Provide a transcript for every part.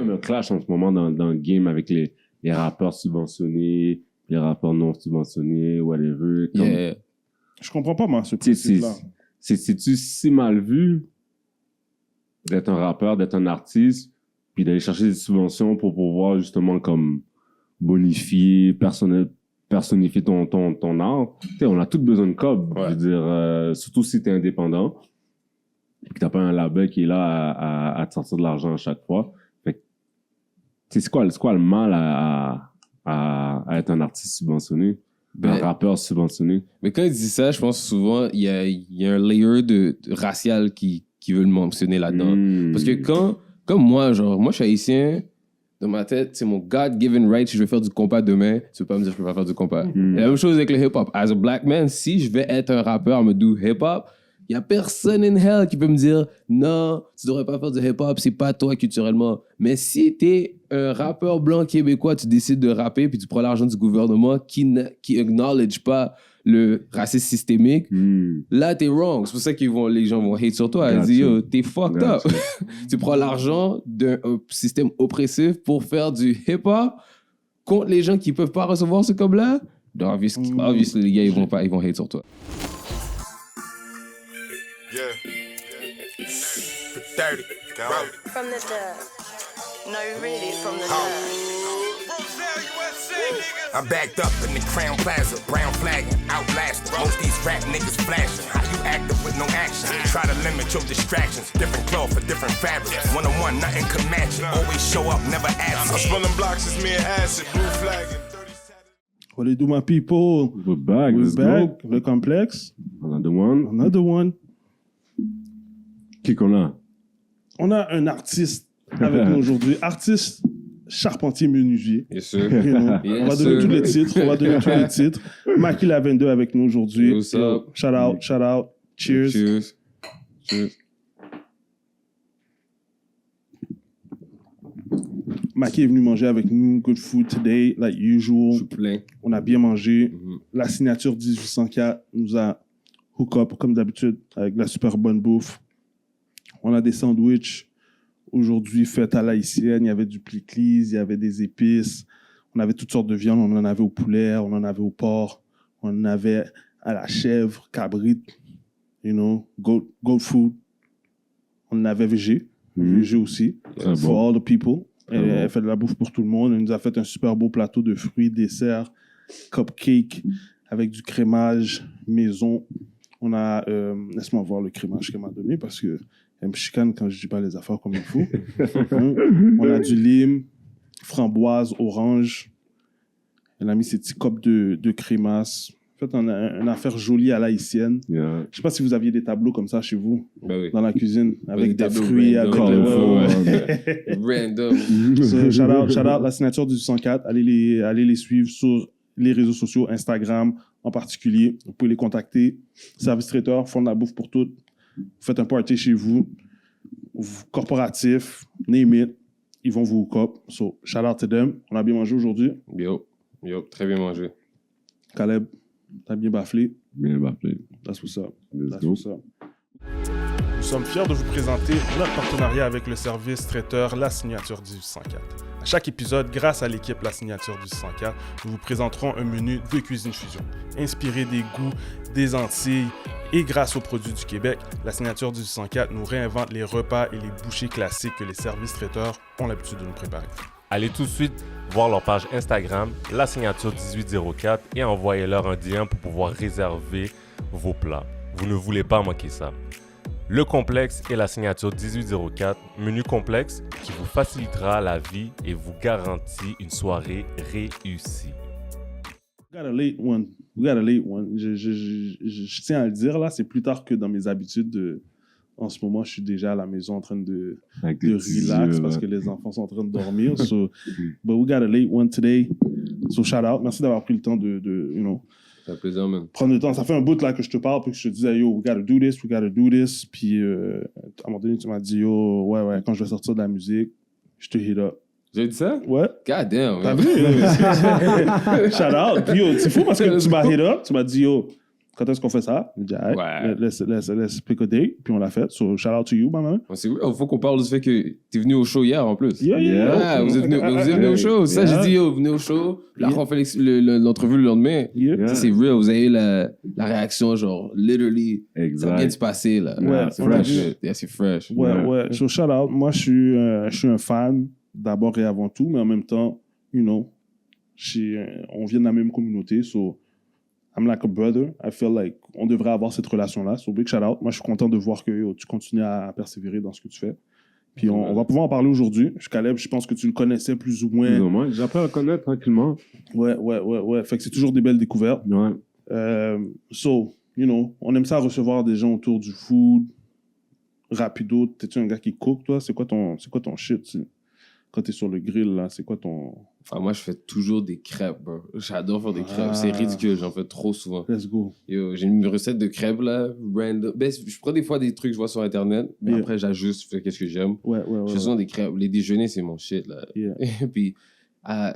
comme un clash en ce moment dans le game avec les rappeurs subventionnés, les rappeurs non subventionnés, whatever. Yeah. Je comprends pas, moi, ce principe-là. C'est-tu si mal vu d'être un rappeur, d'être un artiste, puis d'aller chercher des subventions pour pouvoir justement comme bonifier, personnifier ton art? Tu sais, on a tous besoin de cob. Ouais. Je veux dire, surtout si t'es indépendant, et que t'as pas un label qui est là à te sortir de l'argent à chaque fois. Fait que, tu sais, c'est quoi le mal à être un artiste subventionné? Un rappeur subventionné? Mais quand il dit ça, je pense souvent il y a un layer de racial qui veut le mentionner là-dedans. Parce que comme moi, je suis haïtien, dans ma tête, c'est mon God-given right. Si je veux faire du compas demain, tu peux pas me dire que je peux pas faire du compas. Et la même chose avec le hip-hop. As a black man, si je vais être un rappeur, me do hip-hop, il y a personne in hell qui peut me dire non, tu devrais pas faire du hip-hop, c'est pas toi culturellement. Mais si t'es un rappeur blanc québécois, tu décides de rapper puis tu prends l'argent du gouvernement qui acknowledge pas le racisme systémique, là t'es wrong. C'est pour ça que les gens vont hate sur toi. Ils disent yo, t'es fucked up. Tu prends l'argent d'un système oppressif pour faire du hip-hop contre les gens qui peuvent pas recevoir ce comme-là. Obviously, les gars, ils vont hate sur toi. Yeah. For 30. From the dirt. No, really, from the dirt. I'm backed up in the Crown Plaza, brown flagging, outlasting. Most these rap niggas flashing. How you active with no action? Try to limit your distractions. Different cloth for different fabrics. One-on-one, nothing can match it. Always show up, never absent. I'm spilling blocks, it's me and acid, blue flagging. What do you do, my people? We're back. Let's back. go. Le complexe. Another one. Another one. Qui qu'on a? On a un artiste avec nous aujourd'hui. Artiste charpentier menuisier. Yes, sir. You know, on va donner tous les titres. Maki Lavender avec nous aujourd'hui. What's up? Shout out. Cheers. Maki est venu manger avec nous. Good food today, like usual. Je suis plein. On a bien mangé. La signature 1804 nous a hook up, comme d'habitude, avec de la super bonne bouffe. On a des sandwichs aujourd'hui faits à l'haïtienne. Il y avait du pliclis, il y avait des épices. On avait toutes sortes de viandes. On en avait au poulet, on en avait au porc, on en avait à la chèvre, cabrit, you know, goat food. On en avait végé aussi, Très for bon. all the people. Elle fait de la bouffe pour tout le monde. Elle nous a fait un super beau plateau de fruits, desserts, cupcake avec du crémage maison. On a, laisse-moi voir le crémage qu'elle m'a donné parce que elle me chicane quand je dis pas les affaires comme il faut. On a du lime, framboise, orange. Elle a mis ses petits copes de crémasse. En fait, on a une affaire jolie à l'haïtienne. Yeah. Je sais pas si vous aviez des tableaux comme ça chez vous, Ben oui. dans la cuisine, avec des tableaux fruits, avec random. ouais. Random. So, shout out, la signature du 104. Allez les suivre sur les réseaux sociaux, Instagram en particulier. Vous pouvez les contacter. Service traiteur, font de la bouffe pour toutes. Vous faites un party chez vous, corporatif, name it, ils vont vous hook up. So, shout out to them. On a bien mangé aujourd'hui. Yo, très bien mangé. Caleb, t'as bien bafflé. Bien bafflé. That's what's up. Let's That's go. what's up. Nous sommes fiers de vous présenter notre partenariat avec le service traiteur La Signature 1804. À chaque épisode, grâce à l'équipe La Signature 1804, nous vous présenterons un menu de cuisine fusion, inspiré des goûts des Antilles et grâce aux produits du Québec. La Signature 1804 nous réinvente les repas et les bouchées classiques que les services traiteurs ont l'habitude de nous préparer. Allez tout de suite voir leur page Instagram, La Signature 1804, et envoyez-leur un DM pour pouvoir réserver vos plats. Vous ne voulez pas manquer ça. Le complexe et La Signature 1804, menu complexe qui vous facilitera la vie et vous garantit une soirée réussie. We got a late one. Je tiens à le dire, là, c'est plus tard que dans mes habitudes. En ce moment, je suis déjà à la maison en train de Avec tes petits relax yeux, parce là. que les enfants sont en train de dormir. But we got a late one today. So shout out. Merci d'avoir pris le temps de you know, Ça fait plaisir, man. prendre le temps. Ça fait un bout là que je te parle puis que je te disais, yo, we gotta do this. Puis à un moment donné, tu m'as dit, yo, ouais, quand je vais sortir de la musique, je te hit up. J'ai dit ça? Ouais. God damn, T'as man. vu? Shout out. Puis, yo, c'est fou parce que tu m'as hit up. Tu m'as dit, yo, quand est-ce qu'on fait ça? Il dit, alright, Ouais. let's pick a date. Puis on l'a fait. So, shout out to you, maman. C'est vrai, il faut qu'on parle du fait que t'es venu au show hier en plus. Yeah. Yeah, vous êtes venu au show. Ça, Yeah. j'ai dit, yo, venez au show. Là, on fait l'entrevue le lendemain. Yeah. Ça, c'est real. Vous avez eu la réaction, genre, literally. Ça vient de Exact. se passer, là. Ouais, c'est on l'a fresh. vu. Yeah, c'est fresh. Ouais. So, shout out. Moi, je suis un fan d'abord et avant tout, mais en même temps, you know, on vient de la même communauté. So, I'm like a brother. I feel like on devrait avoir cette relation-là. So, big shout out. Moi, je suis content de voir que yo, tu continues à persévérer dans ce que tu fais. Puis on va pouvoir en parler aujourd'hui. Caleb, je pense que tu le connaissais plus ou moins. Plus ou moins. J'apprends à le connaître tranquillement. Ouais. Fait que c'est toujours des belles découvertes. Ouais. So, you know, on aime ça recevoir des gens autour du food. Rapido, t'es-tu un gars qui cook, toi? C'est quoi ton shit? Quand t'es sur le grill, là, c'est quoi ton... Enfin, moi, je fais toujours des crêpes, bro. J'adore faire des crêpes. Ah. C'est ridicule, j'en fais trop souvent. Let's go. Yo, j'ai une recette de crêpes, là, random. Ben, je prends des fois des trucs que je vois sur Internet, mais Yeah. après, j'ajuste, je fais qu'est-ce que j'aime. Ouais. Je fais souvent des crêpes. Les déjeuners, c'est mon shit, là. Yeah. Et puis, ça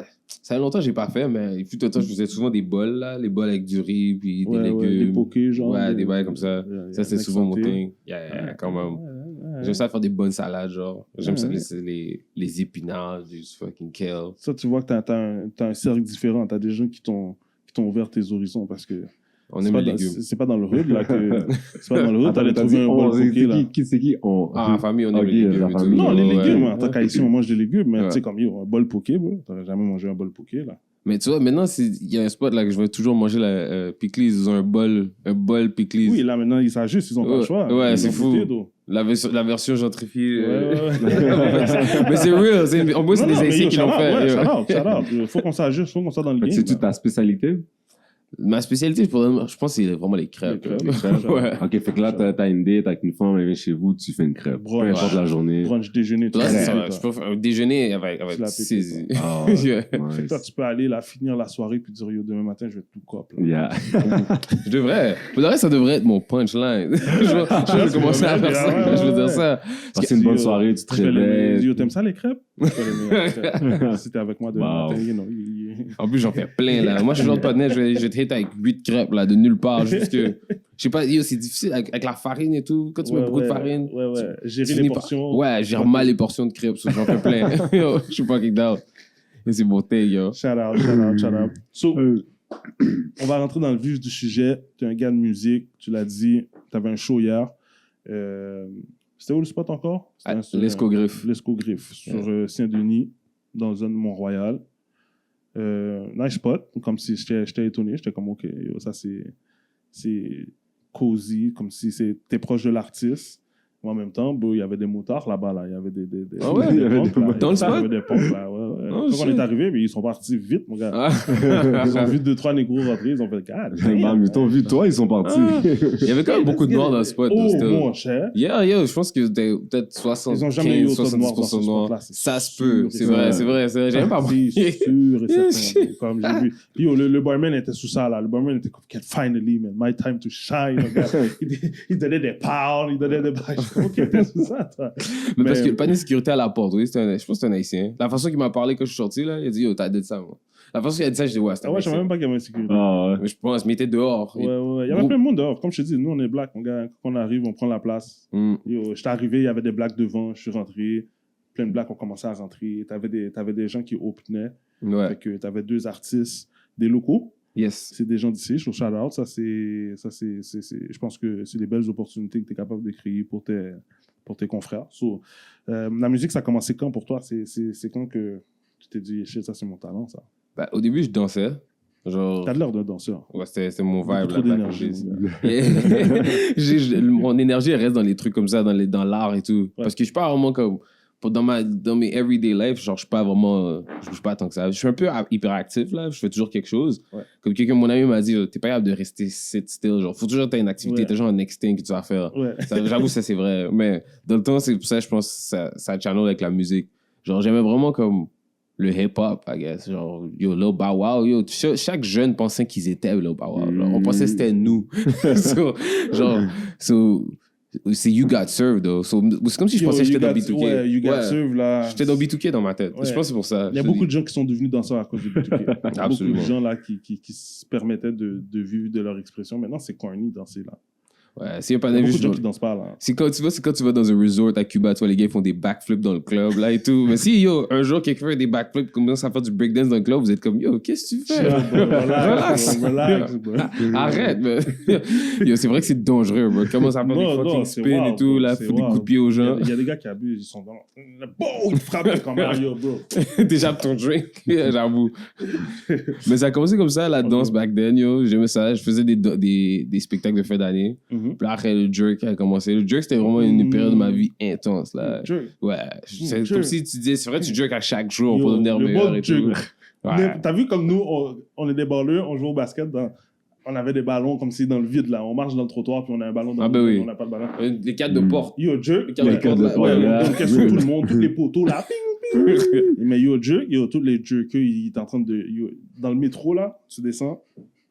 fait longtemps que j'ai pas fait, mais il fut un temps, je faisais souvent des bols, là. Les bols avec du riz, puis des légumes. Des pokés, genre. Ouais, des bails comme ça. Ça, c'est souvent mon thing. thing. Yeah, quand même. J'aime ça faire des bonnes salades, genre. J'aime ça les épinards, du fucking kale. Ça, tu vois que t'as un cercle différent. T'as des gens qui t'ont ouvert tes horizons parce que On aime les légumes. c'est pas dans le hood, là, que... C'est pas dans le hood, t'allais T'as trouver dit un bol poké, là. c'est qui? Ah, en famille, on aime Ok, les légumes. la et tout. famille. Non, les Ouais. légumes, en tant qu'haïtien, on mange des légumes, mais Ouais. tu sais, comme, yo, un bol poké, bro. T'aurais jamais mangé un bol poké, là. Mais tu vois, maintenant, il y a un spot là que je vais toujours manger la pickles. Ils ont un bol pickles. Oui, là, maintenant, ils s'ajustent, ils ont pas le choix. Ouais, Ils c'est ont fou. goûté, donc. La version gentrifiée. Ouais. Mais c'est real. En gros, c'est Non, des non, mais haïtiens yo, qui l'ont shout out, fait. ouais, yo. shout out. Il faut qu'on s'ajuste, faut qu'on soit dans le game. C'est-tu là. ta spécialité? Ma spécialité, je pense, c'est vraiment les crêpes. Les crêpes, Ouais. Ok, fait que là, t'as une date avec une femme, elle vient chez vous, tu fais une crêpe. Peu Brunch. importe la journée. Brunch, déjeuner, tout Là, c'est ça. ça. Je peux faire un déjeuner avec Tu l'as ces... pété, Ah, Yeah. Fait que nice. toi, tu peux aller là, finir la soirée puis dire, yo, demain matin, je vais tout cop. là. Yeah. Je devrais. Pour le reste, ça devrait être mon punchline. je vais commencer à faire ça. Je veux dire ça. Passer une bonne soirée, tu te Je fais les- réveilles. Yo, t'aimes ça les crêpes? Je fais les meilleures crêpes. Si t'es avec moi demain Wow. matin, you know, En plus, j'en fais plein, là. Moi, je suis le genre de partenaire, je vais te hit avec 8 crêpes, là, de nulle part. Juste que, je sais pas, yo, c'est difficile avec la farine et tout. Quand tu mets beaucoup de farine. Ouais. tu Gérer finis les par- portions. Ouais, j'ai mal les portions de crêpes, so j'en fais plein. Yo, je suis pas kicked out. Et c'est beau thing, yo. Shout out. So, on va rentrer dans le vif du sujet. T'es un gars de musique, tu l'as dit. T'avais un show hier. C'était où le spot encore? C'était L'Escogriffe. L'Escogriffe, sur Saint-Denis, dans la zone Mont-Royal. Nice spot, comme si j'étais étonné. J'étais comme, OK, yo, ça c'est cozy, comme si t'es proche de l'artiste. Mais en même temps, il y avait des motards là-bas. Là. Il y avait des Ah ouais? des Il y avait punks, des là. Dans le Il y avait spot? des punks, là. Ouais. Oh, Quand on shit. est arrivé, mais ils sont partis vite, mon gars. Ah. Ils ont vu 2-3 négros rentrer, ils ont fait God. Bam, ils t'ont vu, toi, ils sont partis. Il y avait quand même beaucoup de noirs dans le spot. Oh, still. mon cher. Yeah, je pense que c'était peut-être 75, Ils ont jamais eu autant de noirs dans ce 70% noirs. spot-là, c'est Ça se sûr. peut, c'est vrai. J'ai même pas C'est remarqué. sûr et certain. Comme j'ai vu. Puis yo, le barman était sous ça, là. Le barman était comme, finally, man, my time to shine. le gars. Il donnait des pounds, il donnait des bails. Ok, t'es sous ça, toi. Mais parce que le panier de sécurité à la porte, oui, je pense que c'est un haïtien. La façon qu'il m'a parlé quand je suis sorti, là, il a dit, yo, t'as dit ça, moi. La façon qu'il a dit ça, je dis, ouais, c'est un Ah ouais, je savais haïtien. même pas qu'il y avait une sécurité. Ah ouais. Mais je pense, mais il était dehors. Ouais. Il y avait plein de monde dehors. Comme je te dis, nous, on est black, mon gars. Quand on arrive, on prend la place. Yo, j'étais arrivé, il y avait des blacks devant, je suis rentré. Plein de blacks ont commencé à rentrer. T'avais des gens qui openaient. Ouais. Fait que t'avais 2 artistes, des locaux. Yes. C'est des gens d'ici, je trouve shout out. Ça, c'est, je pense que c'est des belles opportunités que tu es capable de créer pour tes confrères. So, la musique, ça a commencé quand pour toi? C'est quand que tu t'es dit, shit, ça, c'est mon talent, ça? Bah, au début, je dansais. Genre. T'as de l'air d'un danseur. Ouais, c'était mon Beaucoup vibe. trop là, d'énergie, back in days. Mon énergie, elle reste dans les trucs comme ça, dans l'art et tout. Ouais. Parce que je suis pas vraiment comme. Dans mes everyday life, genre, je suis pas vraiment. Je bouge pas tant que ça. Je suis un peu hyperactif, là. Je fais toujours quelque chose. Ouais. Comme mon ami m'a dit, t'es pas capable de rester sit still. Genre, faut toujours que t'aies une activité. Ouais. T'as genre un next thing que tu vas faire. Ouais. J'avoue, ça, c'est vrai. Mais dans le temps, c'est pour ça, je pense que ça channel avec la musique. Genre, j'aimais vraiment comme le hip-hop, I guess. Genre, yo, Lil Bow Wow, yo. Chaque jeune pensait qu'ils étaient Lil Bow Wow. Genre, on pensait que c'était nous. So, c'est You Got Served, though. So, c'est comme si je pensais que j'étais dans B2K. Ouais, You Got Served, là. J'étais dans B2K dans ma tête. Ouais. Je pense que c'est pour ça. Il y a beaucoup de gens qui sont devenus danseurs à cause de B2K. Absolument. Beaucoup de gens là qui se permettaient de vivre de leur expression. Maintenant, c'est corny danser là. Ouais, c'est un Il y panel a beaucoup juste. de gens qui dansent pas là. C'est quand tu vas dans un resort à Cuba, tu vois, les gars ils font des backflips dans le club, là, et tout. Mais si, yo, un jour, quelqu'un fait des backflips, commence à faire du breakdance dans le club, vous êtes comme, yo, qu'est-ce que tu fais? Relax. Arrête, man. Yo, c'est vrai que c'est dangereux, bro. Commence à faire des fucking c'est spins wild, et tout, bro, là, c'est foutre des wild. coups de pied aux gens. Il y a des gars qui abusent, ils sont dans. Bon, ils frappent comme Mario, bro. Déjà ton drink, j'avoue. Mais ça a commencé comme ça, la danse back then, yo. J'aimais ça. Je faisais des spectacles de fin d'année. Mhm. Puis après, le jerk a commencé. Le jerk, c'était vraiment une période de ma vie intense, là. Jerk. Ouais. C'est Jerk. comme si tu disais, c'est vrai, tu jerk à chaque jour Yo, pour devenir le meilleur bon et tout. jerk. Ouais. T'as vu comme nous, on est des balleurs, on joue au basket, on avait des ballons comme si dans le vide, là. On marche dans le trottoir, puis on a un ballon dans le vide, oui. on n'a pas de ballon. Les cadres de porte. Yo, jerk. Les cadres de porte, Ouais, là. on question tout le monde, tous les poteaux, là. Ping, ping. Mais yo, jerk, yo, tous les jerkers, ils étaient en train de. Yo, dans le métro, là, tu descends,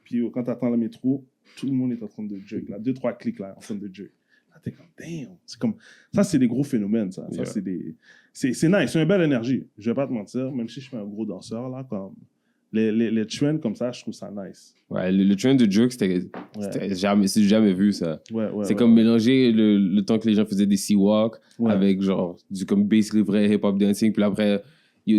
puis yo, quand t'attends le métro, tout le monde est en train de jerk, là. 2-3 clics, là, en train de jerk. Là, t'es comme, damn. C'est comme. Ça, c'est des gros phénomènes, ça. Yeah. Ça, c'est des. C'est nice, c'est une belle énergie. Je vais pas te mentir, même si je suis un gros danseur, là, comme. Les trends comme ça, je trouve ça nice. Ouais, le trend de jerk, c'est jamais vu, ça. Ouais, C'est comme mélanger le temps que les gens faisaient des sea-walk Ouais. avec genre du comme basically vrai hip-hop dancing. Puis après, il y a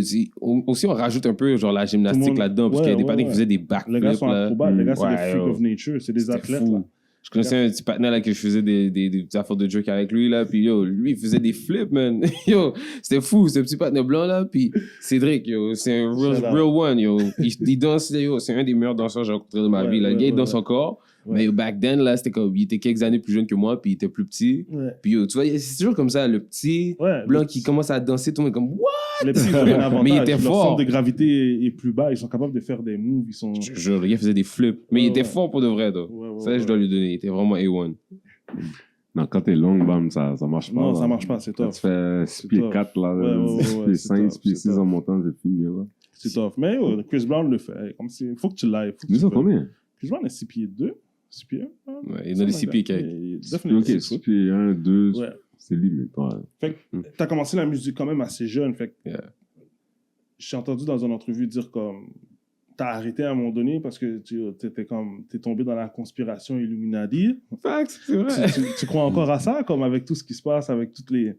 aussi on rajoute un peu genre la gymnastique monde- là-dedans. Parce qu'il y a des ouais, patins qui ouais. faisaient des Les backflips. gars sont là. acrobates, les gars, c'est Ouais, des freaks yo. of nature, c'est des C'était athlètes, fou. là. Je connaissais un petit partenaire là que je faisais des affaires de jerk avec lui là, puis yo, lui il faisait des flips, man. Yo, c'était fou, ce petit partenaire blanc là, puis Cédric, yo, c'est un Shout out. real one, yo. Il danse, yo, c'est un des meilleurs danseurs que j'ai rencontré de ma Ouais, vie. Là. Le ouais, gars il ouais, danse ouais. encore, Ouais. mais back then là, c'était comme, il était quelques années plus jeune que moi, puis il était plus petit. Ouais. Puis yo, tu vois, c'est toujours comme ça, le petit Ouais, blanc le qui petit- commence à danser, tout le monde est comme, what? Les petits, ils ont un avantage. Mais il était Leur fort. centre de gravité est plus bas, ils sont capables de faire des moves, ils sont. Je te jure, le gars faisait des flips, mais il Ouais, était ouais. fort pour de vrai, toi. Ouais, ouais, Ça, ouais. je dois lui donner, il était vraiment A1. Non, quand t'es long, bam, ça marche pas. Non, là. ça marche pas, c'est Quand tough. tu fais 6 C'est pieds tough. 4, là, Ouais, 6 ouais, pieds c'est 5, tough, 6 pieds c'est 6 en tough. montant, c'est fini, là. C'est tough. Mais yo, Chris Brown le fait. Comme si, faut que tu l'ailles. Faut que Nous tu sommes fasses. combien? Chris Brown est 6 pieds 2, 6 pieds 1. Ouais, il a des 6 pieds quelques. Ok, 6 pieds 1, 2, Ouais. c'est limite. Ouais. Fait que t'as commencé la musique quand même assez jeune. Fait que Yeah. j'ai entendu dans une entrevue dire comme t'as arrêté à un moment donné parce que t'es tombé dans la conspiration Illuminati. Facts, c'est vrai. Tu crois encore à ça, comme avec tout ce qui se passe, avec toutes les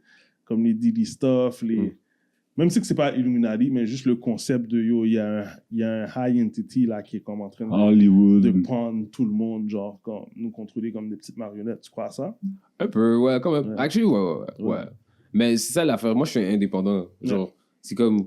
comme les Diddy stuff, même si c'est pas Illuminati, mais juste le concept de yo, il y a un high entity là qui est comme en train Hollywood. de prendre tout le monde, genre comme nous contrôler comme des petites marionnettes. Tu crois à ça? Un peu, ouais, quand même. Ouais. Actually, ouais. Mais c'est ça l'affaire. Moi, je suis indépendant. Genre, c'est comme.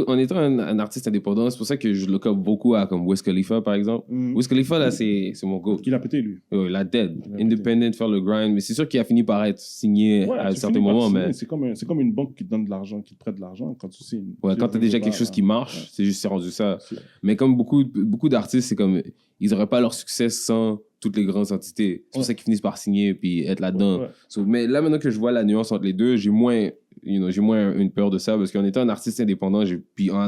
En étant un artiste indépendant, c'est pour ça que je look up beaucoup à comme Wiz Khalifa, par exemple. Wiz Khalifa, là, c'est mon go. Qu'il a pété, lui. La dead. Il a Independent, faire le grind. Mais c'est sûr qu'il a fini par être signé Ouais, à un tu certain finis par moment. signer. Mais C'est comme une banque qui te donne de l'argent, qui te prête de l'argent quand tu signes. ouais, quand t'as déjà quelque chose qui marche, c'est juste c'est rendu ça. Mais comme beaucoup d'artistes, c'est comme. Ils n'auraient pas leur succès sans toutes les grandes entités. C'est pour ça qu'ils finissent par signer puis être là-dedans. Ouais. So, mais là, maintenant que je vois la nuance entre les deux, j'ai moins une peur de ça parce qu'en étant un artiste indépendant, puis en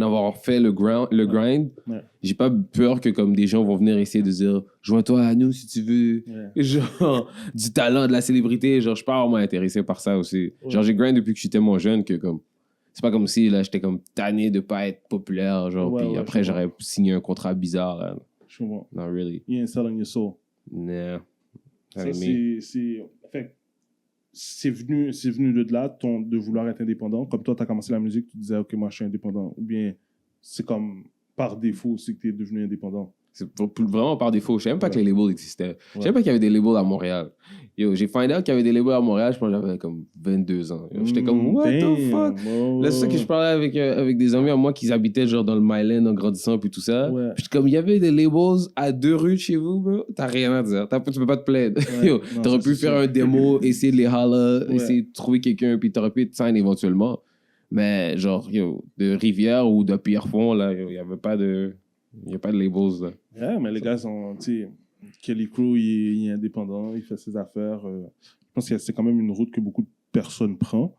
avoir fait le grind, Ouais. j'ai pas peur que comme des gens vont venir essayer de dire joins-toi à nous si tu veux. Ouais. Genre, du talent, de la célébrité. Genre, je suis pas vraiment intéressé par ça aussi. Ouais. Genre, j'ai grind depuis que je suis tellement jeune que comme. C'est pas comme si là j'étais comme tanné de pas être populaire, genre, Ouais, puis ouais, après je j'aurais signé un contrat bizarre, là. Je comprends. Not really. You ain't selling your soul. Nah. Ça, Avec c'est venu de là, de vouloir être indépendant. Comme toi, tu as commencé la musique, tu disais, OK, moi, je suis indépendant. Ou bien, c'est comme par défaut aussi que tu es devenu indépendant. C'est vraiment par défaut. Je savais même pas que Ouais. les labels existaient. Je Ouais. savais pas qu'il y avait des labels à Montréal. Yo, j'ai find out qu'il y avait des labels à Montréal, je pense que j'avais comme 22 ans. Yo, j'étais comme, what the fuck? Là, c'est ça que je parlais avec des amis à moi qui habitaient genre dans le Myland en grandissant puis tout ça. Ouais. Puis comme, il y avait des labels à 2 rues de chez vous, bro. T'as rien à dire. Tu peux pas te plaindre. Ouais. Yo, Non, t'aurais ça, pu c'est faire sûr. un démo, essayer de les holler, Ouais. essayer de trouver quelqu'un, puis t'aurais pu te sign éventuellement. Mais genre, yo, de Rivière ou de Pierrefonds, là, il y avait pas de... Il n'y a pas de labels, là. Ouais, mais les gars sont, tu sais, Kelly Crew, il est indépendant, il fait ses affaires. Je pense que c'est quand même une route que beaucoup de personnes prennent.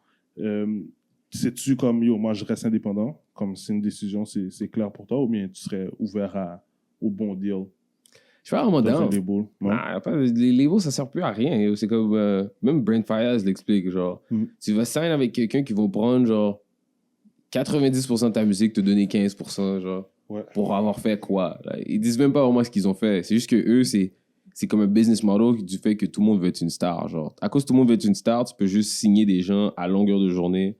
Sais-tu comme, yo, moi, je reste indépendant, comme c'est une décision, c'est clair pour toi, ou bien tu serais ouvert au bon deal? Je suis pas vraiment dans un down. label. Non? Nah, les labels, ça sert plus à rien. Yo. C'est comme... même Brain Fires l'explique, genre. Tu vas sign avec quelqu'un qui va prendre, genre, 90% de ta musique, te donner 15%, genre, pour avoir fait quoi. Là. Ils disent même pas vraiment ce qu'ils ont fait. C'est juste que eux, c'est comme un business model du fait que tout le monde veut être une star, genre. À cause que tout le monde veut être une star, tu peux juste signer des gens à longueur de journée.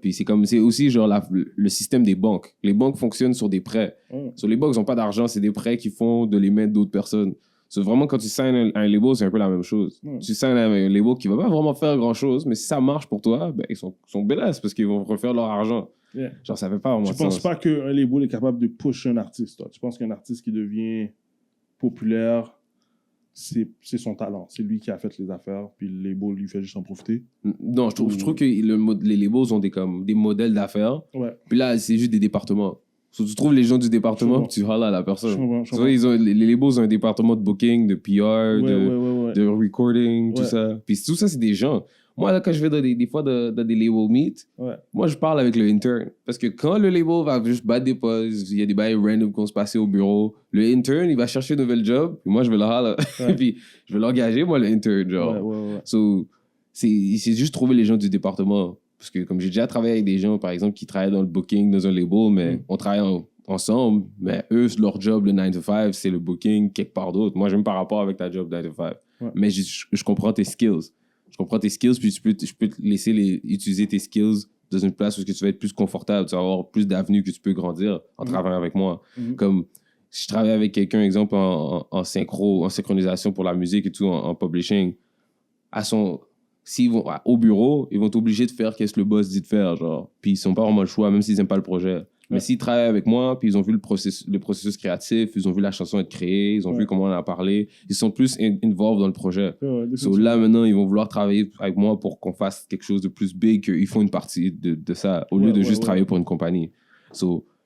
Puis c'est aussi genre le système des banques. Les banques fonctionnent sur des prêts. Sur les banques, ils n'ont pas d'argent, c'est des prêts qui font de les mettre d'autres personnes. Vraiment, quand tu signes un label, c'est un peu la même chose. Tu signes un label qui va pas vraiment faire grand-chose, mais si ça marche pour toi, ben, ils sont belaisses parce qu'ils vont refaire leur argent. Genre, ça fait pas vraiment Tu penses pas qu'un label est capable de push un artiste, toi? Tu penses qu'un artiste qui devient populaire, c'est son talent. C'est lui qui a fait les affaires, puis le label lui fait juste en profiter. Non, je trouve que les labels ont des modèles d'affaires. Puis là, c'est juste des départements. Tu trouves les gens du département, puis tu râles à la personne. Tu vois, les labels ont un département de booking, de PR, de recording, tout ça. Puis tout ça, c'est des gens. Moi, là, quand je vais des fois dans des label meet, moi, je parle avec le intern. Parce que quand le label va juste battre des pauses, il y a des bails random qui vont se passer au bureau, le intern, il va chercher un nouvel job, puis moi, je vais le râler. Puis je vais l'engager, moi, le intern, genre. So, c'est juste trouver les gens du département. Parce que comme j'ai déjà travaillé avec des gens, par exemple, qui travaillent dans le booking, dans un label, mais on travaille ensemble, mais eux, leur job, le 9 to 5, c'est le booking quelque part d'autre. Moi, j'aime pas rapport avec ta job 9 to 5. Mais je comprends tes skills. Je comprends tes skills, puis je peux te laisser utiliser tes skills dans une place où tu vas être plus confortable, tu vas avoir plus d'avenues que tu peux grandir en travaillant avec moi. Comme si je travaille avec quelqu'un, exemple, en synchronisation pour la musique et tout, en publishing, s'ils vont au bureau, ils vont être obligés de faire qu'est-ce que le boss dit de faire, genre. Puis ils n'ont pas vraiment le choix, même s'ils n'aiment pas le projet. Mais s'ils travaillent avec moi, puis ils ont vu le processus créatif, ils ont vu la chanson être créée, ils ont vu comment on a parlé, ils sont plus involved dans le projet. Là, maintenant, ils vont vouloir travailler avec moi pour qu'on fasse quelque chose de plus big, qu'ils font une partie de ça, au lieu de juste travailler pour une compagnie.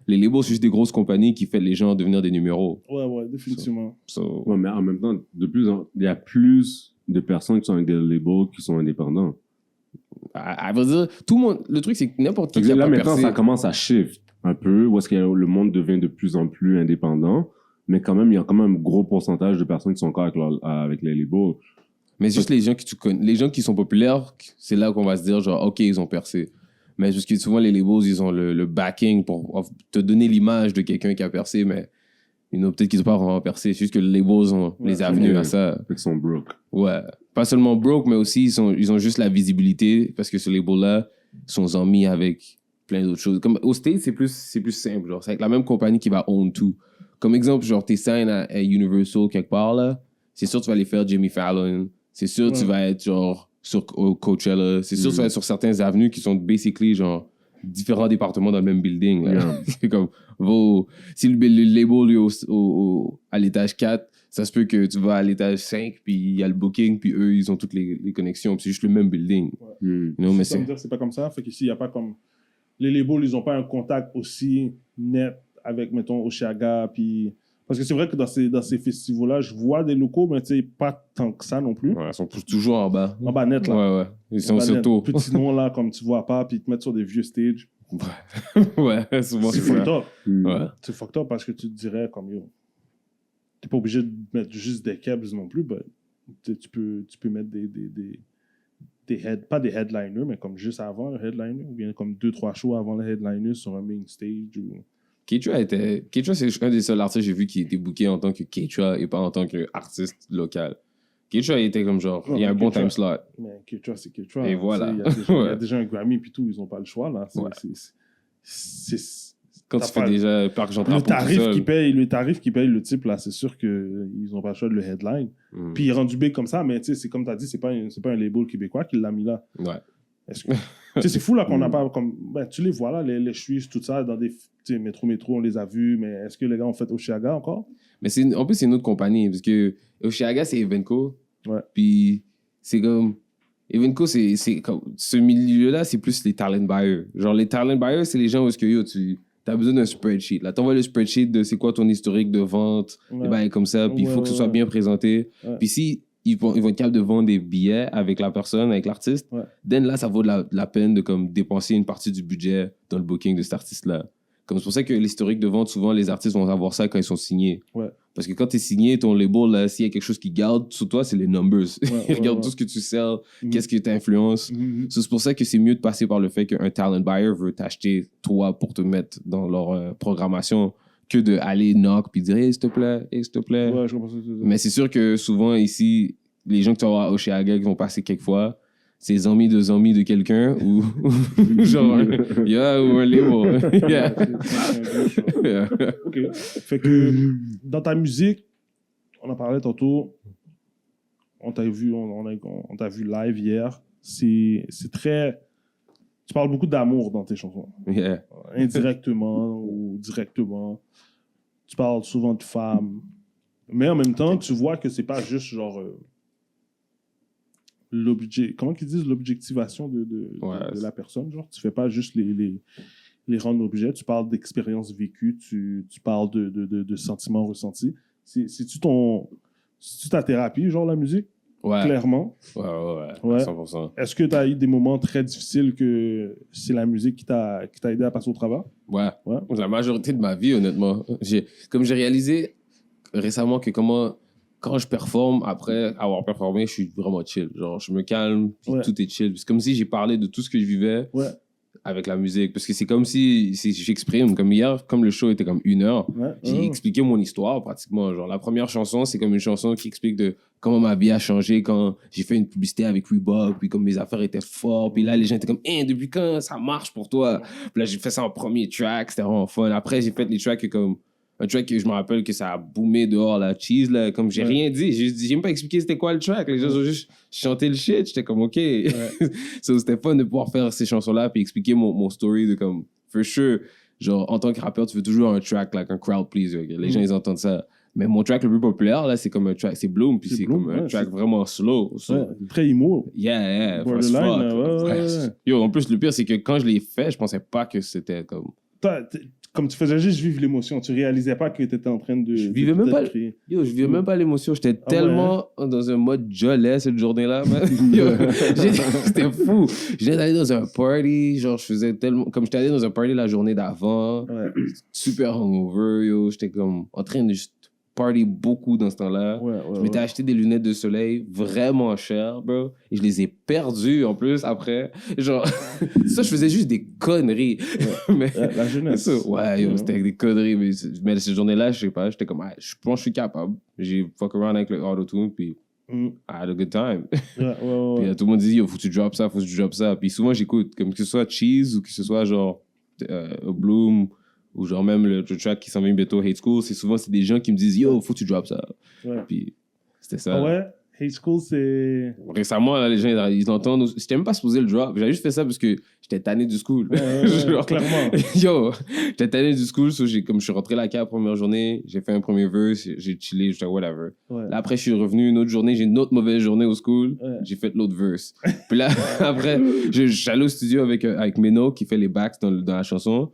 Les labels, c'est juste des grosses compagnies qui font les gens devenir des numéros. Ouais, définitivement. Mais en même temps, il y a plus de personnes qui sont avec des labels qui sont indépendants. À vrai dire, tout le monde... Le truc, c'est que n'importe qui a là, pas maintenant, percé... ça commence à shift un peu, où est-ce que le monde devient de plus en plus indépendant, mais quand même, il y a quand même un gros pourcentage de personnes qui sont encore avec les labels. Mais juste les gens que tu connais, les gens qui sont populaires, c'est là qu'on va se dire, genre, OK, ils ont percé. Mais parce que souvent, les labels, ils ont le backing pour te donner l'image de quelqu'un qui a percé, mais peut-être qu'ils n'ont pas vraiment percé. C'est juste que les labels ont les avenues à ça. Ils sont broke. Ouais. Pas seulement broke, mais aussi, ils ont juste la visibilité, parce que ce label-là sont amis avec plein d'autres choses. Comme au States, c'est plus simple. Genre, c'est avec la même compagnie qui va own tout. Comme exemple, genre, t'es sign à Universal quelque part, là, c'est sûr que tu vas aller faire Jimmy Fallon. C'est sûr que tu vas être, genre, sur Coachella. C'est sûr que tu vas être sur certaines avenues qui sont basically, genre, différents départements dans le même building. C'est comme, si le label est à l'étage 4, ça se peut que tu vas à l'étage 5, puis il y a le booking, puis eux, ils ont toutes les connexions. Puis c'est juste le même building. Mais c'est pas comme ça. Fait qu'ici, il n'y a pas comme... Les labels, ils n'ont pas un contact aussi net avec, mettons, Osheaga, puis... Parce que c'est vrai que dans ces festivals-là, je vois des locaux, mais tu sais, pas tant que ça non plus. Ouais, ils sont toujours en bas. En bas net, là. Ouais. Ils sont surtout... Petits noms, là, comme tu vois pas, puis ils te mettent sur des vieux stages. Ouais, souvent c'est fucked up. Ouais. C'est fucked up parce que tu te dirais, comme, yo, t'es pas obligé de mettre juste des cabs non plus, ben, tu peux mettre pas des headliners, mais comme juste avant le headliner, ou bien comme 2-3 shows avant le headliner sur un main stage. Keitra, c'est un des seuls artistes que j'ai vu qui était booké en tant que Keitra et pas en tant qu'artiste local. Keitra était comme genre, il y a un bon time slot. Mais Keitra, c'est Keitra. Et voilà. Il y a déjà un Grammy puis tout, ils n'ont pas le choix, là. Quand tu fais déjà Parc Jean le tarif qui paye le type, là, c'est sûr qu'ils n'ont pas le choix de le headline. Puis il est rendu big comme ça, mais c'est comme tu as dit, c'est pas un label québécois qui l'a mis là. Ouais. C'est fou là qu'on n'a pas comme. Ben, tu les vois là, les Suisses, tout ça, dans des métro, on les a vus, mais est-ce que les gars ont fait Osheaga encore? Mais en plus, c'est une autre compagnie, parce que Osheaga, c'est Evenco. Ouais. Puis c'est comme. Evenco, c'est comme. Ce milieu-là, c'est plus les talent buyers. Genre, les talent buyers, c'est les gens où est-ce que tu as besoin d'un spreadsheet. Là, t'envoies le spreadsheet de c'est quoi ton historique de vente, et ben, comme ça, puis il faut que ce soit bien présenté. Puis si ils vont être capables de vendre des billets avec la personne, avec l'artiste, then là, ça vaut de la peine de comme dépenser une partie du budget dans le booking de cet artiste-là. Comme c'est pour ça que l'historique de vente, souvent, les artistes vont avoir ça quand ils sont signés. Ouais. Parce que quand t'es signé, ton label, là, s'il y a quelque chose qui garde sur toi, c'est les numbers. Ils regardent tout ce que tu sers, qu'est-ce que t'influences. So, c'est pour ça que c'est mieux de passer par le fait qu'un talent buyer veut t'acheter, toi, pour te mettre dans leur programmation, que d'aller knock puis dire « Hey, s'il te plaît, hey, s'il te plaît. » Ouais, je comprends ça. Mais c'est sûr que souvent, ici, les gens que tu vas voir à Oshéaga qui vont passer quelques fois, c'est zombies de quelqu'un ou genre ou un label. Yeah. OK. Fait que dans ta musique, on en parlait tantôt, on t'a vu live hier. C'est très... Tu parles beaucoup d'amour dans tes chansons. Yeah. Indirectement ou directement. Tu parles souvent de femmes. Mais en même temps, tu vois que c'est pas juste genre... comment qu'ils disent l'objectivation de la personne, genre tu fais pas juste les rendre objets, tu parles d'expériences vécues, tu parles de sentiments ressentis. C'est-tu ta thérapie, genre la musique? Ouais. Clairement. Ouais. 100%. Est-ce que tu as eu des moments très difficiles que c'est la musique qui t'a aidé à passer au travers? Ouais. La majorité de ma vie, honnêtement. J'ai réalisé récemment que quand je performe, après avoir performé, je suis vraiment chill. Genre, je me calme, puis tout est chill. C'est comme si j'ai parlé de tout ce que je vivais avec la musique. Parce que c'est comme si j'exprime. Comme hier, comme le show était comme 1 heure, j'ai expliqué mon histoire pratiquement. Genre, la première chanson, c'est comme une chanson qui explique de comment ma vie a changé quand j'ai fait une publicité avec Reebok, puis comme mes affaires étaient fortes. Puis là, les gens étaient comme, depuis quand ça marche pour toi? Puis là, j'ai fait ça en premier track, c'était vraiment fun. Après, j'ai fait les tracks comme... Un track que je me rappelle que ça a boomé dehors, la cheese, là. Comme j'ai rien dit. J'ai même pas expliqué c'était quoi le track. Les gens ont juste chanté le shit. J'étais comme, OK. So, c'était fun de pouvoir faire ces chansons-là puis expliquer mon story de comme, for sure. Genre, en tant que rappeur, tu veux toujours un track, like un crowd pleaser. Les gens, ils entendent ça. Mais mon track le plus populaire, là, c'est comme un track, c'est Bloom, puis c'est comme un track vraiment slow. So. Très emo. Yeah. Borderline, Yo, en plus, le pire, c'est que quand je l'ai fait, je pensais pas que c'était comme... Comme tu faisais juste vivre l'émotion, tu réalisais pas que tu étais en train de... Je vivais même pas l'émotion. J'étais tellement dans un mode jolet cette journée-là, man. C'était fou. J'étais allé dans un party, genre je faisais tellement... Comme j'étais allé dans un party la journée d'avant, super hungover, yo. J'étais comme en train de juste party beaucoup dans ce temps-là. Je m'étais acheté des lunettes de soleil vraiment chères, bro. Et je les ai perdues en plus après. Genre, ça, je faisais juste des conneries. Mais, la jeunesse. Ça, c'était des conneries. Mais cette journée-là, je sais pas, j'étais comme, je pense que je suis capable. J'ai fuck around avec le auto-tune, puis I had a good time. Puis tout le monde dit, faut que tu drops ça. Puis souvent, j'écoute, comme que ce soit Cheese ou que ce soit genre Bloom, ou genre même le track qui s'en vient bientôt, Hate School, c'est des gens qui me disent yo, faut que tu drops ça. Puis c'était ça. Ah ouais? Hate School, c'est... Récemment, là, les gens, ils l'entendent. J'étais même pas supposé le drop. J'avais juste fait ça parce que j'étais tanné du school. Genre, clairement. Yo, j'étais tanné du school. So comme je suis rentré la cave la première journée, j'ai fait un premier verse, j'ai chillé, j'étais whatever. Là, après, je suis revenu une autre journée, j'ai une autre mauvaise journée au school, j'ai fait l'autre verse. Puis là, après, j'allais au studio avec Meno qui fait les backs dans la chanson.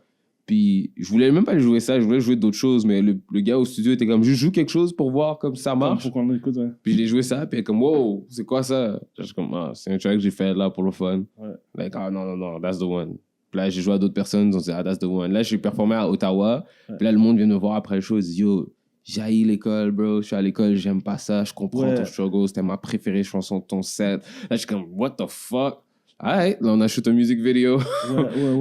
Puis je voulais même pas jouer ça, je voulais jouer d'autres choses, mais le gars au studio était comme, je joue quelque chose pour voir comme ça marche. Pour qu'on écoute, Puis je l'ai joué ça, puis elle est comme, wow, c'est quoi ça? Je suis comme, c'est un track que j'ai fait là pour le fun. Like, non, that's the one. Puis là, j'ai joué à d'autres personnes, ils ont dit, that's the one. Là, j'ai performé à Ottawa, puis là, le monde vient me voir après le show, ils disent, yo, j'ai haï l'école, bro, je suis à l'école, j'aime pas ça, je comprends ton struggle, c'était ma préférée chanson de ton set. Là, je suis comme, what the fuck? Alright, là on a shoot un music vidéo.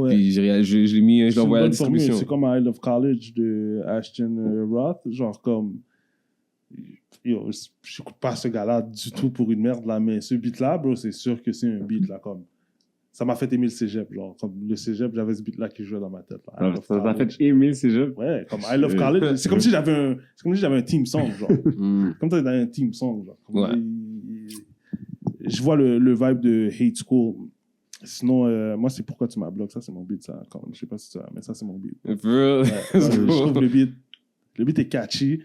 Puis je l'ai mis, je l'ai envoyé à la distribution. C'est comme I Love College de Ashton Roth. Genre comme. Yo, j'écoute pas ce gars-là du tout pour une merde là, mais ce beat-là, bro, c'est sûr que c'est un beat là. Comme. Ça m'a fait aimer le cégep. Genre, comme le cégep, j'avais ce beat-là qui jouait dans ma tête. Là. Alors, ça t'a fait aimer le cégep? Ouais, comme I Love College. C'est comme si j'avais un team song, genre. Comme toi, t'avais un team song, genre. Je vois le vibe de Hate School. Sinon, moi, c'est Pourquoi tu m'as bloqué. Ça, c'est mon beat. Ça. Comme, je sais pas si ça, mais ça, c'est mon beat. Je trouve le beat est catchy.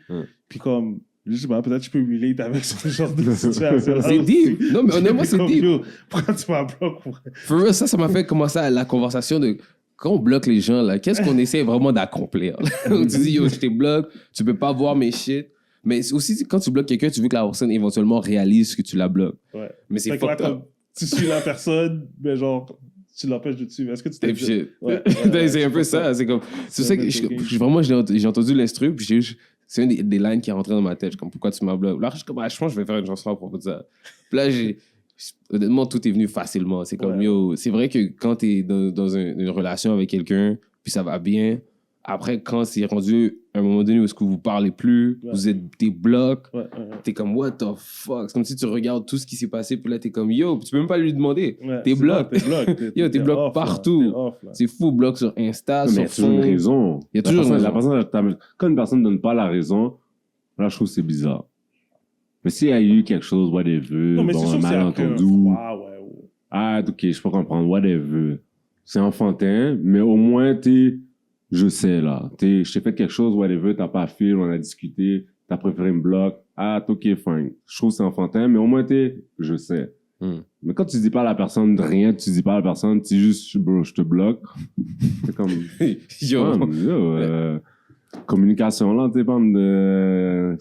Puis comme, je sais pas, peut-être je peux relate avec ce genre de situation. C'est deep. Non, mais honnêtement, c'est deep. Pourquoi tu m'as bloqué? For real, ça m'a fait commencer la conversation de quand on bloque les gens, là, qu'est-ce qu'on essaie vraiment d'accomplir? Tu dis, yo, je te bloque, tu peux pas voir mes shit. Mais aussi, quand tu bloques quelqu'un, tu veux que la personne éventuellement réalise que tu la bloques. Mais c'est fucked up. Tu suis la personne, mais genre, tu l'empêches de te suivre. Est-ce que tu Type shit. Ouais, C'est un peu ça. C'est comme. C'est ça que vraiment, j'ai entendu l'instru, puis c'est une des lines qui est rentrée dans ma tête. Je suis comme, pourquoi tu m'as bloqué? Là, je suis comme, je pense que je vais faire une chanson à propos de ça. Puis là, honnêtement, tout est venu facilement. C'est comme, yo, c'est vrai que quand t'es dans une relation avec quelqu'un, puis ça va bien, après, quand c'est rendu à un moment donné où est-ce que vous parlez plus, vous êtes des blocs, t'es comme, what the fuck? C'est comme si tu regardes tout ce qui s'est passé, puis là, t'es comme, yo, puis tu peux même pas lui demander. T'es bloc. Yo, t'es bloc partout. C'est fou, bloc sur Insta, mais sur il y a toujours fond. une raison. Il y a toujours une raison. Quand une personne ne donne pas la raison, là, je trouve que c'est bizarre. Mais s'il y a eu quelque chose, whatever, non, mais c'est bon, sûr un que c'est malentendu. Ah, ok, je peux comprendre, whatever. C'est enfantin, mais au moins, je sais, là. Je t'ai fait quelque chose, whatever, t'as pas fait, on a discuté, t'as préféré me bloquer. Ok, fine. Je trouve que c'est enfantin, mais au moins, je sais. Mais quand tu dis pas à la personne rien, tu dis pas à la personne, tu dis juste, bro, je te bloque. C'est comme... communication, là, t'es pas de...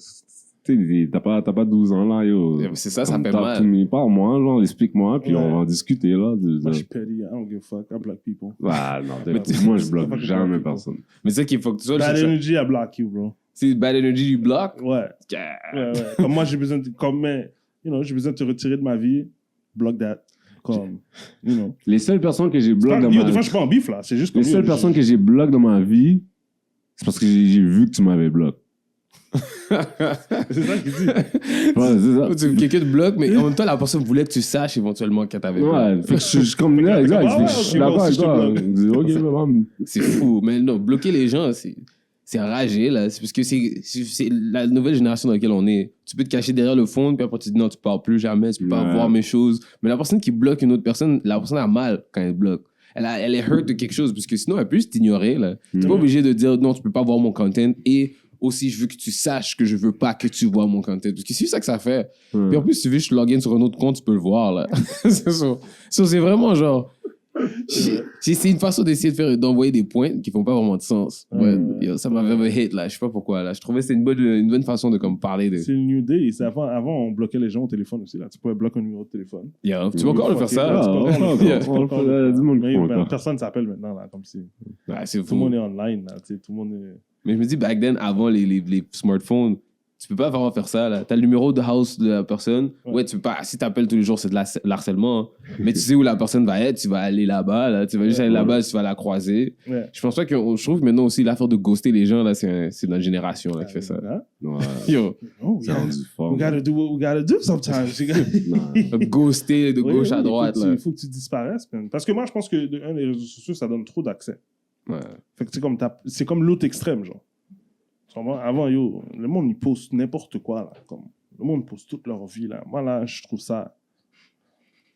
T'as pas 12 ans, là, yo. C'est ça fait Talk mal. to me, parle-moi, genre, explique-moi, puis on va en discuter, là. moi, je suis petty. I don't give a fuck. I block people. Ah, non, moi, je bloque jamais personne. Mais c'est ça qu'il faut que tu sois. Bad energy, I block you, bro. C'est bad energy du bloc. Ouais. Comme moi, j'ai besoin de... j'ai besoin de te retirer de ma vie. Block that. Comme, Les seules personnes que j'ai bloquées dans ma vie... Des fois, je suis pas en bif, là. C'est juste comme... Les seules personnes que j'ai bloquées dans ma vie, c'est parce que j'ai vu que tu m'avais bloqué. C'est ça qu'il dit. Ouais, c'est ça. Quelqu'un te bloque, mais en même temps, la personne voulait que tu saches éventuellement qu'elle t'avait bloqué. Ouais, fait que je suis comme... exact, je suis d'accord avec toi. Ok, maman. C'est fou. Mais non, bloquer les gens, c'est enragé, là. C'est parce que c'est la nouvelle génération dans laquelle on est. Tu peux te cacher derrière le fond, puis après tu dis non, tu parles plus jamais, tu peux pas voir mes choses. Mais la personne qui bloque une autre personne, la personne a mal quand elle bloque. Elle est hurt de quelque chose, parce que sinon, elle peut juste t'ignorer, là. T'es pas obligé de dire non, tu peux pas voir mon content, et aussi, je veux que tu saches que je veux pas que tu vois mon content. Parce que c'est ça que ça fait. Puis en plus, si tu veux que je login sur un autre compte, tu peux le voir, là. C'est ça. C'est vraiment genre... C'est une façon d'essayer d'envoyer des points qui font pas vraiment de sens. Ouais, ça m'a vraiment hit, là. Je sais pas pourquoi, là. Je trouvais que c'était une bonne façon de comme parler de... C'est le new day. Avant, on bloquait les gens au téléphone aussi, là. Tu pouvais bloquer un numéro de téléphone. Yeah, tu peux encore le faire ça. Personne s'appelle maintenant, là, comme si... Ouais, c'est tout fou. le monde est online, là. Tout le monde est... Mais je me dis, back then, avant les smartphones, tu peux pas vraiment faire ça, là. T'as le numéro de house de la personne. Ouais, tu peux pas... Si t'appelles tous les jours, c'est de l'harcèlement. Hein. Mais tu sais où la personne va être, tu vas aller là-bas, là. Tu vas juste aller là-bas, tu vas la croiser. Ouais. Je pense pas que... Je trouve maintenant aussi, l'affaire de ghoster les gens, là, c'est notre génération, là, qui fait ça. Ouais. Yo. C'est rendu fort. We gotta do what we gotta do sometimes. Ghoster de gauche à droite, là. Il faut que tu disparaisses, man. Parce que moi, je pense que les réseaux sociaux, ça donne trop d'accès. Ouais. Fait que c'est comme l'autre extrême, genre. Avant, yo, le monde, il poste n'importe quoi, là. Comme, le monde poste toute leur vie, là. Moi, là, je trouve ça...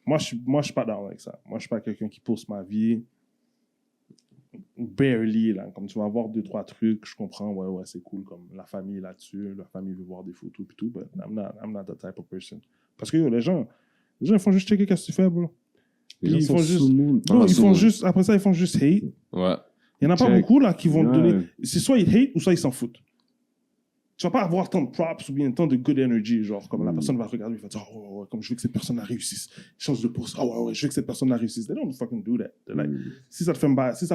Moi, je suis pas d'accord avec ça. Moi, je suis pas quelqu'un qui poste ma vie. Barely, là. Comme tu vas voir 2-3 trucs, je comprends, ouais, c'est cool. Comme la famille est là-dessus, la famille veut voir des photos et tout, but I'm not that type of person. Parce que, yo, les gens, ils font juste checker qu'est-ce que tu fais, bro. Les gens ils font juste... Après ça, ils font juste hate. Ouais. Il n'y en a pas beaucoup là qui vont te donner. C'est soit ils hate ou soit ils s'en foutent. Tu vas pas avoir tant de props ou bien tant de good energy. Genre, comme la personne va regarder, il va dire, oh, ouais, comme je veux que cette personne la réussisse. Change de poste. Oh, ouais, je veux que cette personne la réussisse. They don't fucking do that. Like, si ça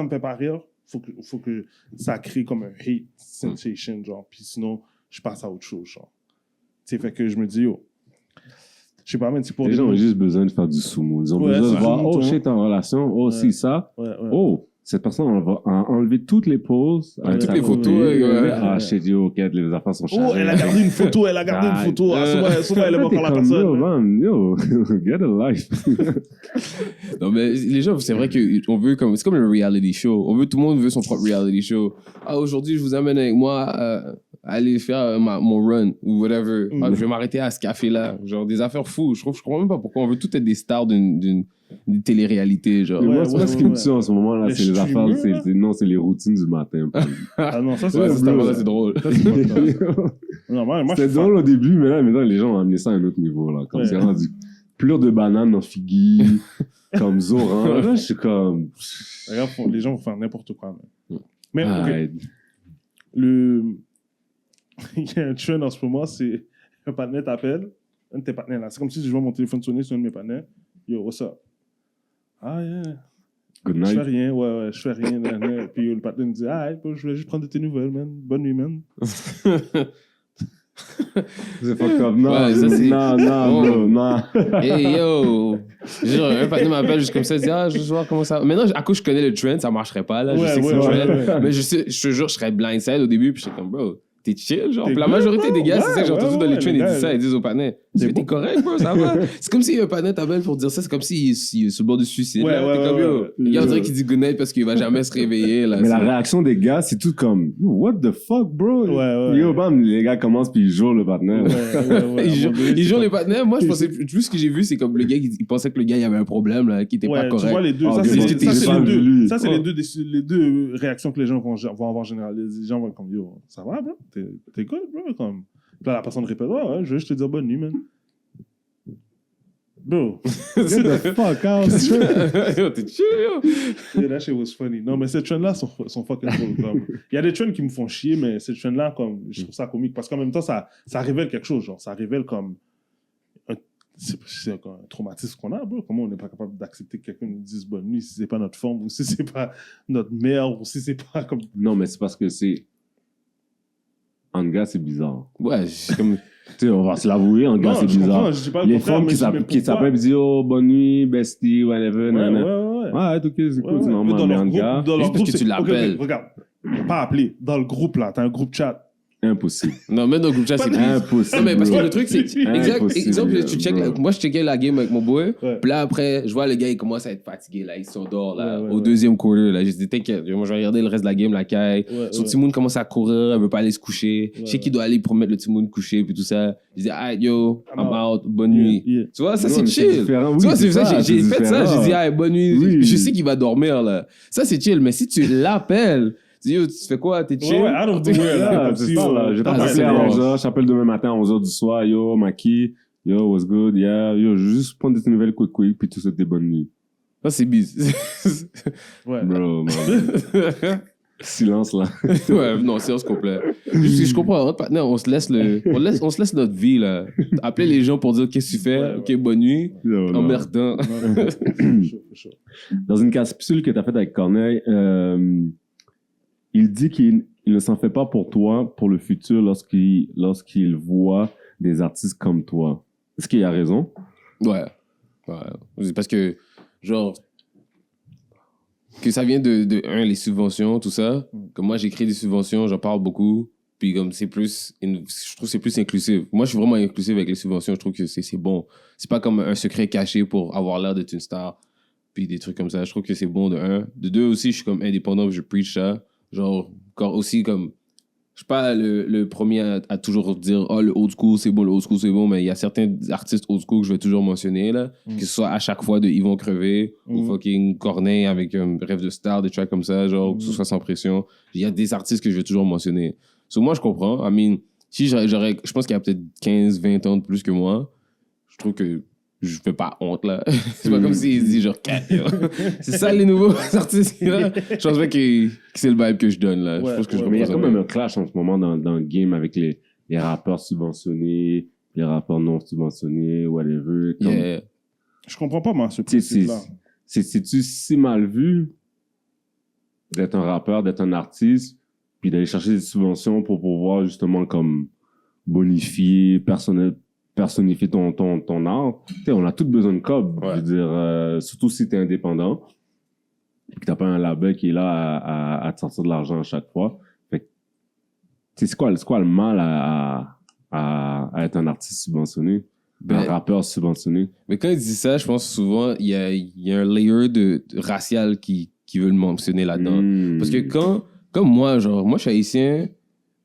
me fait pas rire, faut que ça crée comme un hate sensation. Genre, puis sinon, je passe à autre chose. Genre. Tu sais, fait que je me dis, oh. Je sais pas, mais c'est pour les gens ont juste besoin de faire du sumo. Ils ont besoin de voir, oh, shit, en relation, oh, si, ça. Oh, cette personne, on va enlever toutes les poses. Toutes les photos. Ah, shit, yo, ok, les affaires sont chargées. Oh, elle a gardé une photo, Souvent, elle est pas pour la personne. Yo, man, yo, get a life. Non, mais les gens, c'est vrai qu'on veut comme... C'est comme un reality show. Tout le monde veut son propre reality show. Ah, aujourd'hui, je vous amène avec moi aller faire mon run ou whatever. Ah, je vais m'arrêter à ce café-là. Genre, des affaires fous. Je comprends même pas pourquoi on veut tout être des stars d'une télé-réalité, genre. Moi, c'est pas ce qui me tue en ce moment, là. C'est les affaires, c'est les routines du matin. Ah non, ça, c'est c'est drôle. C'était drôle au début, mais là, maintenant, les gens ont amené ça à un autre niveau, là. Comme c'est rendu pleure de bananes dans Figgy, comme Zoran. Là, je suis comme... Regarde, les gens vont faire n'importe quoi. Mais, il y a un trend en ce moment, c'est un partenaire t'appelle, un de tes partenaires là. C'est comme si je vois mon téléphone sonner sur un de mes partenaires. Yo, what's up? Ah, yeah. Good Je night. fais rien, ouais, je fais rien. Puis le patron me dit, ah, je vais juste prendre de tes nouvelles, man. Bonne nuit, man. C'est fucked up. Non, Ouais, ça, c'est- non, Oh. non. Hey yo! Genre, un partenaire m'appelle juste comme ça, il dit, je veux voir comment ça. Maintenant, à cause je connais le trend, ça marcherait pas, là. Je sais que c'est le trend. Mais je te jure, je serais blindside au début, puis je serais comme, bro, t'es chill, genre. T'es Puis la good, majorité des gars, bro. c'est ça que j'ai Ouais, entendu dans ouais, les trends, les ils gars, disent ça, ils disent au partenaire, t'es correct, bro, ça va. C'est comme si un partenaire t'appelle pour dire ça, c'est comme s'il est sur le bord du suicide, Ouais, là. ouais, T'es comme, ouais, yo. ouais. Le gars, on dirait qu'il dit good night parce qu'il va jamais se réveiller, là. Mais la C'est- réaction des gars, c'est tout comme, yo, what the fuck, bro? Ouais. Yo, bam, les gars commencent puis ils jouent le partenaire. Ils jouent les partenaires. Moi, je pensais, tout ce que j'ai vu, c'est comme le gars, il pensait que le gars, il avait un problème, là, qui était pas Ouais, correct. tu vois les deux. Ah, Ça, ok, c'est bon, les- t'es ça, c'est pas les deux. vu. Ça, c'est Ouais. les deux réactions que les gens vont avoir en général. Les gens vont être comme, yo, ça va, bro? T'es good, bro? Comme... Puis là, la personne répète, ouais, je vais juste te dire bonne nuit, man. Bro. Get the fuck out. Yo, t'es chill, yo. Yeah, that shit was funny. Non, mais ces trends-là sont fucking cool. Comme... Il y a des trends qui me font chier, mais ces trends-là, comme, je trouve ça comique. Parce qu'en même temps, ça révèle quelque chose. Genre, ça révèle comme c'est un traumatisme qu'on a, bro. Comment on n'est pas capable d'accepter que quelqu'un nous dise bonne nuit si c'est pas notre forme, ou si c'est pas notre mère, ou si c'est pas comme... Non, mais c'est parce que c'est. En gars, c'est bizarre. Ouais, c'est comme. Tu sais, on va se l'avouer, en gars, Non, c'est je bizarre. comprends, je dis pas le Les contraire, femmes mais qui je dis, mais qui pourquoi? s'appellent, disent, oh, bonne nuit, bestie, whatever, Ouais, nanana. ouais. Ouais, ok, c'est cool, Ouais, c'est ouais. normal. Dans Mais leur en groupe, gars, dans leur juste parce groupe, que tu c'est- l'appelles. ok, regarde, pas appelé. Dans le groupe, là, t'as un groupe chat. impossible. Non, même dans le groupe chat, c'est. Impossible. Non, mais parce que bro. le truc, c'est. Exact. Impossible, Exemple, tu check. bro. Moi, je checkais la game avec mon boy. Ouais. Puis là, après, je vois le gars, il commence à être fatigué, là. Ils sont dehors, là. Ouais, au ouais. deuxième quarter, là. J'ai dit, t'inquiète. Moi, je vais regarder le reste de la game, la caille. Ouais, Son ouais. Timoun commence à courir, elle veut pas aller se coucher. Je sais qu'il doit aller pour mettre le Timoun coucher, puis tout ça. Je dis, ah, yo, I'm out, bonne nuit. Yeah. Tu vois, ça, Non, c'est mais chill. différent. Tu vois, Oui, c'est ça, j'ai c'est fait ça. différent. J'ai dit, ah, bonne nuit. Oui. Je sais qu'il va dormir, là. Ça, c'est chill. Mais si tu l'appelles, tu dis, yo, tu fais quoi? T'es chill? Ouais, out of the way, là. Yeah, Comme c'est si, ça, là. Je vais Ah, t'appeler c'est à bon. 11h, je t'appelle demain matin à 11h du soir. Yo, Maki. Yo, what's good? Yeah. Yo, je veux juste prendre des nouvelles quick, puis tout ça, des bonnes nuits. Ça, c'est bizarre. Ouais. Bro, man. Silence, là. Ouais, non, séance complète. Je comprends, hein, partenaire, on se laisse notre vie, là. Appeler les gens pour dire qu'est-ce que tu fais, Ouais, ok, bonne nuit, Yo, non. emmerdant. Chaud. Dans une capsule que tu as faite avec Corneille, il dit qu'il ne s'en fait pas pour toi, pour le futur, lorsqu'il voit des artistes comme toi. Est-ce qu'il a raison? Ouais. C'est parce que, genre, que ça vient de les subventions, tout ça. Comme moi, j'écris des subventions, j'en parle beaucoup. Puis comme je trouve que c'est plus inclusif. Moi, je suis vraiment inclusif avec les subventions. Je trouve que c'est bon. C'est pas comme un secret caché pour avoir l'air d'être une star. Puis des trucs comme ça. Je trouve que c'est bon de un. De deux aussi, je suis comme indépendant, je preach ça. Genre, encore aussi comme... Je suis pas le premier à toujours dire « Oh, le old school, c'est bon, le old school, c'est bon », mais il y a certains artistes old school que je vais toujours mentionner, là. Que ce soit à chaque fois de Yvon Crevé ou fucking Corneille avec un Rêve de star, des tracks comme ça, genre, que ce soit Sans pression. Il y a des artistes que je vais toujours mentionner. So, moi, je comprends. I mean, si je pense qu'il y a peut-être 15, 20 ans de plus que moi, je trouve que je fais pas honte, là. C'est pas comme s'il dit genre, c'est ça les nouveaux artistes, là. Je pense pas que c'est le vibe que je donne, là. Ouais, je pense que ouais, je Mais il y a représente quand même bien. un clash en ce moment dans le game avec les rappeurs subventionnés, les rappeurs non subventionnés, whatever. Comme- Yeah. Je comprends pas, moi, ce Tu sais, principe-là. c'est-tu si mal vu d'être un rappeur, d'être un artiste, puis d'aller chercher des subventions pour pouvoir justement comme bonifier, personnifier ton art? Tu sais, on a tous besoin de cob, Ouais. je veux dire, surtout si t'es indépendant, et que t'as pas un label qui est là à te sortir de l'argent à chaque fois. Fait que, tu sais, c'est quoi le mal à être un artiste subventionné? Ben, un rappeur subventionné? Mais quand il dit ça, je pense souvent il y a un layer de racial qui veut le mentionner là-dedans. Parce que comme moi, genre, moi je suis haïtien,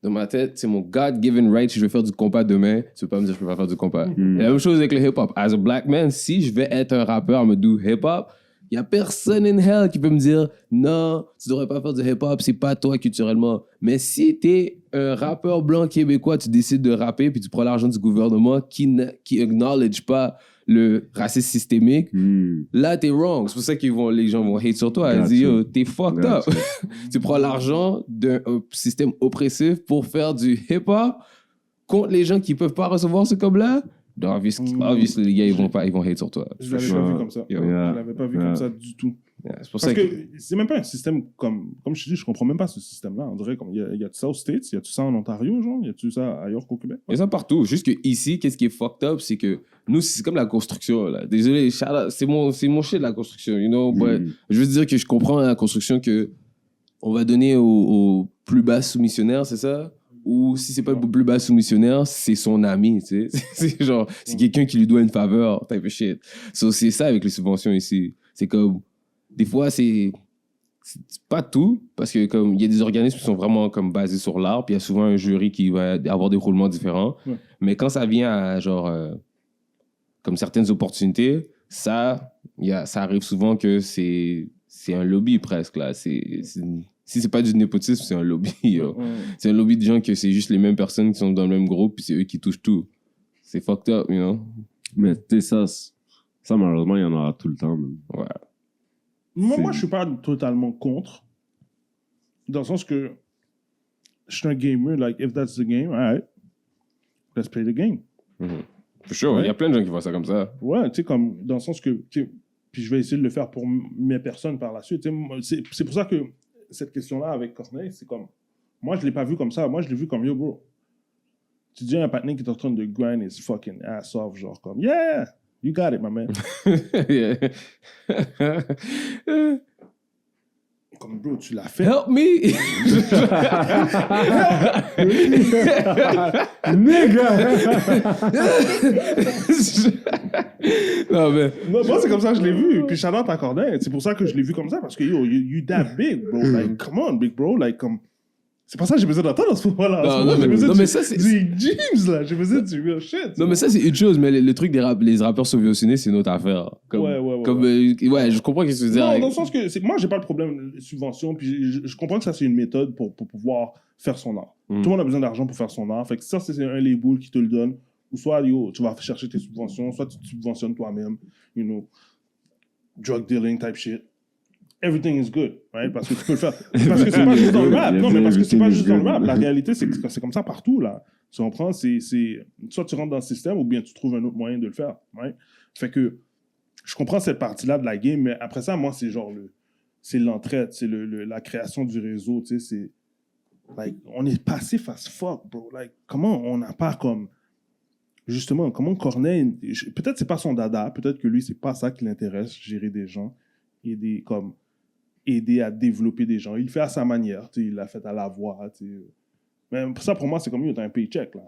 dans ma tête, c'est mon God-given right. Si je veux faire du compas demain, tu peux pas me dire que je peux pas faire du compas. La même chose avec le hip-hop. As a black man, si je vais être un rappeur, me do hip-hop, il y a personne in hell qui peut me dire non, tu devrais pas faire du hip-hop, c'est pas toi culturellement. Mais si t'es un rappeur blanc québécois, tu décides de rapper puis tu prends l'argent du gouvernement qui acknowledge pas le racisme systémique, là t'es wrong. C'est pour ça que les gens vont hate sur toi. Ils Gotcha. disent yo, t'es fucked up. Gotcha. Tu prends l'argent d'un système oppressif pour faire du hip-hop contre les gens qui peuvent pas recevoir ce comme-là. Obviously, les gars, ils vont hate sur toi. Je l'avais For pas sure. vu comme ça. Yo. Je l'avais pas vu comme ça du tout. Yeah, c'est pour ça Parce que c'est même pas un système comme je te dis, je comprends même pas ce système-là. On dirait comme il y a tout ça aux States, il y a tout ça en Ontario, genre, il y a tout ça ailleurs qu'au Québec. il y a ça partout. Juste que ici, qu'est-ce qui est fucked up, c'est que nous, c'est comme la construction. Là. Désolé, c'est mon shit, la construction. You know? But je veux dire que je comprends la construction que on va donner au plus bas soumissionnaire, c'est ça? Ou si c'est pas le plus bas soumissionnaire, c'est son ami, tu sais. C'est genre, c'est quelqu'un qui lui doit une faveur, type of shit. So, c'est ça avec les subventions ici. C'est comme, des fois, c'est pas tout, parce que comme il y a des organismes qui sont vraiment comme basés sur l'art, puis il y a souvent un jury qui va avoir des roulements différents. Ouais. Mais quand ça vient à genre comme certaines opportunités, ça arrive souvent que c'est un lobby presque là. Si c'est pas du népotisme, c'est un lobby. C'est un lobby de gens que c'est juste les mêmes personnes qui sont dans le même groupe, puis c'est eux qui touchent tout. C'est fucked up, you know. Mais tu sais, ça malheureusement, il y en aura tout le temps. Même. Ouais. Moi, je suis pas totalement contre. Dans le sens que je suis un gamer, like, if that's the game, alright, let's play the game. For sure, il y a plein de gens qui voient ça comme ça. Ouais, tu sais, comme, dans le sens que, puis je vais essayer de le faire pour mes personnes par la suite. C'est pour ça que cette question-là avec Corneille, c'est comme, moi, je l'ai pas vu comme ça. Moi, je l'ai vu comme, yo, bro, tu dis à un partenaire qui est en train de grind his fucking ass off, genre comme, yeah, you got it, my man. Comme, bro, tu l'as fait. Help me! Non, mais... Non, moi, c'est comme ça que je l'ai vu. Puis shout-out à Corneille. C'est pour ça que je l'ai vu comme ça. Parce que, yo, you that big, bro. Like, come on, big bro. Like, comme... C'est pas ça que j'ai besoin d'entendre à ce moment-là. Non, mais ça, c'est... Du James, là. J'ai besoin du real shit. Non, mais ça, c'est une chose. Mais le truc les rappeurs subventionnés, c'est une autre affaire. Comme, ouais, je comprends ce que tu veux dire. Non, dans le sens que... Moi, j'ai pas le problème de subvention. Puis je comprends que ça, c'est une méthode pour pouvoir faire son art. Tout le monde a besoin d'argent pour faire son art. Fait que ça, c'est un label qui te le donne. Ou soit, yo, tu vas chercher tes subventions. Soit tu te subventionnes toi-même. You know, drug dealing type shit. Everything is good, right? Parce que tu peux le faire. Parce que c'est pas juste dans le rap. Non, mais parce que c'est pas juste dans le rap. La réalité, c'est que c'est comme ça partout, là. Tu comprends? Soit tu rentres dans le système ou bien tu trouves un autre moyen de le faire, right? Fait que je comprends cette partie-là de la game, mais après ça, moi, c'est genre c'est l'entraide, c'est la création du réseau, tu sais, c'est... Like, on est passif as fuck, bro. Like, comment on n'a pas comme... Justement, comment Corneille... Peut-être c'est pas son dada, peut-être que lui, c'est pas ça qui l'intéresse, gérer des gens, aider à développer des gens. Il le fait à sa manière, tu sais, il l'a fait à la voix, tu sais. Mais ça, pour moi, c'est comme, t'as un paycheck, là.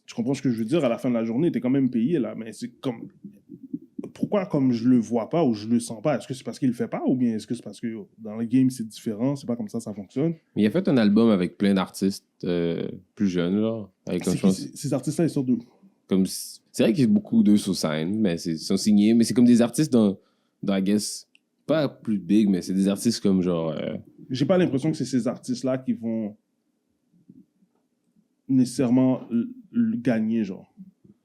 Tu comprends ce que je veux dire? À la fin de la journée, t'es quand même payé, là. Mais c'est comme... Pourquoi, comme je le vois pas ou je le sens pas? Est-ce que c'est parce qu'il le fait pas ou bien est-ce que c'est parce que dans le game, c'est différent, c'est pas comme ça fonctionne? Il a fait un album avec plein d'artistes plus jeunes, là. Avec ces artistes-là, ils sortent d'où? C'est vrai qu'il y a beaucoup d'eux sous scène, mais ils sont signés. Mais c'est comme des artistes dans I guess... Pas plus big, mais c'est des artistes comme genre... J'ai pas l'impression que c'est ces artistes-là qui vont nécessairement gagner, genre.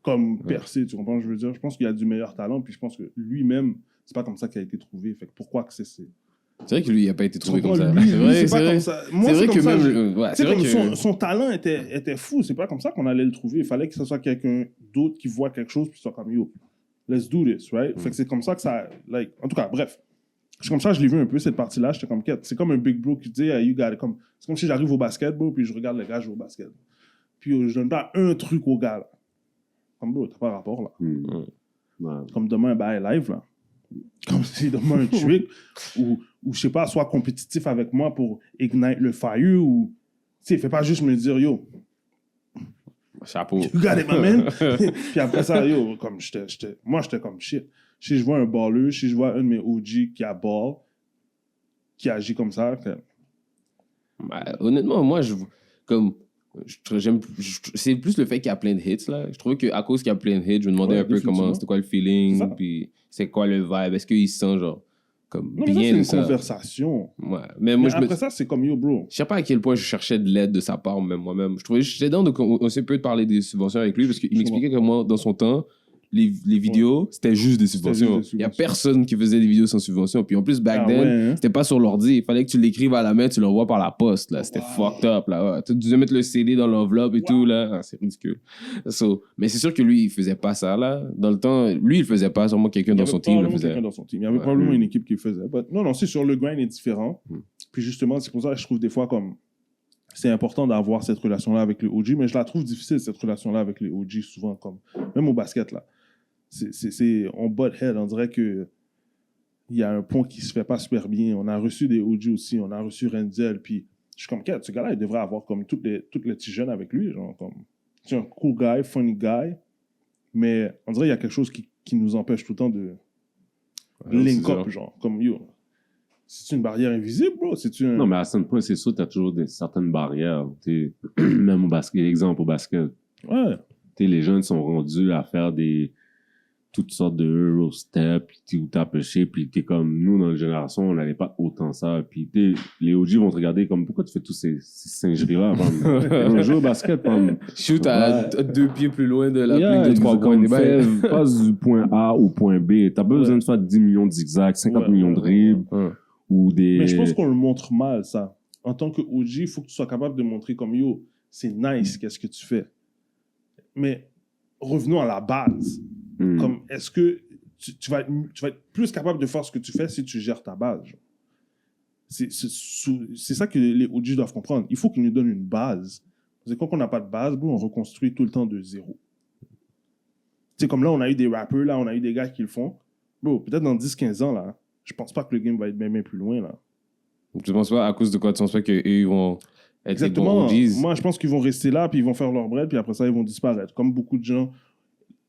Comme percer, tu comprends ce que je veux dire? Je pense qu'il a du meilleur talent, puis je pense que lui-même, c'est pas comme ça qu'il a été trouvé. Fait que pourquoi que c'est... C'est vrai que lui, il a pas été trouvé comme ça. C'est vrai, c'est pas comme ça. Moi, c'est comme ça. C'est vrai que son talent était fou. C'est pas comme ça qu'on allait le trouver. Il fallait que ce soit quelqu'un d'autre qui voit quelque chose, puis soit comme, yo, let's do this, right? Fait que c'est comme ça que ça... Like, en tout cas, bref. C'est comme ça que je l'ai vu un peu, cette partie-là. J'étais comme, c'est comme un big bro qui dit, hey, you got it. C'est comme si j'arrive au basket, bro, puis je regarde les gars jouer au basket. Puis je donne pas un truc au gars, là. Comme, bro, t'as pas rapport, là. Comme demain, live, là. Comme si demain un trick, ou je sais pas, sois compétitif avec moi pour ignite le fire, ou... Tu sais, fais pas juste me dire, yo... Chapeau. You got it, my man. Puis après ça, yo, comme moi, j'étais comme shit. Si je vois un baller, si je vois un de mes OG qui a ball, qui agit comme ça, honnêtement, moi, c'est plus le fait qu'il y a plein de hits, là. Je trouvais qu'à cause qu'il y a plein de hits, je me demandais un peu c'était quoi le feeling, puis c'est quoi le vibe. Est-ce qu'il se sent, genre, comme non, bien de ça? ça? C'est une conversation. Ouais. Mais moi, après ça, c'est comme yo, bro. Je sais pas à quel point je cherchais de l'aide de sa part, même moi-même. J'étais dans on sait peu de parler des subventions avec lui, parce qu'il m'expliquait comment, dans son temps, les vidéos, c'était juste des subventions. juste des Il y a subventions. personne qui faisait des vidéos sans subvention. Puis en plus, back Ah then, ouais, hein? c'était pas sur l'ordi. Il fallait que tu l'écrives à la main, tu l'envoies par la poste. Là. C'était fucked up. Là. Ouais. Tu devais mettre le CD dans l'enveloppe et tout. Là. Ah, c'est ridicule. Mais c'est sûr que lui, il faisait pas ça. Là. Dans le temps, lui, il le faisait pas. Sûrement quelqu'un dans son team le faisait. Quelqu'un dans son team. Il y avait Ouais. probablement une équipe qui le faisait. But non, c'est sûr, le grind est différent. Puis justement, c'est pour ça que je trouve des fois comme c'est important d'avoir cette relation-là avec les OG, mais je la trouve difficile, cette relation-là avec les OG, souvent, comme même au basket, là. On butt head, on dirait que il y a un pont qui se fait pas super bien. On a reçu des OG aussi, on a reçu Renzel, puis je suis comme, ce gars-là, il devrait avoir comme tous les petits jeunes avec lui, genre comme, c'est un cool guy, funny guy, mais on dirait qu'il y a quelque chose qui nous empêche tout le temps de link c'est up, ça. genre, comme yo. C'est une barrière invisible, bro? C'est une... Non, mais à ce point, c'est sûr, tu as toujours certaines barrières. Même au basket, exemple au basket. Ouais. Les jeunes sont rendus à faire toutes sortes de Euro step, puis où t'as pêché, puis t'es comme, nous, dans la génération, on n'avait pas autant ça. Puis les OG vont te regarder comme, pourquoi tu fais tous ces singeries-là? On joue au basket, comme... Shoot à 2 pieds plus loin de la Yeah, plaque de 3 points. passe du point A au point B. T'as pas besoin de faire 10 millions de zigzags, 50 millions de dribbles, ou des... Mais je pense qu'on le montre mal, ça. En tant que OG, il faut que tu sois capable de montrer comme, yo, c'est nice, qu'est-ce que tu fais. Mais revenons à la base. Comme, est-ce que tu vas être plus capable de faire ce que tu fais si tu gères ta base? Genre. C'est ça que les OG doivent comprendre. Il faut qu'ils nous donnent une base. Parce que quand on n'a pas de base, bon, on reconstruit tout le temps de zéro. Tu sais, comme là, on a eu des rappers, là, on a eu des gars qui le font. Bon, peut-être dans 10-15 ans, là, je pense pas que le game va être bien plus loin, là. Tu penses pas, à cause de quoi tu penses pas qu'eux, ils vont être Exactement. des bons OGs? Moi, je pense qu'ils vont rester là, puis ils vont faire leur bread, puis après ça, ils vont disparaître. Comme beaucoup de gens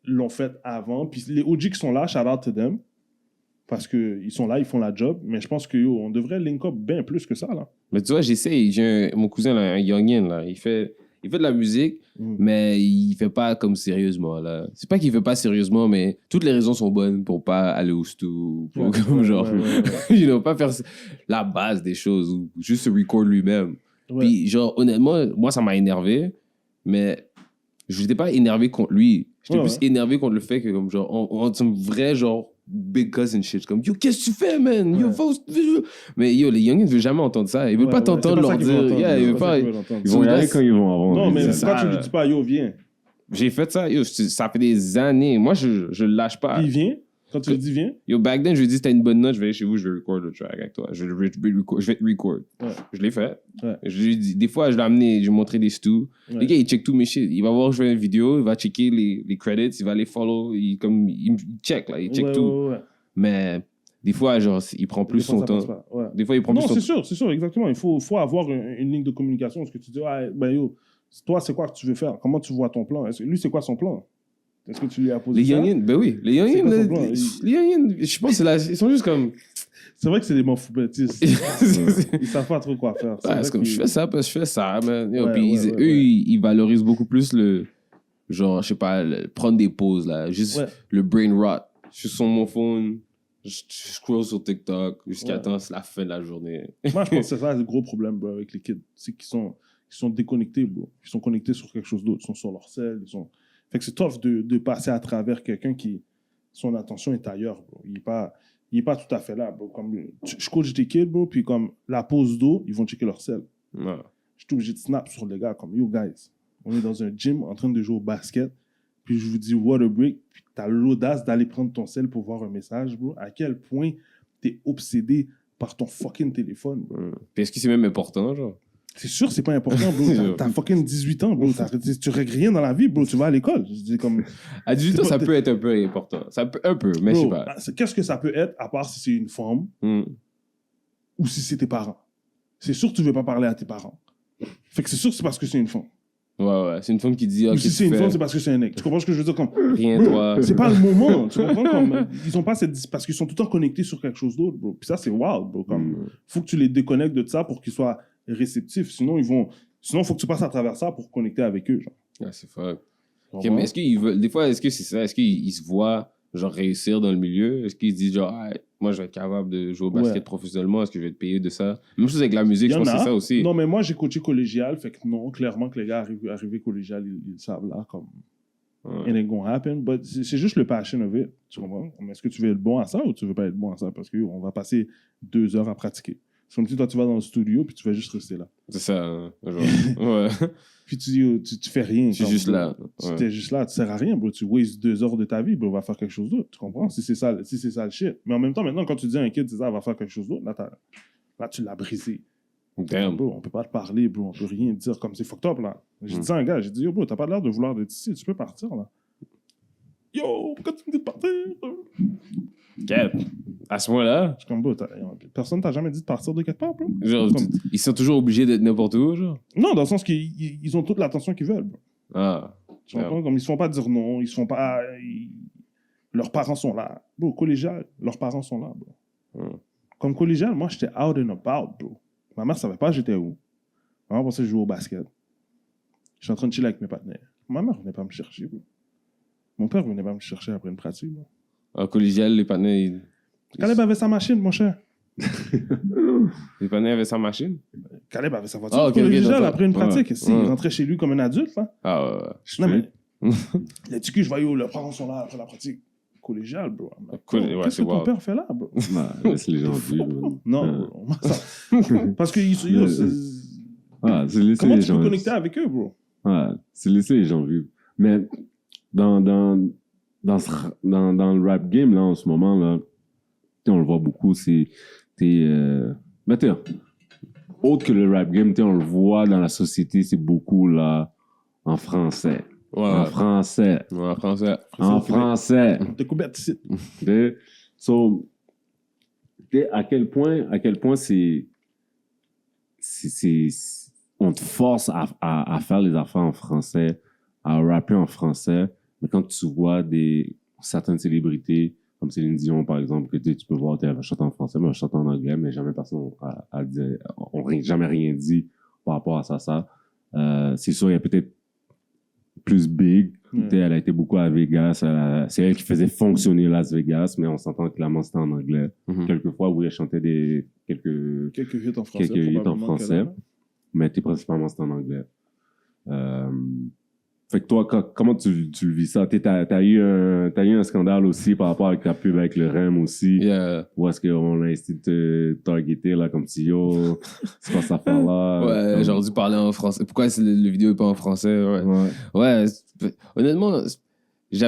l'ont fait avant. Puis les OG qui sont là, shout out to them. Parce qu'ils sont là, ils font la job. Mais je pense qu'on devrait link up bien plus que ça, là. Mais tu vois, j'essaye. Mon cousin, là, un youngin, là, il fait de la musique, mais il fait pas comme sérieusement, là. C'est pas qu'il fait pas sérieusement, mais toutes les raisons sont bonnes pour pas aller au stu, pour comme genre, you know, pas faire la base des choses, ou juste se record lui-même. Ouais. Puis, genre, honnêtement, moi, ça m'a énervé, mais je n'étais pas énervé contre lui. J'étais plus énervé contre le fait que, comme, genre, on est un vrai, genre, big cousin shit. Comme, yo, qu'est-ce que tu fais, man? Yo, mais yo, les youngins ne veulent jamais entendre ça. Ils veulent pas t'entendre leur dire. Yeah, ils veulent pas. Ils vont y aller quand ils vont avoir. Non, mais c'est pourquoi ça, tu lui dis pas, yo, viens? J'ai fait ça, yo, ça fait des années. Moi, je le lâche pas. Puis il vient. Quand tu lui dis, viens. Yo, back then, je lui ai dit, t'as une bonne note, je vais aller chez vous, je vais record le track avec toi. Je vais te record. Ouais. Je l'ai fait. Ouais. Je lui ai dit, des fois, je l'ai amené, je lui ai montré des stews. Ouais. Le gars, il check tous mes shit. Il va voir que je fais une vidéo, il va checker les credits, il va les follow, il check, là, il check Ouais, tout. ouais. Mais des fois, genre, il prend plus Des fois, son ça temps. passe pas. Ouais. Des fois, il prend Non, plus son temps. c'est sûr, exactement. Il faut avoir une ligne de communication. Parce que tu dis, ah, ben yo, toi, c'est quoi que tu veux faire? Comment tu vois ton plan? Lui, c'est quoi son plan? Est-ce que tu lui as posé Les ça? youngins, ben oui, les youngins, quoi son plan? les youngins, je pense ils sont juste comme... C'est vrai que c'est des manfoubetistes. Ils savent pas trop quoi faire. Ouais, c'est comme, je fais ça parce que je fais ça, man. Ouais, Puis ouais, eux, ils valorisent beaucoup plus le... Genre, je sais pas, prendre des pauses, là. Juste le brain rot. Je suis sur mon phone, je scroll sur TikTok jusqu'à temps la fin de la journée. Moi, je pense que c'est ça le gros problème, bro, avec les kids. C'est qu'ils sont déconnectés, bro. Ils sont connectés sur quelque chose d'autre. Ils sont sur leur cell. Fait que c'est tough de passer à travers quelqu'un qui... Son attention est ailleurs, bro. Il est pas tout à fait là, bro. Comme, je coach des kids, bro, puis comme la pause d'eau, ils vont checker leur cell. Ouais. Je suis obligé de snap sur les gars comme, yo, guys, on est dans un gym en train de jouer au basket, puis je vous dis water break, puis t'as l'audace d'aller prendre ton cell pour voir un message, bro. À quel point t'es obsédé par ton fucking téléphone, bro. Puis est-ce que c'est même important, genre? C'est sûr, c'est pas important, bro. T'as fucking 18 ans, bro. Tu règles rien dans la vie, bro. Tu vas à l'école. Je dis comme... À 18 ans, ça peut être un peu important. Ça peut, un peu, mais je sais Bro, pas. qu'est-ce que ça peut être, à part si c'est une femme ou si c'est tes parents? C'est sûr que tu veux pas parler à tes parents. Fait que c'est sûr que c'est parce que c'est une femme. Ouais. C'est une femme qui dit, Ou ok, si c'est une femme, c'est parce que c'est un mec. Tu comprends ce que je veux dire? Comme, rien, bro, toi. c'est pas le moment. Tu comprends? Comme, ils ont pas parce qu'ils sont tout le temps connectés sur quelque chose d'autre, bro. Puis ça, c'est wild, bro. Comme, faut que tu les déconnectes de ça pour qu'ils soient réceptifs. Sinon, faut que tu passes à travers ça pour connecter avec eux, genre. Ouais, c'est fuck. Ok, mais est-ce qu'ils veulent, des fois, est-ce que c'est ça? Est-ce qu'ils se voient, genre, réussir dans le milieu? Est-ce qu'ils se disent, genre, ah, moi, je vais être capable de jouer au basket professionnellement? Est-ce que je vais être payé de ça? Même chose avec la musique, Il y je en pense que a. c'est ça aussi. Non, mais moi, j'ai coaché collégial, fait que non, clairement que les gars arrivés collégial, ils savent là, comme... It ain't gonna happen. But c'est juste le passion of it. Tu comprends? Mais est-ce que tu veux être bon à ça ou tu veux pas être bon à ça? Parce qu'on va passer 2 heures à pratiquer. C'est comme si toi, tu vas dans le studio puis tu vas juste rester là. C'est ça. Genre, ouais. Puis tu fais rien. Je suis Comme, juste bro. là. Tu Ouais. t'es juste là, tu sers à rien, bro. Tu wastes 2 heures de ta vie, bro. Va faire quelque chose d'autre. Tu comprends? Si c'est ça le shit. Mais en même temps, maintenant, quand tu dis à un kid, c'est ça, va faire quelque chose d'autre, là, tu l'as brisé. Damn. Bro, on peut pas te parler, bro. On peut rien dire comme c'est fucked up, là. J'ai dit ça à un gars, j'ai dit, yo, bro, t'as pas l'air de vouloir être ici, tu peux partir, là. Yo, pourquoi tu me dis de partir? Cap. À ce moment-là, Je suis comme, bro, personne t'a jamais dit de partir de quelque part, bro? genre, Comme- ils sont toujours obligés d'être n'importe où, genre. Non, dans le sens qu'ils ont toute l'attention qu'ils veulent, bro. Ah. Tu comprends? Comme ils se font pas dire non, ils se font pas. Leurs parents sont là. Bro, collégial, leurs parents sont là, bro. Comme collégial, moi, j'étais out and about, bro. Ma mère savait pas j'étais où. Ma mère pensait que je jouais au basket. Je suis en train de chiller avec mes partenaires. Ma mère venait pas me chercher, bro. Mon père venait pas me chercher après une pratique, bro. En collégial, les panneaux, Caleb avait sa machine, mon cher. les panneaux avaient sa machine. Caleb avait sa voiture. Ah, ok, ok, collégial, j'entends. après une pratique. Ouais. Si, Ouais. il rentrait chez lui comme un adulte, là. Ah, ouais, ouais. Non, mais. Les TQ, je voyais où leurs parents sont là après la pratique. Collégial, bro. Cool, Bro, ouais, qu'est-ce c'est que ton wild. père fait là, bro? Ouais, laisse les gens vivre. Non, bro. Parce que Ah, c'est laisser comment les tu gens peux connecter avec eux, bro? Ouais, c'est laisser les gens vivre. Mais dans le rap game, là, en ce moment, là, on le voit beaucoup, mais t'es, autre que le rap game, on le voit dans la société, c'est beaucoup, là, en français. Ouais, En ouais. français. Ouais, en français. En français. T'es couvert ici. T'sais, so, à quel point on te force à faire les affaires en français, à rapper en français, mais quand tu vois certaines célébrités, comme Céline Dion, par exemple, que tu peux voir, elle va chanter en français, mais elle va chanter en anglais, mais jamais personne a dit, on n'a jamais rien dit par rapport à ça. C'est sûr, il y a peut-être plus big. Elle a été beaucoup à Vegas. C'est elle qui faisait fonctionner Las Vegas, mais on s'entend clairement c'était en anglais. Mhm. Quelquefois, oui, elle chantait quelques Quelques hits en français. hits en probablement, français, qu'elle a. mais principalement c'était en anglais. Fait que toi, comment tu le vis ça? T'as eu un scandale aussi par rapport avec ta pub avec le REM aussi. Yeah. Ou est-ce qu'on a essayé de te targeter là, comme si yo, c'est quoi cette affaire-là? Ouais, Comme- j'aurais dû parler en français. Pourquoi le vidéo est pas en français? Ouais. Ouais. Ouais, honnêtement,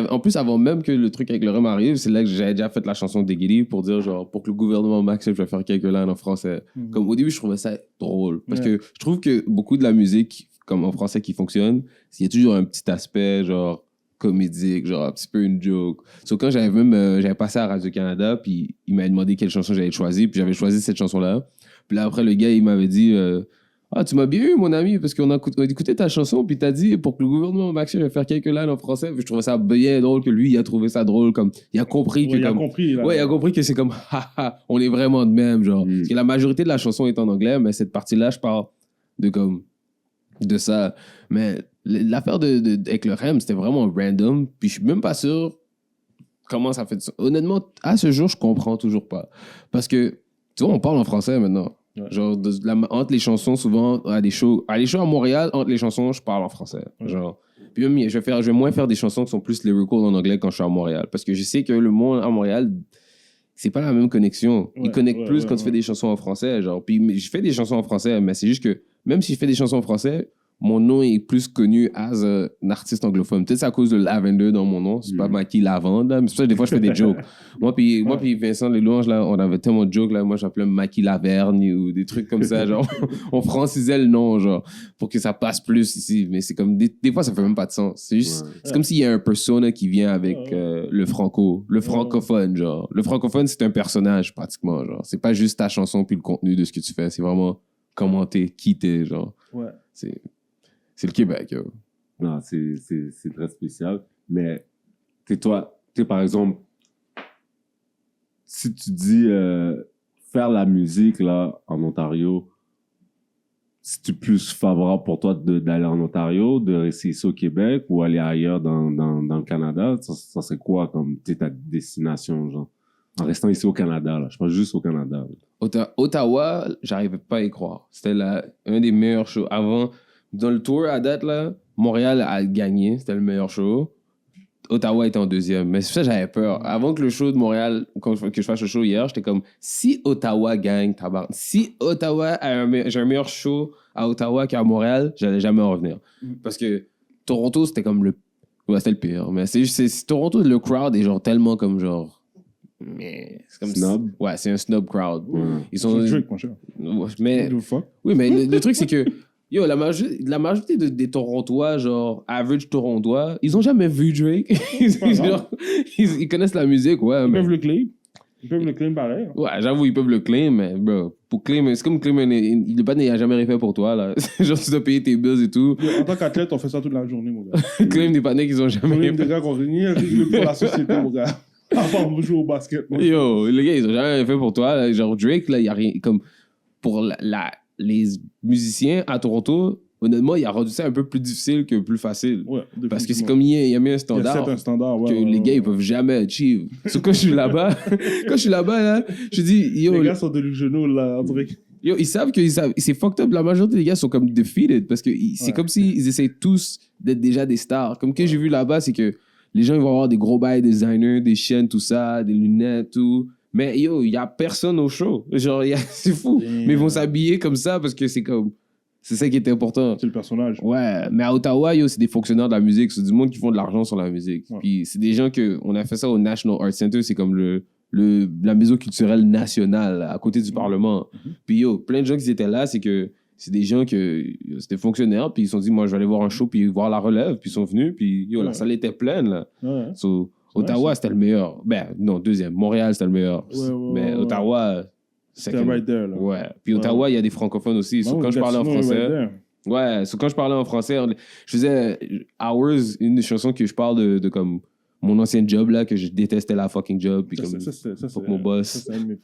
en plus, avant même que le truc avec le rhum arrive, c'est là que j'avais déjà fait la chanson de Guéry pour dire, genre, pour que le gouvernement m'accepte, je vais faire quelques lignes en français. Comme au début, je trouvais ça drôle. Parce que je trouve que beaucoup de la musique, comme en français, qui fonctionne, il y a toujours un petit aspect, genre, comédique, genre, un petit peu une joke. Sauf quand j'avais passé à Radio-Canada, puis il m'avait demandé quelle chanson j'avais choisi, puis j'avais choisi cette chanson-là. Puis là, après, le gars, il m'avait dit, ah, tu m'as bien eu, mon ami, parce qu'on a écouté ta chanson, puis t'as dit, pour que le gouvernement m'accepte, je vais faire quelques lignes en français. Puis je trouvais ça bien drôle que lui, il a trouvé ça drôle, comme, il a compris que Ouais, il a comme... compris. Là. Ouais, il a compris que c'est comme, haha, on est vraiment de même, genre. Parce que la majorité de la chanson est en anglais, mais cette partie-là, je parle de ça. Mais l'affaire avec le REM, c'était vraiment random, puis je suis même pas sûr comment ça fait de ça. Honnêtement, à ce jour, je comprends toujours pas. Parce que, tu vois, on parle en français maintenant. Ouais. Genre, entre les chansons, souvent, à les shows à Montréal, entre les chansons, je parle en français. Ouais. Genre. Puis même, je vais moins faire des chansons qui sont plus lyrical en anglais quand je suis à Montréal. Parce que je sais que le monde à Montréal, c'est pas la même connexion. Ils connectent plus quand tu fais des chansons en français. Genre. Puis je fais des chansons en français, mais c'est juste que même si je fais des chansons en français, mon nom est plus connu as un artiste anglophone. Peut-être c'est à cause de Lavender dans mon nom. C'est pas Maki Lavande, là. Mais c'est pour ça que des fois, je fais des jokes. Moi puis Vincent Lelouange, là, on avait tellement de jokes. Là. Moi, j'appelais Maki Laverne ou des trucs comme ça. Genre, on francisait le nom, genre, pour que ça passe plus ici. Mais c'est comme... Des fois, ça fait même pas de sens. C'est juste... C'est comme s'il y a un persona qui vient avec le francophone, genre. Le francophone, c'est un personnage, pratiquement, genre. C'est pas juste ta chanson puis le contenu de ce que tu fais. C'est vraiment comment t'es, qui t'es, genre. Ouais. C'est le Québec, yo. Non, c'est très spécial. Mais, par exemple, si tu dis faire la musique là, en Ontario, c'est-tu plus favorable pour toi d'aller en Ontario, de rester ici au Québec ou aller ailleurs dans le Canada? Ça serait quoi comme ta destination, genre? En restant ici au Canada, là. Je pense juste au Canada. Ottawa, j'arrivais pas à y croire. C'était un des meilleurs shows. Avant, dans le tour à date, là, Montréal a gagné. C'était le meilleur show. Ottawa était en deuxième. Mais c'est ça, j'avais peur. Avant que le show de Montréal, que je fasse le show hier, j'étais comme, si Ottawa gagne, si Ottawa j'ai un meilleur show à Ottawa qu'à Montréal, j'allais jamais en revenir. Parce que Toronto, c'était comme le... Ouais, c'était le pire. Mais c'est Toronto, le crowd est genre tellement comme genre... Mais c'est comme Snob? Ouais, c'est un snob crowd. Ils sont... Drake, mon cher. Ouais, mais... What the fuck? Oui, mais le truc, c'est que yo, la majorité des Torontois, genre average Torontois, ils ont jamais vu Drake. Ils connaissent la musique, ouais. Ils Mais... peuvent le claim. Ils peuvent le claim pareil. Ouais, j'avoue, ils peuvent le claim, mais bro, pour claim, c'est comme claim, le band n'a jamais rien fait pour toi, là. Genre, tu dois payer tes bills et tout. En tant qu'athlète, on fait ça toute la journée, mon gars. Claim des panneaux qu'ils ont jamais Claim rien des fait. gars qui ont rien réglé pour la société, mon gars. À part jouer au basket. mon gars. Yo, les gars, ils ont jamais rien fait pour toi. Là. Genre, Drake, là, il y a rien. Comme pour les musiciens à Toronto, honnêtement, il a rendu ça un peu plus difficile que plus facile. Ouais, Parce que c'est comme il a mis un Il y a standard. un standard, ouais. Que les gars, ils peuvent jamais achieve. Quand je suis là-bas, là, je dis, yo, Les gars sont delusional, là, en vrai. yo, ils savent que c'est fucked up. La majorité des gars sont comme defeated parce que c'est Ouais. comme s'ils essaient tous d'être déjà des stars. Comme que j'ai vu là-bas, c'est que les gens, ils vont avoir des gros bails designers, des chaînes, tout ça, des lunettes, tout. Mais yo, il y a personne au show. Genre, c'est fou. Damn. Mais ils vont s'habiller comme ça parce que c'est ça qui est important. C'est le personnage. Ouais, mais à Ottawa, yo, c'est des fonctionnaires de la musique. C'est du monde qui font de l'argent sur la musique. Ouais. Puis c'est des gens on a fait ça au National Art Center. C'est comme la maison culturelle nationale à côté du Parlement. Puis yo, plein de gens qui étaient là, c'est des gens c'était fonctionnaires. Puis ils se sont dit, moi, je vais aller voir un show puis voir la relève. Puis ils sont venus. Puis yo, la Ouais. salle était pleine, là. Ouais. So, Ottawa, c'était le meilleur. Ben, non, deuxième. Montréal, c'était le meilleur. Ouais, mais ouais. Ottawa, C'était second. right there, là. Ouais. Puis Ottawa, il y a des francophones aussi. So, Non, quand je parlais en Gatineau est français... right there. Ouais, quand je parlais en français, je faisais Hours, une des chansons que je parle de comme mon ancien job là, que je détestais la fucking job. Puis comme, Ça, fuck mon boss. Ça, c'est un de mes...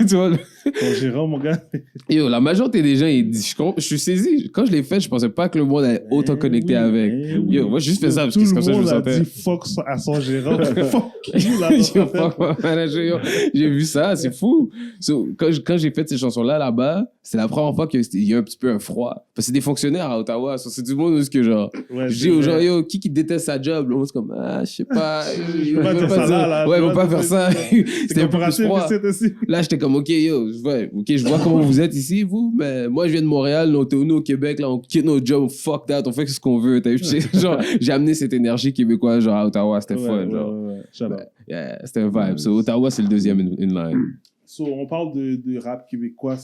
tu vois, Ton gérant, mon gars. yo, la majorité des gens, ils disent, je suis saisi. Quand je l'ai fait, je pensais pas que le monde allait autant connecter avec. Yo, moi, j'ai juste fait ça parce que c'est comme ça que je me Tout le monde a sentais. dit fuck à son gérant. Fuck you, là. Yo, fuck my manager, yo. J'ai vu ça, c'est fou. So, quand j'ai fait ces chansons-là là-bas, c'est la première fois qu'il y a un petit peu un froid. Parce que c'est des fonctionnaires à Ottawa. So, c'est du monde où que genre, Ouais, je dis aux gens, yo, qui déteste sa job? Le monde, c'est comme, ah, je sais pas. Je peux pas dire ça là. Ouais, ils vont pas faire ça. C'était un peu plus froid. Aussi. Là, j'étais comme, OK, yo, je vois comment vous êtes ici, vous, mais moi, je viens de Montréal, on est au Québec, là, on quitte nos jobs, fuck that, on fait ce qu'on veut. T'as vu? Genre, j'ai amené cette énergie québécoise, genre, à Ottawa, c'était fun, genre. Ouais. Shout out. Yeah, c'était un vibe. So, Ottawa, c'est le deuxième in line. So, on parle de rap québécois.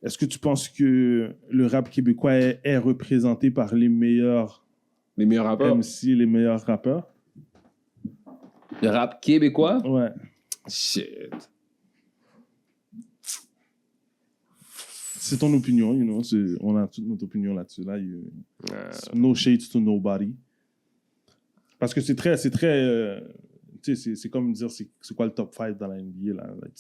Est-ce que tu penses que le rap québécois est représenté par les meilleurs Les meilleurs rappeurs. MC, les meilleurs rappeurs? Le rap québécois? Ouais. Shit. C'est ton opinion, you know. On a toute notre opinion là-dessus. Là, no shades to nobody. Parce que c'est très tu sais, c'est comme dire c'est quoi le top 5 dans la NBA, là. Like,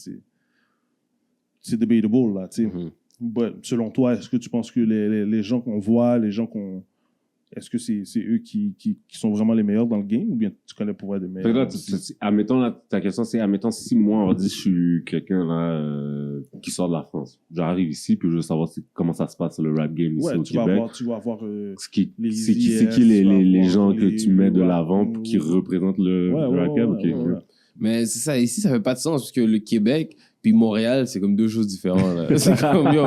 c'est debatable, là, tu sais. Mhm. But, selon toi, est-ce que tu penses que les gens qu'on voit, est-ce que c'est eux qui sont vraiment les meilleurs dans le game ou bien tu connais pour être des meilleurs? Fait que là, admettons, là, ta question, c'est, admettons, si moi, on va dire, je suis quelqu'un, là, qui sort de la France. J'arrive ici, puis je veux savoir comment ça se passe, le rap game ici Ouais, au Québec. tu vas avoir C'est qui les c'est IS, qui les tu vas les avoir gens que les- tu mets de ouais. l'avant pour qui représentent le rap game? Ok. ouais. Mais c'est ça, ici, ça fait pas de sens, parce que le Québec puis Montréal, c'est comme deux choses différentes. Là. C'est comme, yo,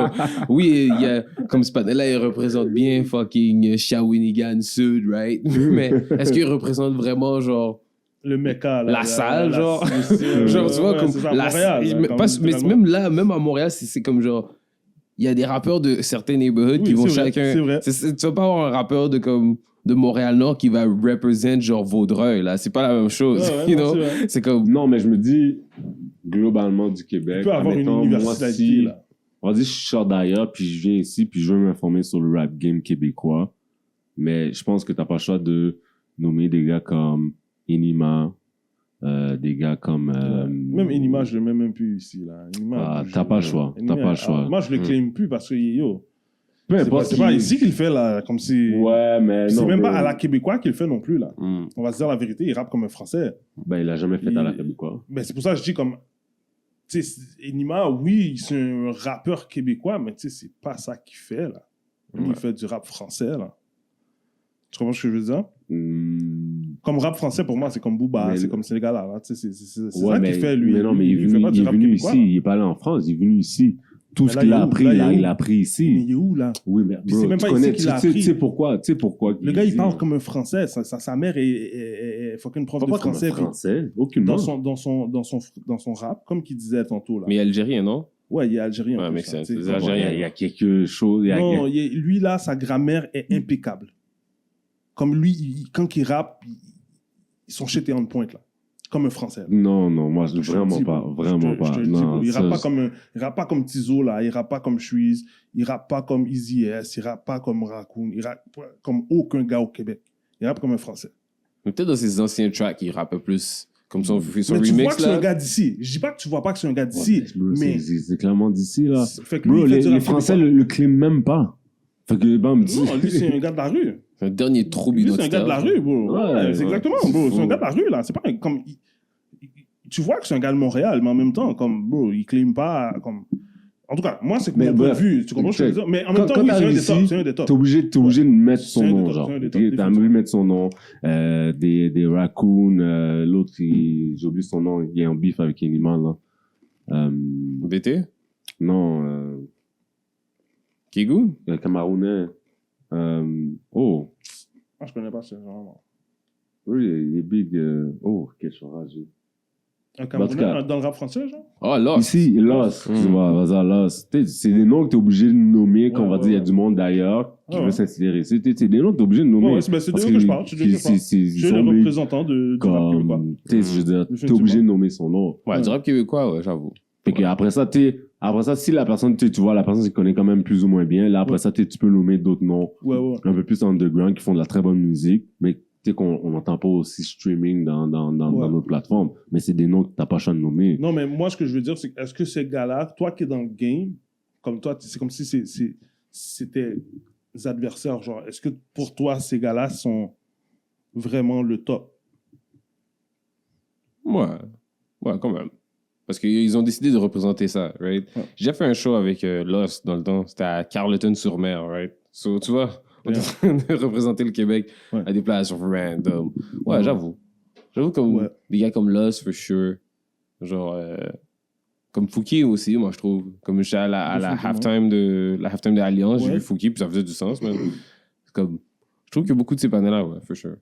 oui, il y a, comme Spanella, il représente bien fucking Shawinigan Sud, right? Mais est-ce qu'il représente vraiment, genre, Le Mecca, là, la salle, genre? ouais, Genre, tu vois, ouais, comme, c'est ça, Montréal, là, mais, comme mais littéralement. même là, même à Montréal, c'est comme genre, il y a des rappeurs de certains neighborhoods qui Oui, vont c'est vrai, chacun. c'est vrai. Tu vas pas avoir un rappeur de Montréal-Nord qui va représenter genre Vaudreuil, là. C'est pas la même chose, Ouais, ouais, you non, know? c'est vrai. C'est comme. Non, mais je me dis, globalement, du Québec. Tu peux avoir une admettons, universalité, moi, si, là. on va dire, je sors d'ailleurs, puis je viens ici, puis je veux m'informer sur le rap game québécois. Mais je pense que t'as pas le choix de nommer des gars comme Enima, des gars comme... Même Enima, je le mets même plus ici, là. Enima, t'as pas le choix. Enima, T'as pas le choix. moi, je le claim plus parce que, yo, peu c'est importe pas qui- ici qu'il le fait, là. Comme si... Ouais, mais C'est non. même bro. pas à la québécois qu'il le fait non plus, là. Hmm. On va se dire la vérité, il rappe comme un Français. Ben, il a jamais fait à la québécois. Mais c'est pour ça que je dis comme... Tu sais, Enima, oui, c'est un rappeur québécois, mais tu sais, c'est pas ça qu'il fait, là. Lui, il fait du rap français, là. Tu comprends ce que je veux dire? Hmm. Comme rap français, pour moi, c'est comme Booba, Mais c'est le- comme ces gars-là. Là. C'est Ouais, ça mais, qu'il fait, lui. mais non, mais Lui, il est fait venu, pas du il est rap venu québécois, ici. là. Il est pas allé en France, il est venu ici. Tout Mais ce là, qu'il il est a où? appris, Là, il est il où? l'a appris Mais ici. il est où, là? Oui, mais Puis c'est bro, même tu pas connais, ici qu'il l'a tu sais appris. pourquoi, tu sais pourquoi. Le gars, il dit- parle comme un Français. Sa mère est fucking prof Pas de comme un français. puis français, aucunement. dans son rap, comme qu'il disait tantôt, là. Mais algérien, non? Ouais, il est algérien. en Ouais, plus, make là, sense. tu sais. Les Ouais, Algériens. il y a quelque chose. Non, lui, là, sa grammaire est impeccable. Comme lui, quand il rappe, son shit est on point, là. Comme un Français. Là. Non, moi, Je te le vraiment dis, pas. bro. Vraiment Je te pas. le dis, Non, bro. Il ça, rappe pas comme Tizo, là. Il rappe pas comme Shreeze. Il rappe pas comme Easy S. Il rappe pas comme Raccoon. Il rappe pas comme aucun gars au Québec. Il rappe comme un Français. Mais peut-être dans ses anciens tracks, il rappait plus. Comme son Mais tu vois remix, que c'est un là. gars d'ici. Je dis pas que tu vois pas que c'est un gars Ouais, d'ici. bro, mais c'est clairement d'ici, là. fait que lui, Bro, il fait du les rap Français québécois. le claiment même pas. Fait que, bam, Non, lui, c'est un gars de la rue. C'est un dernier trou Lui, c'est un gars de la rue, bro. Ouais, Ouais, c'est ouais. exactement, bro. C'est un gars de la rue, là. C'est pas comme... Tu vois que c'est un gars de Montréal, mais en même temps, comme, bro, il claim pas, comme... En tout cas, moi, c'est Mais mon point de bref, vue. Tu comprends ce que je veux dire? Mais en même temps, quand oui, c'est un t'arrives des tops. ici, C'est un des tops. T'es obligé de mettre C'est son un des nom, tops, genre. c'est un des tops, T'as obligé définitivement. de mettre son nom. Des Raccoon, l'autre, j'ai oublié son nom, il est en beef avec Animal, là. BT? Non, Kigou? le Camerounais. Oh, Ah, je connais pas ce genre. oui, il est big. Oh, quel chorage. Un En tout cas. Camerounais dans le rap français, genre? Oh, Lost. Ici, Lost, tu vois, Lost. C'est des noms que t'es obligé de nommer quand on va dire il y a du monde d'ailleurs qui Ouais, veut ouais. s'insérer. C'est des noms que t'es obligé de nommer. Ouais, c'est de Parce eux que je parle. C'est de eux que je parle. ils Je sont le big représentant du rap québécois. comme, tu sais, je veux dire, t'es Définitivement. obligé de nommer son nom. Ouais, du rap québécois, ouais, j'avoue. Fait que après ça, si la personne, tu vois, la personne se connaît quand même plus ou moins bien, là, après Ouais. ça, tu peux nommer d'autres noms Ouais. un peu plus underground qui font de la très bonne musique, mais tu sais qu'on n'entend pas aussi streaming dans Ouais. notre plateforme. Mais c'est des noms que t'as pas le choix de nommer. Non, mais moi, ce que je veux dire, c'est est-ce que ces gars-là, toi qui es dans le game, comme toi, c'est comme si c'était des adversaires, genre, est-ce que pour toi, ces gars-là sont vraiment le top? Ouais, quand même. Parce qu'ils ont décidé de représenter ça, right? Ouais. J'ai déjà fait un show avec Lost dans le temps. C'était à Carleton-sur-Mer, right? So, tu vois, on est en train de représenter le Québec Ouais. à des places random. Ouais, Ouais. j'avoue. J'avoue, comme Ouais. des gars comme Lost, for sure. Genre, comme Fouki aussi, moi, je trouve. Comme j'étais à la Définitivement. halftime de Alliance, j'ai Ouais. vu Fouki, puis ça faisait du sens, man. C'est comme, je trouve qu'il y a beaucoup de ces panels-là, ouais, for sure.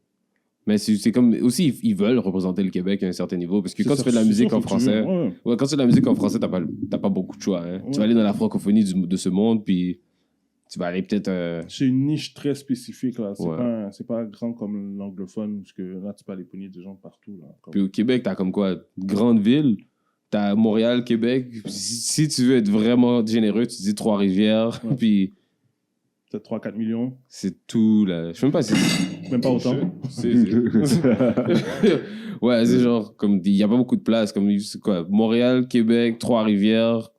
Mais c'est comme, aussi, ils veulent représenter le Québec à un certain niveau, parce que quand tu fais de la musique en français, ouais, quand tu fais de la musique en français, t'as pas beaucoup de choix, hein. Ouais. Tu vas aller dans la francophonie de ce monde, puis tu vas aller peut-être... C'est une niche très spécifique, là. Ouais. C'est pas grand comme l'anglophone, parce que là, tu peux aller pogner des gens partout, là. Comme- Puis au Québec, t'as comme quoi? Grande ville, t'as Montréal, Québec. Si tu veux être vraiment généreux, tu dis Trois-Rivières, Ouais. puis Peut-être 3-4 millions, c'est tout, là. Je sais même pas si... même pas autant. Ouais, c'est genre, comme, il y a pas beaucoup de place, comme, c'est quoi? Montréal, Québec, Trois-Rivières,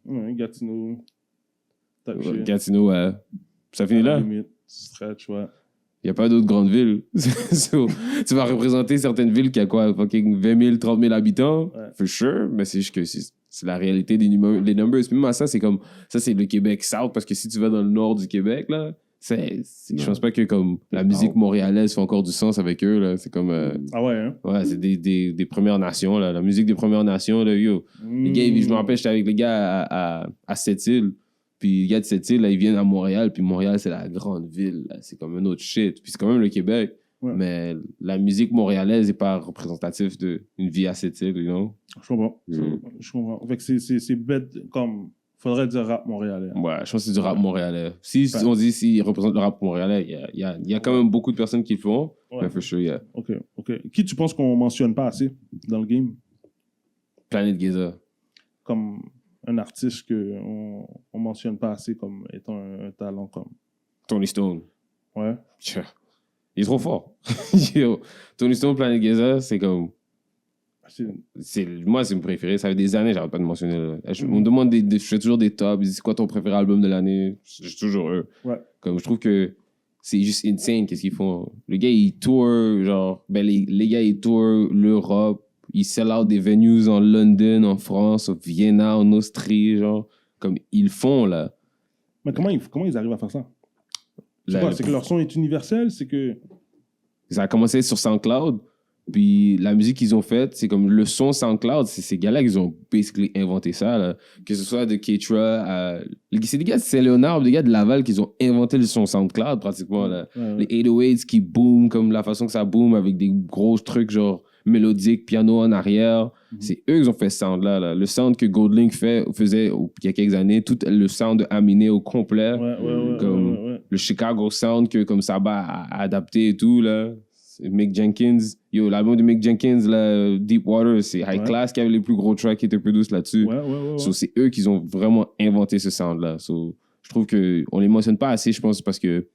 Ouais, Gatineau, Taché. Gatineau, ouais. Ça finit là? Limite, stretch, ouais. Il n'y a pas d'autres grandes villes. So, tu vas représenter certaines villes qui a quoi, fucking 20 000, 30 000 habitants, Ouais. for sure, mais c'est juste que c'est la réalité des les numbers. Puis même à ça, c'est comme, ça c'est le Québec South, parce que si tu vas dans le nord du Québec, là, je pense pas que comme la musique montréalaise fait encore du sens avec eux, là. C'est comme, Ah ouais, hein? ouais, c'est des Premières Nations, là. La musique des Premières Nations, là, yo. Les gars, je me rappelle, j'étais avec les gars à Sept-Îles. Puis les gars de Sept-Îles, là, ils viennent à Montréal. Puis Montréal, c'est la grande ville. Là. C'est comme un autre shit. Puis c'est quand même le Québec. Ouais. Mais la musique montréalaise n'est pas représentative d'une vie à Sept-Îles, you know? Je comprends. Mm. Je comprends. Fait que c'est bête, comme... Faudrait dire rap montréalais. hein. Ouais, je pense que c'est du rap montréalais. Si Ouais. on dit s'ils représentent le rap montréalais, il y a quand même beaucoup de personnes qui le font. Ouais. Mais for sure, yeah. OK. Qui tu penses qu'on mentionne pas assez dans le game? Planète Giza. Comme un artiste qu'on mentionne pas assez comme étant un talent comme... Tony Stone. Ouais. Tcha. Il est trop fort. Yo, Tony Stone, Planète Giza, c'est comme... Moi, c'est mon préféré. Ça fait des années, j'arrête pas de mentionner. Là. On me demande, je fais toujours des tops. Ils disent, c'est quoi ton préféré album de l'année? J'ai toujours eux. Ouais. Comme je trouve que c'est juste insane qu'est-ce qu'ils font. Le gars, il tour, genre, ben les gars, ils tournent l'Europe. Ils sell out des venues en London, en France, au Vienna, en Austrie, genre. Comme ils font, là. Mais comment ils arrivent à faire ça? C'est quoi? C'est que leur son est universel? C'est que... Ça a commencé sur SoundCloud. Puis la musique qu'ils ont faite, c'est comme le son SoundCloud, c'est ces gars-là qui ont basically inventé ça. Là. Que ce soit de Keitra, c'est des gars de Saint-Léonard, des gars de Laval qui ont inventé le son SoundCloud pratiquement. Là. Les 808s qui boom, comme la façon que ça boom avec des gros trucs genre mélodiques, piano en arrière. C'est eux qui ont fait ce sound-là. Là. Le sound que Goldlink faisait il y a quelques années, tout le sound de Aminé au complet. Comme le Chicago sound que comme Saba a adapté et tout. Là. Mick Jenkins, l'album de Mick Jenkins, là, Deep Water, c'est High Class qui avait les plus gros tracks qui étaient produits là-dessus. So, c'est eux qui ont vraiment inventé ce sound-là. So, je trouve qu'on les mentionne pas assez, je pense, parce que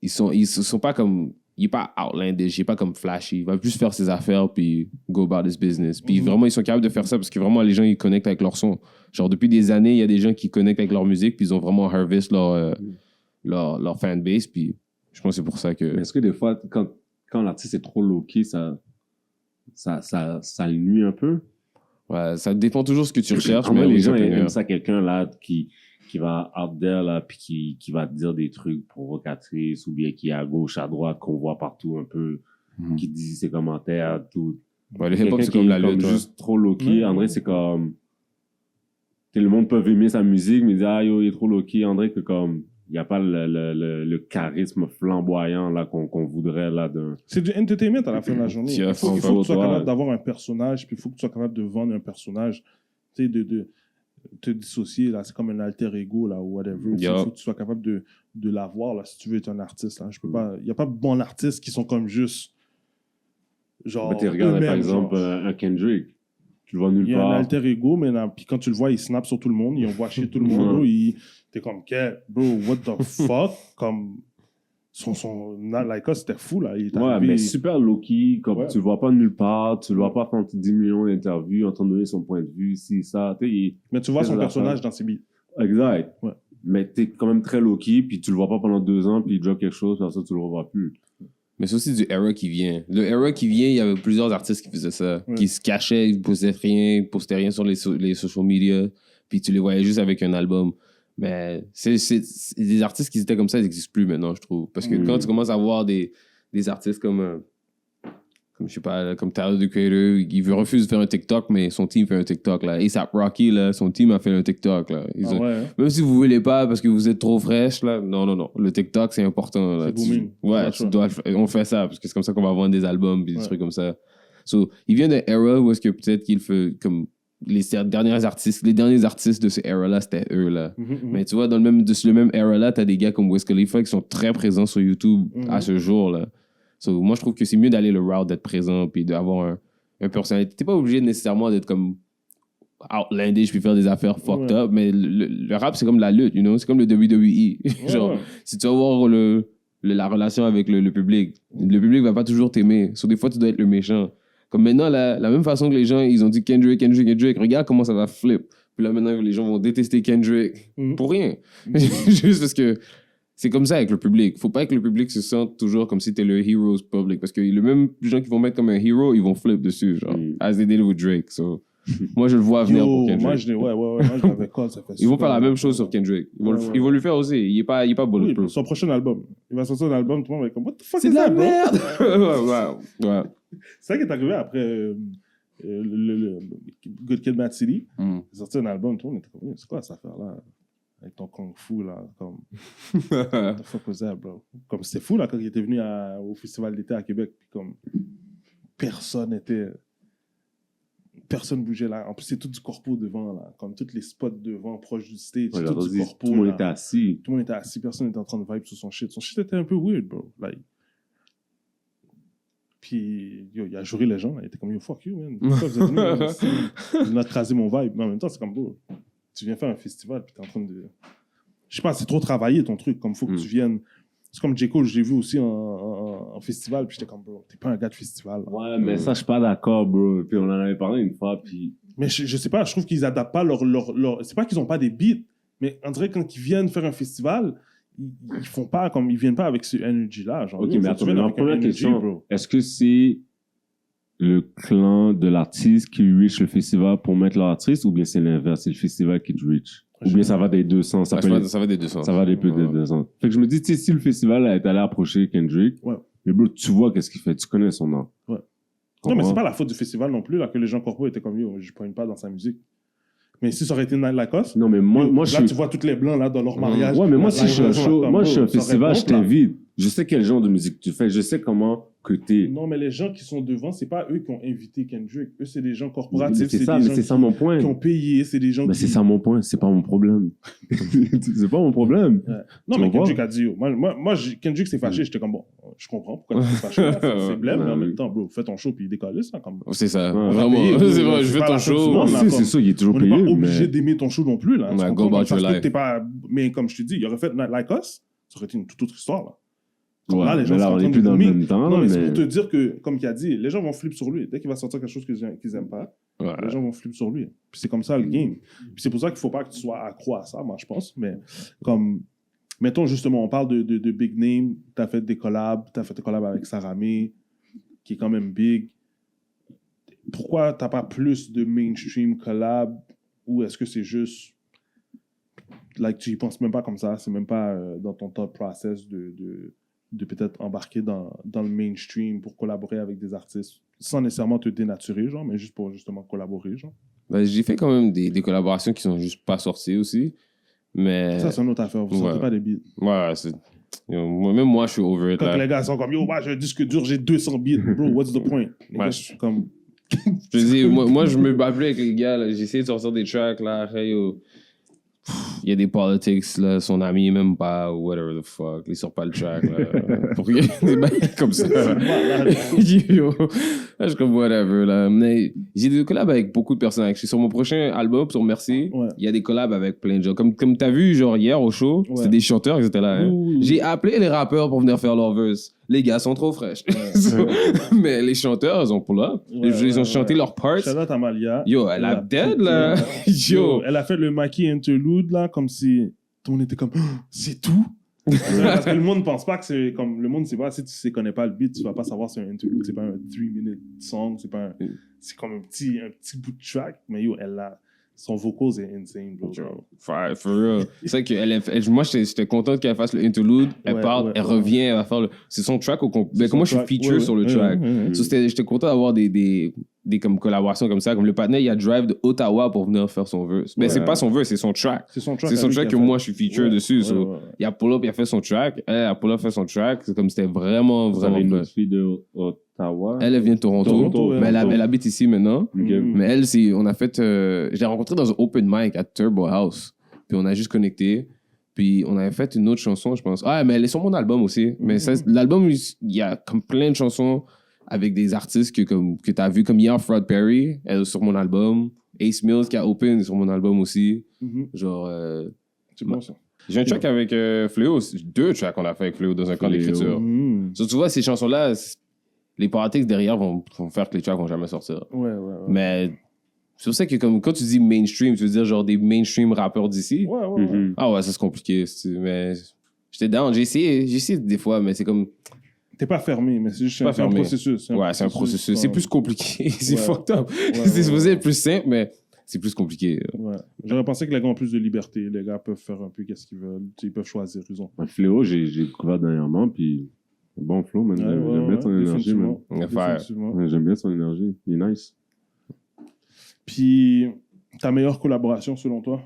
ils sont pas comme... Il est pas outlandish, il est pas comme flashy. Il va plus faire ses affaires puis go about his business. Puis vraiment, ils sont capables de faire ça parce que vraiment, les gens, ils connectent avec leur son. Genre, depuis des années, il y a des gens qui connectent avec leur musique puis ils ont vraiment harvest leur fanbase. Puis je pense que c'est pour ça que... Mais est-ce que des fois, quand l'artiste est trop low-key, ça le nuit un peu? Ouais, ça dépend toujours de ce que tu recherches. Mais mais les gens aiment ça, quelqu'un là qui va out there là, puis qui va te dire des trucs provocatrices ou bien qui est à gauche, à droite, qu'on voit partout un peu, qui dit ses commentaires, tout. Ouais, le hip-hop, c'est comme la lutte. Juste trop low-key. André, c'est comme... le monde peut aimer sa musique, mais dire, ah yo, il est trop low-key. André, que comme... Il n'y a pas le charisme flamboyant là, qu'on voudrait. Là, c'est du entertainment à la fin de la journée. Il faut que tu sois capable d'avoir un personnage, puis il faut que tu sois capable de vendre un personnage. Tu sais, de te dissocier, là, c'est comme un alter ego, là, ou whatever. Il faut que tu sois capable de l'avoir, là, si tu veux être un artiste. Il n'y a pas de bons artistes qui sont comme juste. Genre. Tu regardes, par exemple, un Kendrick. Tu le vois nulle part. Il y a un alter ego, mais puis quand tu le vois, il snap sur tout le monde, il envoie chier tout le monde. T'es comme, bro, what the fuck? Comme, son Laika, c'était fou, là. Mais super low-key, comme tu le vois pas nulle part, tu le vois pas faire 10 millions d'interviews, en train de donner son point de vue, si, ça. Mais tu vois son personnage dans ses beats. Exact. Ouais. Mais t'es quand même très low-key, puis tu le vois pas pendant 2 ans, puis il drop quelque chose, puis ça, tu le revois plus. Mais c'est aussi du era qui vient. Le era qui vient, il y avait plusieurs artistes qui faisaient ça, qui se cachaient, ils postaient rien sur les social media, puis tu les voyais juste avec un album. Mais c'est des artistes qui étaient comme ça, ils n'existent plus maintenant, je trouve. Parce que quand tu commences à voir des artistes comme je sais pas, comme Tyler, the Creator, il refuse de faire un TikTok, mais son team fait un TikTok, là. A$AP Rocky, là, son team a fait un TikTok, là. Même si vous voulez pas parce que vous êtes trop fraîche, là, non. Le TikTok, c'est important, là. C'est booming. On fait ça, parce que c'est comme ça qu'on va vendre des albums, puis des trucs comme ça. So, il vient d'un era où est-ce que peut-être qu'il fait comme... Les derniers artistes de ce era-là, c'était eux, là. Mais tu vois, dans le même era-là, t'as des gars comme Wiz Khalifa qui sont très présents sur YouTube à ce jour, là. So, moi, je trouve que c'est mieux d'aller le route, d'être présent, puis d'avoir un personnalité. T'es pas obligé nécessairement d'être comme outlandish puis faire des affaires fucked up, mais le rap, c'est comme la lutte, you know? C'est comme le WWE. Genre, si tu vas voir la relation avec le public va pas toujours t'aimer. So, des fois, tu dois être le méchant. Comme maintenant, la même façon que les gens, ils ont dit Kendrick, regarde comment ça va flip. Puis là, maintenant, les gens vont détester Kendrick pour rien. Juste parce que c'est comme ça avec le public. Faut pas que le public se sente toujours comme si t'es le hero's public. Parce que les mêmes gens qui vont mettre comme un hero, ils vont flip dessus, genre, as they did with Drake. So, moi, je le vois venir pour Kendrick. Moi, je l'avais call, ça fait ils vont faire la même chose sur Kendrick. Ils vont lui faire aussi. Il est pas bulletproof. Son prochain album. Il va sortir un album, tout le monde va être comme, what the fuck c'est de la merde! ouais. C'est ça qui est arrivé après le Good Kid, Mad City. Il a sorti un album, tout le monde était comme, c'est quoi cette affaire-là? Avec ton kung fu, là, comme... What the fuck was that, bro? Comme c'était fou, là, quand il était venu au Festival d'été à Québec, puis comme... Personne bougeait là. En plus, c'est tout du corpo devant, là. Comme tous les spots devant, proches du stage, c'est tout du corpo. Tout le monde était assis. Tout le monde était assis, personne n'était en train de vibe sur son shit. Son shit était un peu weird, bro. Like... Puis, il a juré les gens, là. Il était comme, yo, fuck you, man. Pourquoi vous êtes venus? Il a crasé mon vibe. Mais en même temps, c'est comme, bro, tu viens faire un festival, puis t'es en train de... Je sais pas, c'est trop travaillé, ton truc. Comme, faut que tu viennes... C'est comme J. Cole, je l'ai vu aussi en festival, puis j'étais comme, bro, t'es pas un gars de festival. Là. Ouais, mais ça, je suis pas d'accord, bro. Puis on en avait parlé une fois, puis... Mais je sais pas, je trouve qu'ils adaptent pas leur... C'est pas qu'ils ont pas des beats, mais on dirait quand ils viennent faire un festival... Ils font pas comme ils viennent pas avec ce energy là genre. Ok, mais attends, ma première question, est-ce que c'est le clan de l'artiste qui reach le festival pour mettre l'artiste, ou bien c'est l'inverse, c'est le festival qui reach, ou bien ça va des deux sens? Ça va des deux sens. Ça va des deux sens. Fait que je me dis, si le festival est allé approcher Kendrick, Mais bro, tu vois qu'est-ce qu'il fait, tu connais son nom. Ouais. Non, mais c'est pas la faute du festival non plus, là, que les gens corpo étaient comme yo, je pointe pas dans sa musique. Mais si ça aurait été Night Lacoste, Non, mais moi, je là, suis. tu vois tous les blancs là, dans leur mariage. Ouais, mais moi, Là, si je suis un là, show, comme, moi, je suis un ça aurait festival, je honte, là. t'invite. Je sais quel genre de musique tu fais, je sais comment que t'es. Non, mais les gens qui sont devant, c'est pas eux qui ont invité Kendrick. Eux, c'est des gens Mais corporatifs. c'est des ça, mais gens c'est ça mon point. qui ont payé. C'est des gens Mais qui... c'est ça mon point, c'est pas mon problème. C'est pas mon problème. Ouais. Non, Tu mais vas Kendrick a dit, yo, Kendrick s'est fâché, j'étais comme, bon, je comprends pourquoi tu t'es fâché. Là, c'est blême, mais en même temps, bro, fais ton show puis décolle ça. Comme... C'est ça. Ouais. Vraiment. payé, C'est vrai, je c'est fais pas ton la fin du show. monde, Moi là, aussi, c'est comme- ça, il est toujours On n'est pas payé. obligé Mais... d'aimer ton show non plus. Là. Ouais, Tu go comprends? about Parce your que life. t'es pas... Mais comme je te dis, il aurait fait Night Lacoste, ça aurait été une toute autre histoire. Là. Ouais, Là, les gens mais là, sont en on train est de plus dans le boomer. même temps. Non, là, mais c'est mais... pour te dire que, comme il a dit, les gens vont flipper sur lui. Dès qu'il va sortir quelque chose qu'ils aiment pas, Ouais. les gens vont flipper sur lui. Puis c'est comme ça le game. Puis c'est pour ça qu'il faut pas que tu sois accro à ça, moi, je pense. Mais comme, mettons justement, on parle de big name, t'as fait des collabs avec Saramé, qui est quand même big. Pourquoi t'as pas plus de mainstream collab, ou est-ce que c'est juste, like, tu y penses même pas comme ça, c'est même pas dans ton thought process de peut-être embarquer dans le mainstream pour collaborer avec des artistes sans nécessairement te dénaturer, genre, mais juste pour justement collaborer, genre. Ben, j'ai fait quand même des collaborations qui sont juste pas sorties aussi. Mais. Ça, c'est une autre affaire. Vous ouais. sortez pas des beats. Ouais, c'est. Même moi, je suis over it. Quand Là. les gars sont comme, yo, moi, j'ai un disque dur, j'ai 200 beats. Bro, what's the point? Les Ouais, gars, je- comme... Je veux dire, moi, je me battais avec les gars, là. J'ai essayé de sortir des tracks, là. Après, yo, il y a des politics, là. Son ami, même pas, ou whatever the fuck. Il sort pas le track, là. Pour qu'il y ait des bails comme ça. Yo, là, je suis comme whatever, là. Mais j'ai des collabs avec beaucoup de personnes. Je suis sur mon prochain album, sur Merci, Ouais. il y a des collabs avec plein de gens. Comme t'as vu, genre, hier au show, Ouais. c'était des chanteurs qui étaient là. Hein. Oui, oui, oui. J'ai appelé les rappeurs pour venir faire leur verse. Les gars sont trop fraîches. So, mais les chanteurs, ils ont pull up. Ouais, Ils ont ouais, chanté ouais. leurs parts. Charlotte Amalia. Yo, elle a dead, là. Yo. Elle a fait le maquis interlude, là, comme si tout le monde était comme, oh, c'est tout? Parce que le monde pense pas que c'est comme, le monde sait pas, si tu ne connais pas le beat, tu vas pas savoir si c'est un interlude, c'est pas un 3-minute song, c'est pas un, c'est comme un petit bout de track, mais yo, elle a, son vocals est insane, bro. For real. C'est vrai que moi, j'étais content qu'elle fasse le interlude. Elle Ouais, parle, ouais, elle ouais. revient, elle va faire le. C'est son track au complet. Ben, son comme moi, je suis track. feature Ouais, sur le ouais, track. ouais, ouais. So, j'étais content d'avoir des comme collaborations comme ça. Comme le partenaire, il a drive de Ottawa pour venir faire son verse. Mais Ouais. c'est pas son verse, c'est son track. C'est son track. C'est son avec track qui que elle moi, fait. je suis feature Ouais, dessus. ouais, So, ouais. il a pull up, il a fait son track. Elle a pull up, fait son track. C'est comme c'était vraiment, Vous avez vraiment une fun. autre fille de Ottawa. Elle vient de Toronto. Toronto, mais elle Toronto. habite ici maintenant. Ok. Mais elle, on a fait. Je l'ai rencontrée dans un open mic à Turbo House. Puis on a juste connecté. Puis on avait fait une autre chanson, je pense. Ah, mais elle est sur mon album aussi. Mais ça, l'album, il y a comme plein de chansons avec des artistes que tu as vu, comme hier, Fraud Perry, elle est sur mon album. Ace Mills qui a open est sur mon album aussi. Mhm. Genre. C'est bon, ça. J'ai un track avec Fléau. 2 tracks qu'on a fait avec Fléau dans un camp Fléau. d'écriture. Mhm. So, tu vois, ces chansons-là, les politics derrière vont faire que les tracks vont jamais sortir. Ouais, ouais, ouais. Mais c'est pour ça que comme, quand tu dis mainstream, tu veux dire genre des mainstream rappeurs d'ici? Ouais, ouais, ouais. Mhm. Ah ouais, ça c'est compliqué. Mais j'étais down. J'ai essayé des fois, mais c'est comme... T'es pas fermé, mais c'est juste Pas c'est un fermé. processus. Ouais, c'est un processus. C'est plus compliqué. C'est Ouais. fucked up. Ouais, c'est ouais, supposé ouais. être plus simple, mais c'est plus compliqué. Ouais. J'aurais pensé que les gars ont plus de liberté. Les gars peuvent faire un peu qu'est-ce qu'ils veulent. Tu sais, ils peuvent choisir, ils ont. Un Fléau, j'ai découvert dernièrement, puis bon flow, man. J'aime bien son énergie, man. définitivement. On va faire. Définitivement. Ouais, j'aime bien son énergie. Il est nice. Puis, ta meilleure collaboration selon toi?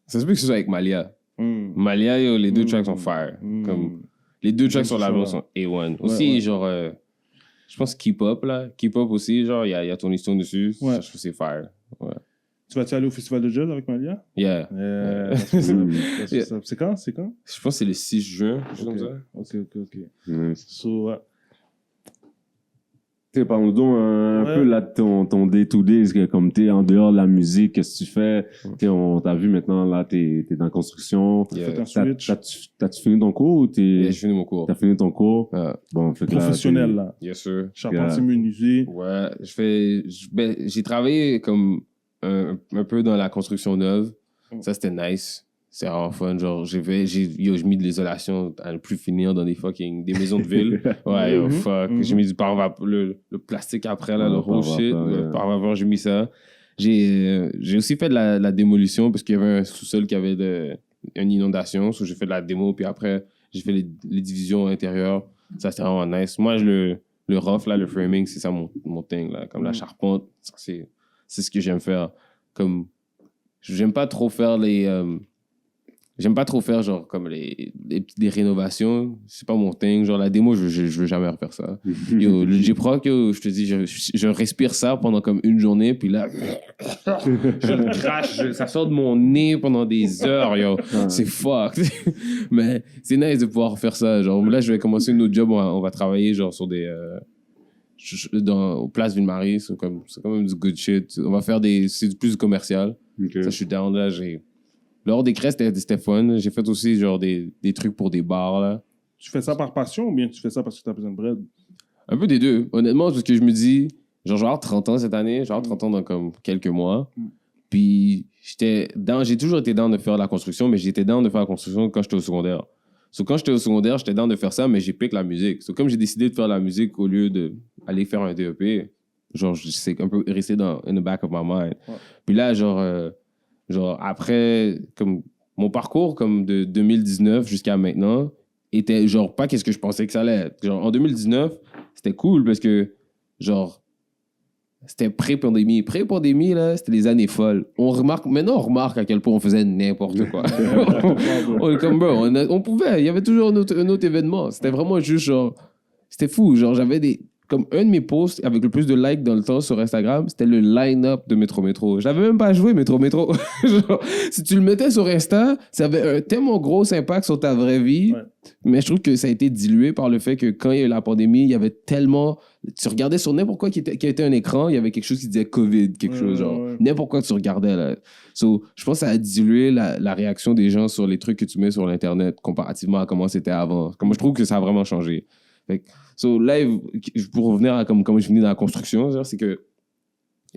Ça se peut que ce soit avec Malia. Mm. Malia, yo, les deux Mm. tracks sont fire. Mm. Comme, les deux tracks sur C'est l'album ça. sont A1. Aussi, ouais. genre, je pense Keep Up, là. Keep Up aussi, genre, il y a Tony Stone dessus. Ouais. Je trouve que c'est fire. Ouais. Tu vas-tu aller au festival de jazz avec Malia? Yeah. C'est quand? C'est quand? Je pense que c'est le 6 juin, quelque chose Ok. comme ça. Ok. Nice. So, ouais. Tu sais, parle-nous donc un Ouais. peu là, de ton day-to-day, est-ce que comme t'es en dehors de la musique, qu'est-ce que tu fais? On t'a vu maintenant, là, t'es dans la construction. Yeah. Faites un switch. T'as-tu fini ton cours ou Yeah, j'ai fini mon cours. t'as fini ton cours? Ah, Bon, fait que là, Professionnel, là. yes, sir. Charpentier Yeah. menuisier. Ouais, j'ai travaillé comme un peu dans la construction neuve. Ça, c'était nice. C'est vraiment fun. Genre, j'ai mis de l'isolation à ne plus finir dans des maisons de ville. Ouais, yo, Mhm. fuck. Mhm. J'ai mis du le plastique après, là, Ouais, le whole par shit. vapeur, Le yeah. par vapeur, j'ai mis ça. J'ai aussi fait de la démolition parce qu'il y avait un sous-sol qui avait une inondation. So, j'ai fait de la démo, puis après, j'ai fait les divisions intérieures. Ça, c'était vraiment nice. Moi, le rough, là, le framing, c'est ça mon thing, là. Comme la charpente, c'est ce que j'aime faire. Comme, j'aime pas trop faire j'aime pas trop faire, genre, comme des rénovations. C'est pas mon thing. Genre, la démo, je veux jamais refaire ça. Yo, le J-Proc, yo, je te dis, je respire ça pendant comme une journée, puis là, je le crache, ça sort de mon nez pendant des heures, yo. C'est fuck. Mais c'est nice de pouvoir faire ça. Genre, là, je vais commencer une autre job, on va travailler, genre, sur des... au Place Ville-Marie, c'est quand même du good shit. On va faire c'est plus du commercial. Okay. Ça, je suis down, là, L'Or des Crêts, c'était fun. J'ai fait aussi, genre, des trucs pour des bars, là. Tu fais ça par passion ou bien tu fais ça parce que t'as besoin de bread? Un peu des deux. Honnêtement, parce que je me dis, genre, je vais avoir 30 ans cette année, je vais avoir 30 ans dans comme quelques mois. Puis, j'ai toujours été down de faire la construction, mais j'étais down de faire la construction quand j'étais au secondaire. So, quand j'étais au secondaire, j'étais down de faire ça, mais j'ai piqué la musique. So, comme j'ai décidé de faire la musique au lieu d'aller faire un DEP, genre, c'est un peu resté in the back of my mind. Ouais. Puis là, genre, après, comme mon parcours comme de 2019 jusqu'à maintenant était genre pas qu'est-ce que je pensais que ça allait être. Genre en 2019, c'était cool parce que genre c'était pré-pandémie. Pré-pandémie, là, c'était des années folles. Maintenant, on remarque à quel point on faisait n'importe quoi. On est comme, bro, on pouvait. Il y avait toujours un autre événement. C'était vraiment juste genre... C'était fou. Genre, j'avais comme un de mes posts avec le plus de likes dans le temps sur Instagram, c'était le line-up de Métro Métro. Je n'avais même pas joué Métro Métro. Genre, si tu le mettais sur Insta, ça avait un tellement gros impact sur ta vraie vie. Ouais. Mais je trouve que ça a été dilué par le fait que quand il y a eu la pandémie, il y avait tellement... Tu regardais sur n'importe quoi qui était un écran, il y avait quelque chose qui disait COVID, quelque chose, genre. N'importe quoi que tu regardais, là. So, je pense que ça a dilué la réaction des gens sur les trucs que tu mets sur l'Internet comparativement à comment c'était avant. Comme je trouve que ça a vraiment changé. Fait que, so, là, pour revenir à comment je finis dans la construction, c'est que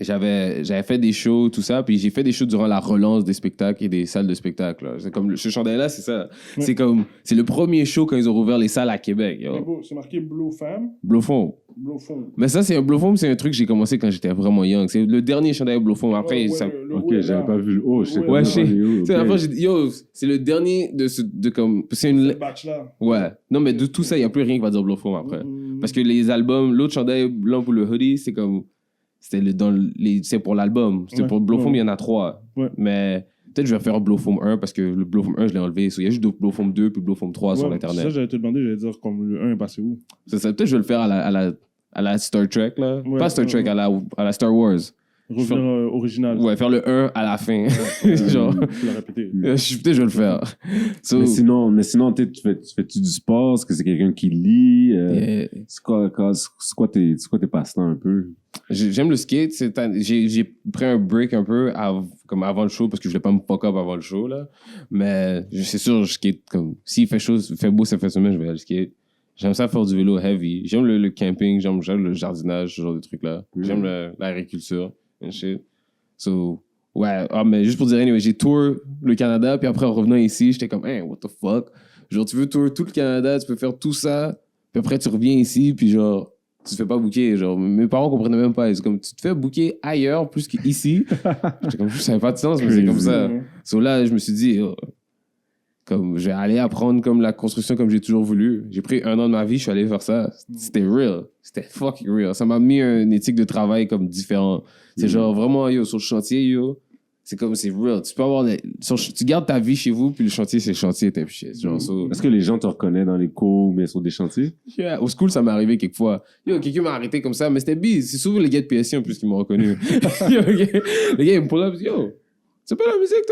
j'avais fait des shows, tout ça, puis j'ai fait des shows durant la relance des spectacles et des salles de spectacle. Là. C'est comme ce chandail-là, c'est ça. Ouais. C'est le premier show quand ils ont rouvert les salles à Québec. Yo. C'est marqué Blue Femme. Blue Foam. Mais ça, c'est un Blue Foam, c'est un truc que j'ai commencé quand j'étais vraiment young. C'est le dernier chandail Blue Foam. Après, ok, j'avais pas vu. Oh, je sais pas. C'est le dernier de comme. C'est une. Batch-là. Ouais. Non, mais de tout ça, il n'y a plus rien qui va dire Blue Foam après. Parce que les albums, l'autre chandail blanc pour le hoodie, c'est comme. C'est pour l'album. C'est pour Blue Foam, il y en a 3. Ouais. Mais peut-être je vais faire Blue Foam 1 parce que le Blue Foam 1, je l'ai enlevé. Il y a juste Blue Foam 2 puis Blue Foam 3 sur l'Internet. Ça, j'allais te demander, j'allais dire comme le 1 est passé où? C'est ça. Peut-être je vais le faire à la Star Trek, là. Ouais, pas Star Trek, à la Star Wars. Revenir original. Ouais, faire le 1 à la fin. Genre. Tu l'as répété. Peut-être je vais le faire. So, mais sinon tu fais-tu du sport? Est-ce que c'est quelqu'un qui lit? C'est quoi tes passe-temps un peu? J'aime le skate. J'ai pris un break un peu comme avant le show parce que je voulais pas me fuck up avant le show, là. Mais c'est sûr, je skate comme... S'il fait beau cette fin de semaine, je vais aller skate. J'aime ça faire du vélo heavy. J'aime le camping, j'aime le jardinage, ce genre de trucs-là. J'aime l'agriculture and shit. So, ouais. Mais juste pour dire, anyway, j'ai tour le Canada, puis après, en revenant ici, j'étais comme, hey, what the fuck? Genre, tu veux tour tout le Canada, tu peux faire tout ça, puis après, tu reviens ici, puis genre, tu te fais pas booker. Genre, mes parents comprenaient même pas. C'est comme, tu te fais booker ailleurs plus qu'ici. J'étais comme, ça n'avait pas de sens, mais c'est comme ça. So là, je me suis dit, comme je vais aller apprendre comme la construction comme j'ai toujours voulu. J'ai pris 1 an de ma vie, je suis allé faire ça. C'était real. C'était fucking real. Ça m'a mis une éthique de travail comme différent. C'est genre vraiment, sur le chantier, c'est comme, c'est real. Tu peux avoir tu gardes ta vie chez vous, puis le chantier, c'est le chantier. Genre, est-ce que les gens te reconnaissent dans les cours, mais sur des chantiers? Yeah. Au school, ça m'est arrivé quelquefois. Quelqu'un m'a arrêté comme ça, mais c'était bise. C'est souvent les gars de PSC en plus qui m'ont reconnu. Les gars, ils me pull up, c'est pas la musique,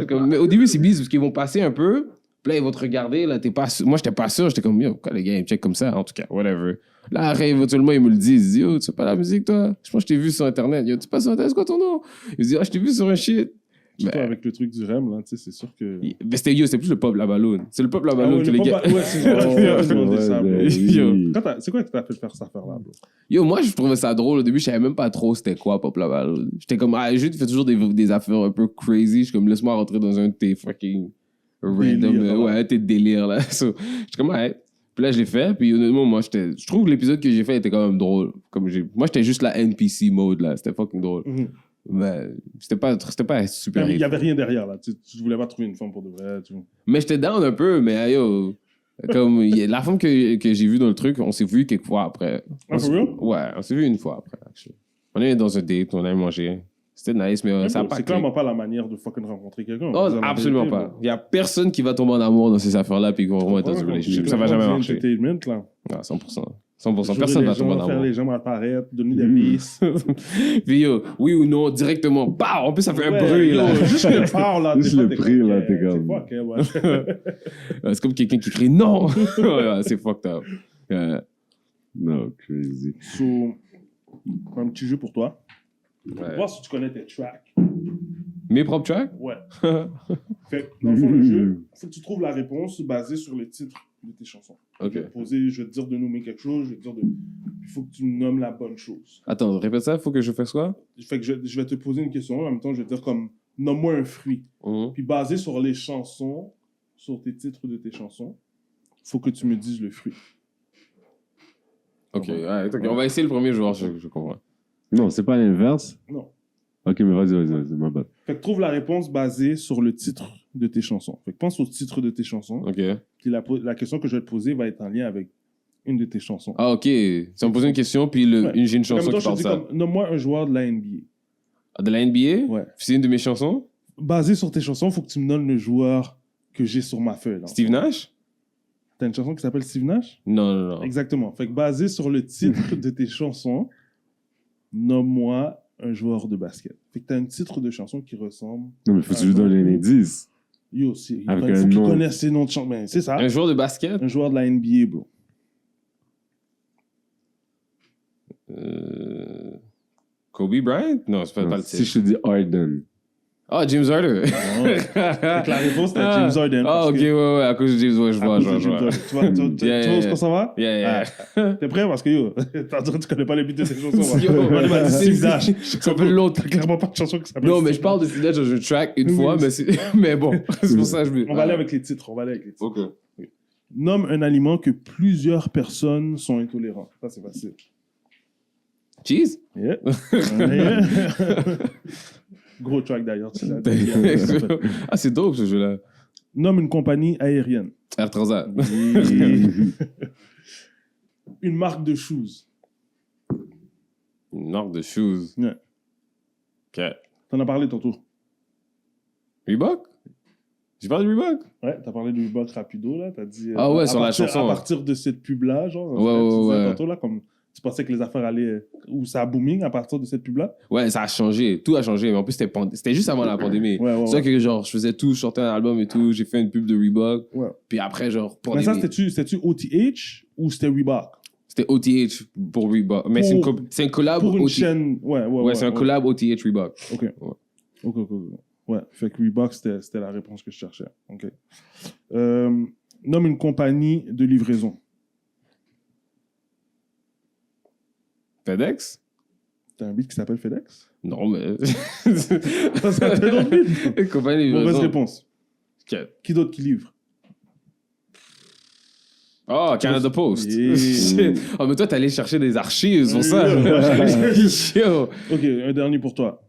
toi! Mais au début, c'est bizarre parce qu'ils vont passer un peu, puis là, ils vont te regarder. Là, moi, j'étais pas sûr. J'étais comme, pourquoi les gars, ils me checkent comme ça? En tout cas, whatever. Là, après, éventuellement, ils me le disent. Tu fais pas la musique, toi? Je pense que je t'ai vu sur Internet. Tu passes sur Internet, c'est quoi ton nom? Ils me disent, je t'ai vu sur un shit. Surtout avec le truc du REM, là, tu sais, c'est sûr que... Mais c'était plus le pop la ballon. C'est le pop la ballon que les gars... Ouais, c'est ça. C'est quoi que t'as fait faire cette affaire-là, bro? Moi, je trouvais ça drôle. Au début, je savais même pas trop c'était quoi pop la ballon. J'étais comme, juste fais toujours des affaires un peu crazy. Je suis comme, laisse-moi rentrer dans un de tes fucking random... tes délires, là. J'étais comme, Puis là, je l'ai fait. Puis honnêtement, moi, je trouve que l'épisode que j'ai fait était quand même drôle. Moi, j'étais juste la NPC mode, là. C'était fucking drôle. Mais c'était pas super. Il y avait rien derrière, là. Tu voulais pas trouver une femme pour de vrai. Mais j'étais down un peu, mais yo, comme la femme que j'ai vue dans le truc, on s'est vu quelques fois après. Ah, for real? Ouais, on s'est vu une fois après. Actually. On est dans un date, on a mangé. C'était nice, mais ça a pas C'est clairement pas la manière de fucking rencontrer quelqu'un. Oh, Vous avez absolument la pas. vérité, Il y a personne qui va tomber en amour dans ces affaires-là puis qu'on va être dans une relationship. Ça va jamais marcher. Entertainment, là. Ah, 100%. 100%. Personne va tomber en Faire amour. les gens apparaître, donner des pistes. Puis yo, oui ou non, directement. Bah, en plus, ça fait un bruit, là. Juste le part, là. Juste le prix, là, t'es comme... C'est comme quelqu'un qui crie non. Ouais, c'est fucked up. No, crazy. So, un petit jeu pour toi. Ouais. Voir si tu connais tes tracks. Mes propres tracks? Ouais. Fait que, dans le fond, le jeu, faut que tu trouves la réponse basée sur le titre de tes chansons. Ok. Je vais te dire de nommer quelque chose, il faut que tu nommes la bonne chose. Attends, répète ça, faut que je fasse quoi? Fait que je vais te poser une question, en même temps, je vais te dire comme, nomme-moi un fruit. Puis basé sur les chansons, sur tes titres de tes chansons, faut que tu me dises le fruit. Ok, ouais, ok. On va essayer le premier joueur, je comprends. Non, c'est pas l'inverse. Non. Ok, mais vas-y, ma bad. Fait que trouve la réponse basée sur le titre de tes chansons. Fait que pense au titre de tes chansons. Ok. Puis la question que je vais te poser va être en lien avec une de tes chansons. Ah, ok. Tu vas me poser une question, puis Ouais. j'ai une chanson Comme qui parle de ça. Nomme-moi un joueur de la NBA. Ah, de la NBA? Ouais. C'est une de mes chansons? Basé sur tes chansons, il faut que tu me donnes le joueur que j'ai sur ma feuille. Là. Steve Nash? T'as une chanson qui s'appelle Steve Nash? Non. Exactement. Fait que basé sur le titre de tes chansons, nomme-moi un joueur de basket. Fait que t'as un titre de chanson qui ressemble... Non, mais faut que tu lui donnes un indice. Yo, il faut Avec un qu'il nom. connaisse ses noms de chansons. Ben, c'est ça. Un joueur de basket? Un joueur de la NBA, bro. Kobe Bryant? Non, c'est pas le Si titre. je te dis Harden. Ah, James Harden. Fait que la réponse, c'était James Harden. Ah, parce ok, que- ouais, à cause de James, ouais, je à vois, cause je de vois. James Harden. Tu vois où est-ce qu'on s'en va? Yeah. T'es prêt? Parce que yo, t'as dit que tu connais pas les buts de tes chansons. Yo, On va dire Steve Nash. Ça fait longtemps. T'as clairement pas de chanson qui s'appelle Non, mais Steve je parle de Nash. Steve Nash dans un track une Oui, fois, oui. mais bon, c'est pour ça que je me... On va aller avec les titres. Ok. Nomme un aliment que plusieurs personnes sont intolérantes. Ça, c'est facile. Cheese? Yeah. Yeah. Gros track d'ailleurs. tu l'as dit. Ah, c'est dope ce jeu-là. Nomme une compagnie aérienne. Air Transat. Une marque de shoes. Une marque de shoes. Ouais. Ok. T'en as parlé tantôt. Reebok? J'ai parlé de Reebok? Ouais, t'as parlé du Reebok Rapido, là. T'as dit. Ah ouais, à sur la partir- chanson, À ouais. partir de cette pub-là, genre. Ouais, tu disais ouais. tantôt, là, comme tu pensais que les affaires allaient. Ou ça a booming à partir de cette pub-là. Ouais, ça a changé. Tout a changé. Mais en plus, c'était juste avant la pandémie. Ouais. C'est ça que genre, je faisais tout, je sortais un album et tout. J'ai fait une pub de Reebok. Ouais. Puis après, genre, Mais ça, pandémie. c'était-tu OTH ou c'était Reebok? C'était OTH pour Reebok. Mais c'est un collab Pour une OTH. chaîne. Ouais, c'est un collab OTH Reebok. Ok. Ok. Ouais, fait que Reebok, c'était la réponse que je cherchais. Ok. Nomme une compagnie de livraison. FedEx? T'as un beat qui s'appelle FedEx? Non, mais. Ça, c'est un très drôle beat. Compagnie de Mauvaise livraison. réponse. Ok. Qui d'autre qui livre? Oh, Canada Post. Yeah. Oh, mais toi, t'allais chercher des archives sur ça. Yo. Ok, un dernier pour toi.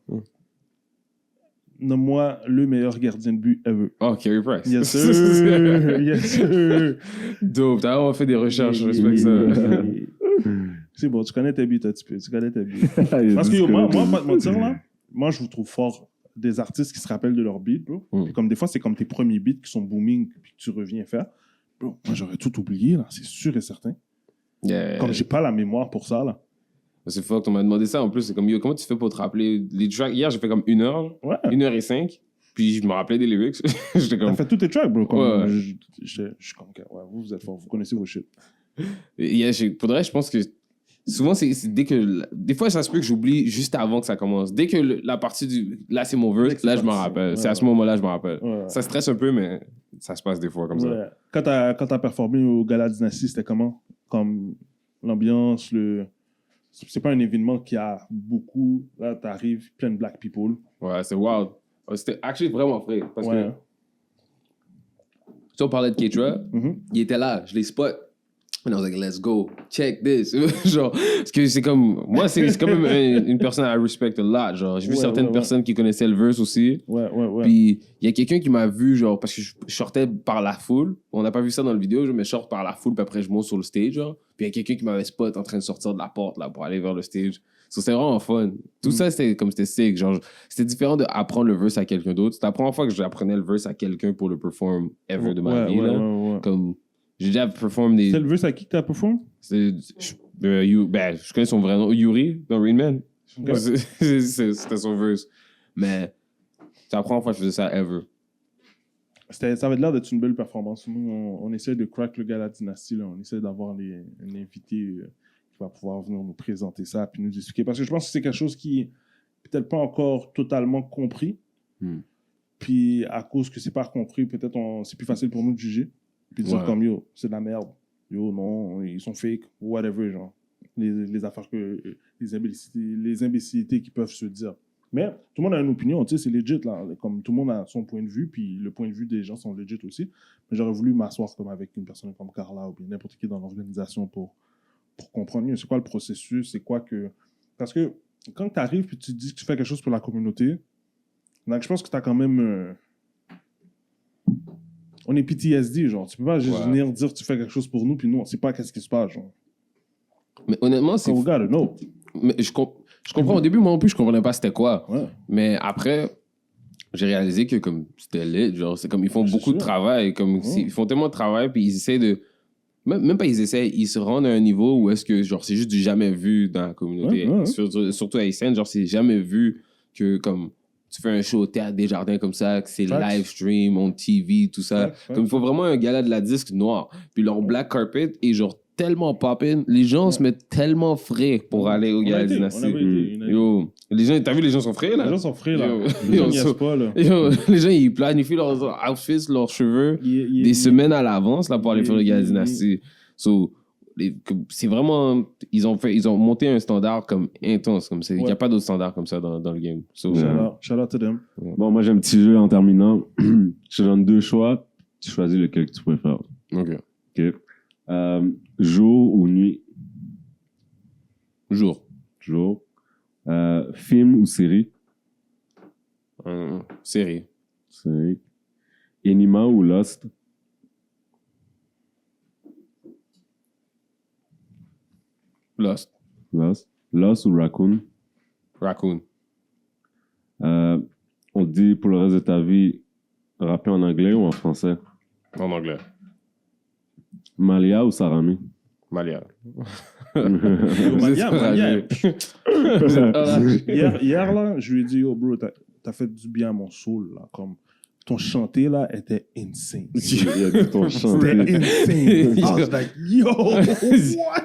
Nomme-moi le meilleur gardien de but ever. Oh, Carey Price. Yes, sir. Yes, sir. Dope. T'as vraiment fait des recherches, je respecte ça. C'est bon, tu connais tes buts un petit peu. Tu connais tes buts. Parce que yo, moi, pas te mentir, là, moi, je vous trouve fort des artistes qui se rappellent de leurs beats, bro. Mm. Puis comme des fois, c'est comme tes premiers beats qui sont booming, puis que tu reviens faire. Bro, moi, j'aurais tout oublié, là, c'est sûr et certain. Yeah. Comme j'ai pas la mémoire pour ça, là. C'est fuck, on m'a demandé ça en plus. C'est comme, yo, comment tu fais pour te rappeler les tracks? Hier, j'ai fait comme 1 heure, Ouais. 1h05, puis je me rappelais des lyrics. J'étais T'as comme. fait tous tes tracks, bro. Comme, Ouais. je suis comme, ok, ouais, vous êtes fort, vous connaissez vos shit. Yeah, pour de vrai, je pense que souvent, c'est dès que. Des fois, ça se peut que j'oublie juste avant que ça commence. Dès que la partie du. Là, c'est mon verse, Dès que c'est là, je m'en parti. rappelle. Ouais, C'est à ce ouais. moment-là, je m'en rappelle. Ouais. Ça stresse un peu, mais ça se passe des fois comme ça. Ouais. Quand t'as performé au Gala Dynasty, c'était comment? Comme l'ambiance, c'est pas un événement qui a beaucoup. Là, t'arrives, plein de black people. Ouais, c'est wild. C'était actually vraiment frais. Parce Ouais. que. Tu sais, on parlait de Keitra, Mhm. il était là, je l'ai spot. And I was like, let's go, check this. Genre, parce que c'est comme, moi, c'est quand même une personne I respect a lot. Genre, j'ai vu certaines personnes qui connaissaient le verse aussi. Ouais. Puis, il y a quelqu'un qui m'a vu, genre, parce que je sortais par la foule. On n'a pas vu ça dans le vidéo, mais je sors par la foule, puis après, je monte sur le stage, genre. Puis, il y a quelqu'un qui m'avait spot en train de sortir de la porte, là, pour aller vers le stage. So, c'était vraiment fun. Tout ça, c'était sick. Genre, c'était différent d'apprendre le verse à quelqu'un d'autre. C'était la première fois que j'apprenais le verse à quelqu'un pour le perform ever de ma vie, là. Comme, j'ai déjà performé des... C'est le verse à qui que t'as performé? Je connais son vrai nom, Yuri, dans Rain Man. C'était son verse. Mais c'est la première fois que je faisais ça ever. Ça avait l'air d'être une belle performance. Nous, on essaie de crack le gars à la dynastie. Là. On essaie d'avoir un invité qui va pouvoir venir nous présenter ça puis nous expliquer. Parce que je pense que c'est quelque chose qui n'est peut-être pas encore totalement compris. Puis à cause que c'est pas compris, peut-être c'est plus facile pour nous de juger. Puis de dire comme, yo, c'est de la merde. Yo, non, ils sont fake, whatever, genre. Les affaires que... Les imbécilités qu'ils peuvent se dire. Mais tout le monde a une opinion, tu sais, c'est legit, là. Comme tout le monde a son point de vue, puis le point de vue des gens sont legit aussi. Mais j'aurais voulu m'asseoir comme avec une personne comme Carla ou bien n'importe qui dans l'organisation pour comprendre mieux c'est quoi le processus, c'est quoi que... Parce que quand tu arrives puis tu dis que tu fais quelque chose pour la communauté, donc je pense que tu as quand même... On est PTSD, genre. Tu peux pas juste venir dire que tu fais quelque chose pour nous, puis nous, on sait pas qu'est-ce qui se passe, genre. Mais honnêtement, c'est... No. Mais je comprends. Au début, moi non plus, je comprenais pas c'était quoi. Ouais. Mais après, j'ai réalisé que comme c'était lit, genre, c'est comme ils font beaucoup de travail. Comme ils font tellement de travail, puis ils essaient de... Même pas ils essaient, ils se rendent à un niveau où est-ce que, genre, c'est juste du jamais vu dans la communauté. Surtout haïtienne, genre, c'est jamais vu que, comme... Tu fais un show au Théâtre des Jardins comme ça, que c'est live stream, on TV, tout ça. Comme il faut vraiment un gala de la disque noir. Puis leur black carpet est genre tellement poppin'. Les gens se mettent tellement frais pour aller au gala de Dynasty. Yo, les gens, t'as vu, les gens sont frais, là? Les gens sont frais, là. Les gens, ils planifient leurs outfits, leurs cheveux des semaines à l'avance, là, pour aller faire le gala de Dynasty. So, c'est vraiment... Ils ont monté un standard comme intense. Comme il n'y a pas d'autre standard comme ça dans le game. So, shout out to them. Bon, moi, j'ai un petit jeu en terminant. Je te donne 2 choix. Tu choisis lequel que tu préfères. OK. Jour ou nuit? Jour. Film ou série? Série. Enima ou Lost? Lost ou Raccoon? Raccoon. On te dit pour le reste de ta vie, rapper en anglais ou en français? En anglais. Malia ou Sarami? Malia. Malia. Hier, là, je lui ai dit, yo, bro, t'as fait du bien à mon soul, là, comme... Ton chanté, là, était insane. Ton chanté. C'était insane. I was like, yo,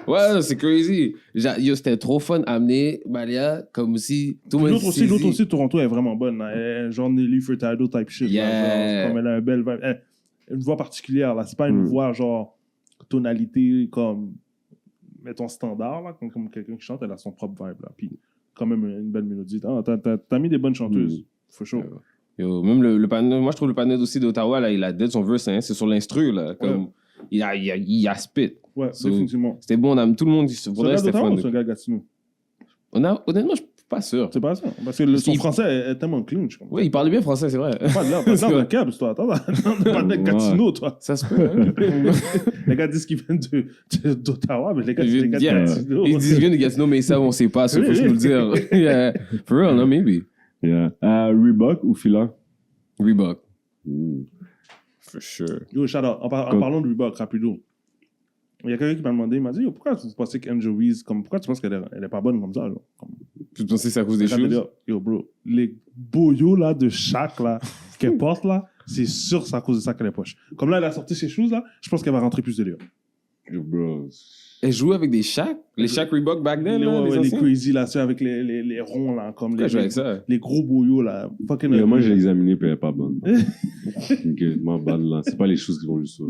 what? Ouais, c'est crazy. Yo, c'était trop fun amener Malia comme si tout le monde... L'autre aussi, Toronto est vraiment bonne. Là. Genre Nelly Furtado type shit. Là, genre, comme elle a une belle vibe. Une voix particulière, là. C'est pas une voix, genre, tonalité comme, mettons, standard, là. Comme quelqu'un qui chante, elle a son propre vibe, là. Puis, quand même, une belle mélodie. T'as mis des bonnes chanteuses. For sure. Yo, même le panel, moi je trouve le panel aussi d'Ottawa, là, il a dead son verse, hein, c'est sur l'instru, là. Comme, il a spit. Ouais, définitivement. C'était bon, tout le monde, c'était fun. C'est un gars Gatineau. Honnêtement, je suis pas sûr. C'est pas ça. Parce que son français est tellement clean, je comprends. Oui, il parlait bien français, c'est vrai. Pas de la câble, toi. Attends, pas de Gatineau, toi. Ça se peut, hein. Les gars disent qu'ils viennent d'Ottawa, mais les gars disent qu'ils viennent de Gatineau. Ils disent qu'ils viennent de Gatineau, mais ça, on sait pas, ça, faut que je nous le dire. Yeah. For real, no, maybe. Yeah. Reebok ou Fila? Reebok. For sure. Yo, shout out. En parlant de Reebok, rapido. Il y a quelqu'un qui m'a demandé, il m'a dit, yo, pourquoi vous pensez qu'Angel Reese, pourquoi tu penses qu'elle est pas bonne comme ça, genre? Tu penses que c'est à cause des choses? Yo, bro, les boyaux, là, de Shaq, là, qu'elle porte, là, c'est sûr c'est à cause de ça qu'elle est poche. Comme là, elle a sorti ses choses, là, je pense qu'elle va rentrer plus de délire. Yo, bro. Elle jouait avec des Shaq? Les Shaq Reebok back then, là? Les crazy, là, avec les ronds, là, comme les gros boyaux, là. Moi, j'ai examiné, puis elle est pas bonne. Ok, ma balle, là. C'est pas les choses qui vont juste.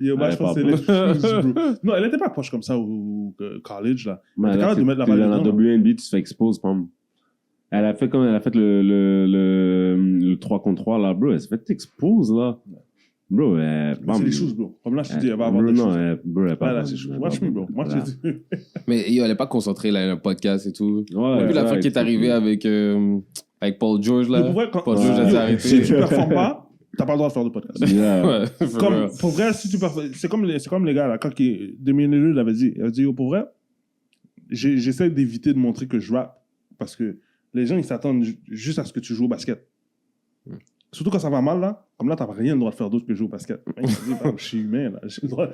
Yo, moi, je pense que c'est les choses, bro. Non, elle était pas poche comme ça au college, là. Mais elle était capable de mettre la balle dedans. Dans WNB, tu te fais expose, pam. Elle a fait le 3 contre 3, là, bro. Elle s'est fait expose, là. Bro, C'est les choses, bro. Comme là, je te dis, elle va avoir bro, des non, choses. bro, elle est pas Là, bonne. c'est chaud. Elle est Watch pas me, bro. bonne. Watch Voilà. it. Mais yo, elle est pas concentrée, là, un podcast et tout. Ouais, Depuis la fois ouais, qui est arrivée avec Paul George, là. Mais pour vrai, quand Paul George a yo, dit arrêter. si tu performes pas, t'as pas le droit de faire de podcast. Yeah. Ouais, for Comme, real. pour vrai, si tu performes, c'est comme les gars, là, quand Demi-Lillard l'avait dit. Il avait dit, yo, pour vrai, j'essaie d'éviter de montrer que je rappe parce que les gens, ils s'attendent juste à ce que tu joues au basket. Surtout quand ça va mal, là. Comme là, t'as rien le droit de faire d'autre que jouer au basket. Mec, il dit, je suis humain, là. J'ai le droit...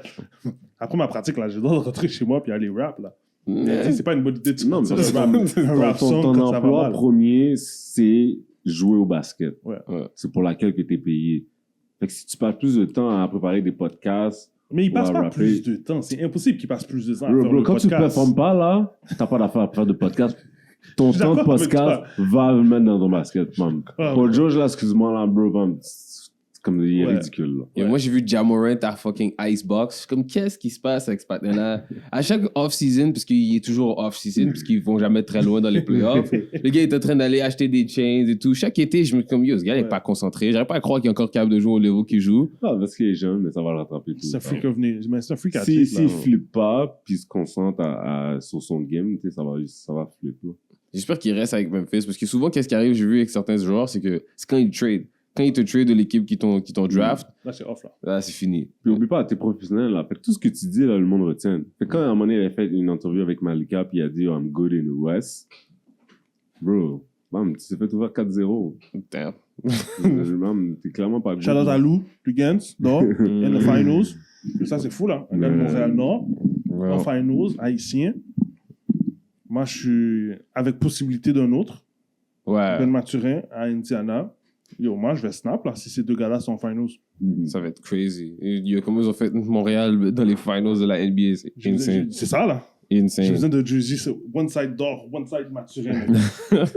Après ma pratique, là, j'ai le droit de rentrer chez moi puis aller rap, là. Mais, tu sais, c'est pas une bonne idée de Non, mais sortir un rap ton song quand ça va emploi mal. premier, c'est jouer au basket. Ouais. C'est pour laquelle que t'es payé. Fait que si tu passes plus de temps à préparer des podcasts, Mais il passe Ouais, pas rapper. plus de temps. C'est impossible qu'il passe plus de temps à bro, faire bro, le quand tu podcast. performes pas, là, t'as pas d'affaire à faire de podcast. Ton Je suis temps de d'accord avec podcast va le mettre dans ton basket, man. Ah, Paul ouais. George, là, excuse-moi, là, bro, man, c'est comme il est Ouais. ridicule, là. Et moi, j'ai vu Jamorant à fucking Icebox. Je suis comme, qu'est-ce qui se passe avec ce patin-là? À chaque off-season, parce qu'il est toujours off-season, parce qu'ils vont jamais très loin dans les playoffs, le gars est en train d'aller acheter des chains et tout. Chaque été, je me dis comme, yo, ce gars, il est Ouais. pas concentré. J'arrive pas à croire qu'il est encore capable de jouer au niveau qu'il joue. Ah, parce qu'il est jeune, mais ça va le rattraper tout. C'est un freak of nature. Mais c'est un freak S'il athlète, là. flippe pas, puis se concentre sur son game, tu sais, ça va flipper. J'espère qu'il reste avec Memphis, parce que souvent, qu'est-ce qui arrive, j'ai vu avec certains joueurs, c'est que c'est quand ils trade. Quand ils te trade de l'équipe qui t'ont draft, Là, c'est off, là. là, c'est fini. Puis oublie pas, t'es professionnel, là. Fait que tout ce que tu dis, là, le monde retient. Fait que quand, à un moment donné, il a fait une interview avec Malika, puis il a dit, oh, I'm good in the West. Bro, bam, tu t'es fait ouvrir 4-0. Damn. Bam, t'es clairement pas good. Shout out à Lou, Lugans, Dor, in the finals. Ça, c'est fou, là. Un gars de Montréal-Nord, en finals, haïtien. Moi, je suis avec possibilité d'un autre. Ouais. Ben Mathurin à Indiana. Yo, moi, je vais snap, là, si ces deux gars-là sont en finals. Ça va être crazy. Et comment ils ont fait Montréal dans les finals de la NBA, c'est insane. C'est ça, là. J'ai Insane. besoin de Jersey, c'est one side Dor, one side Mathurin. mec.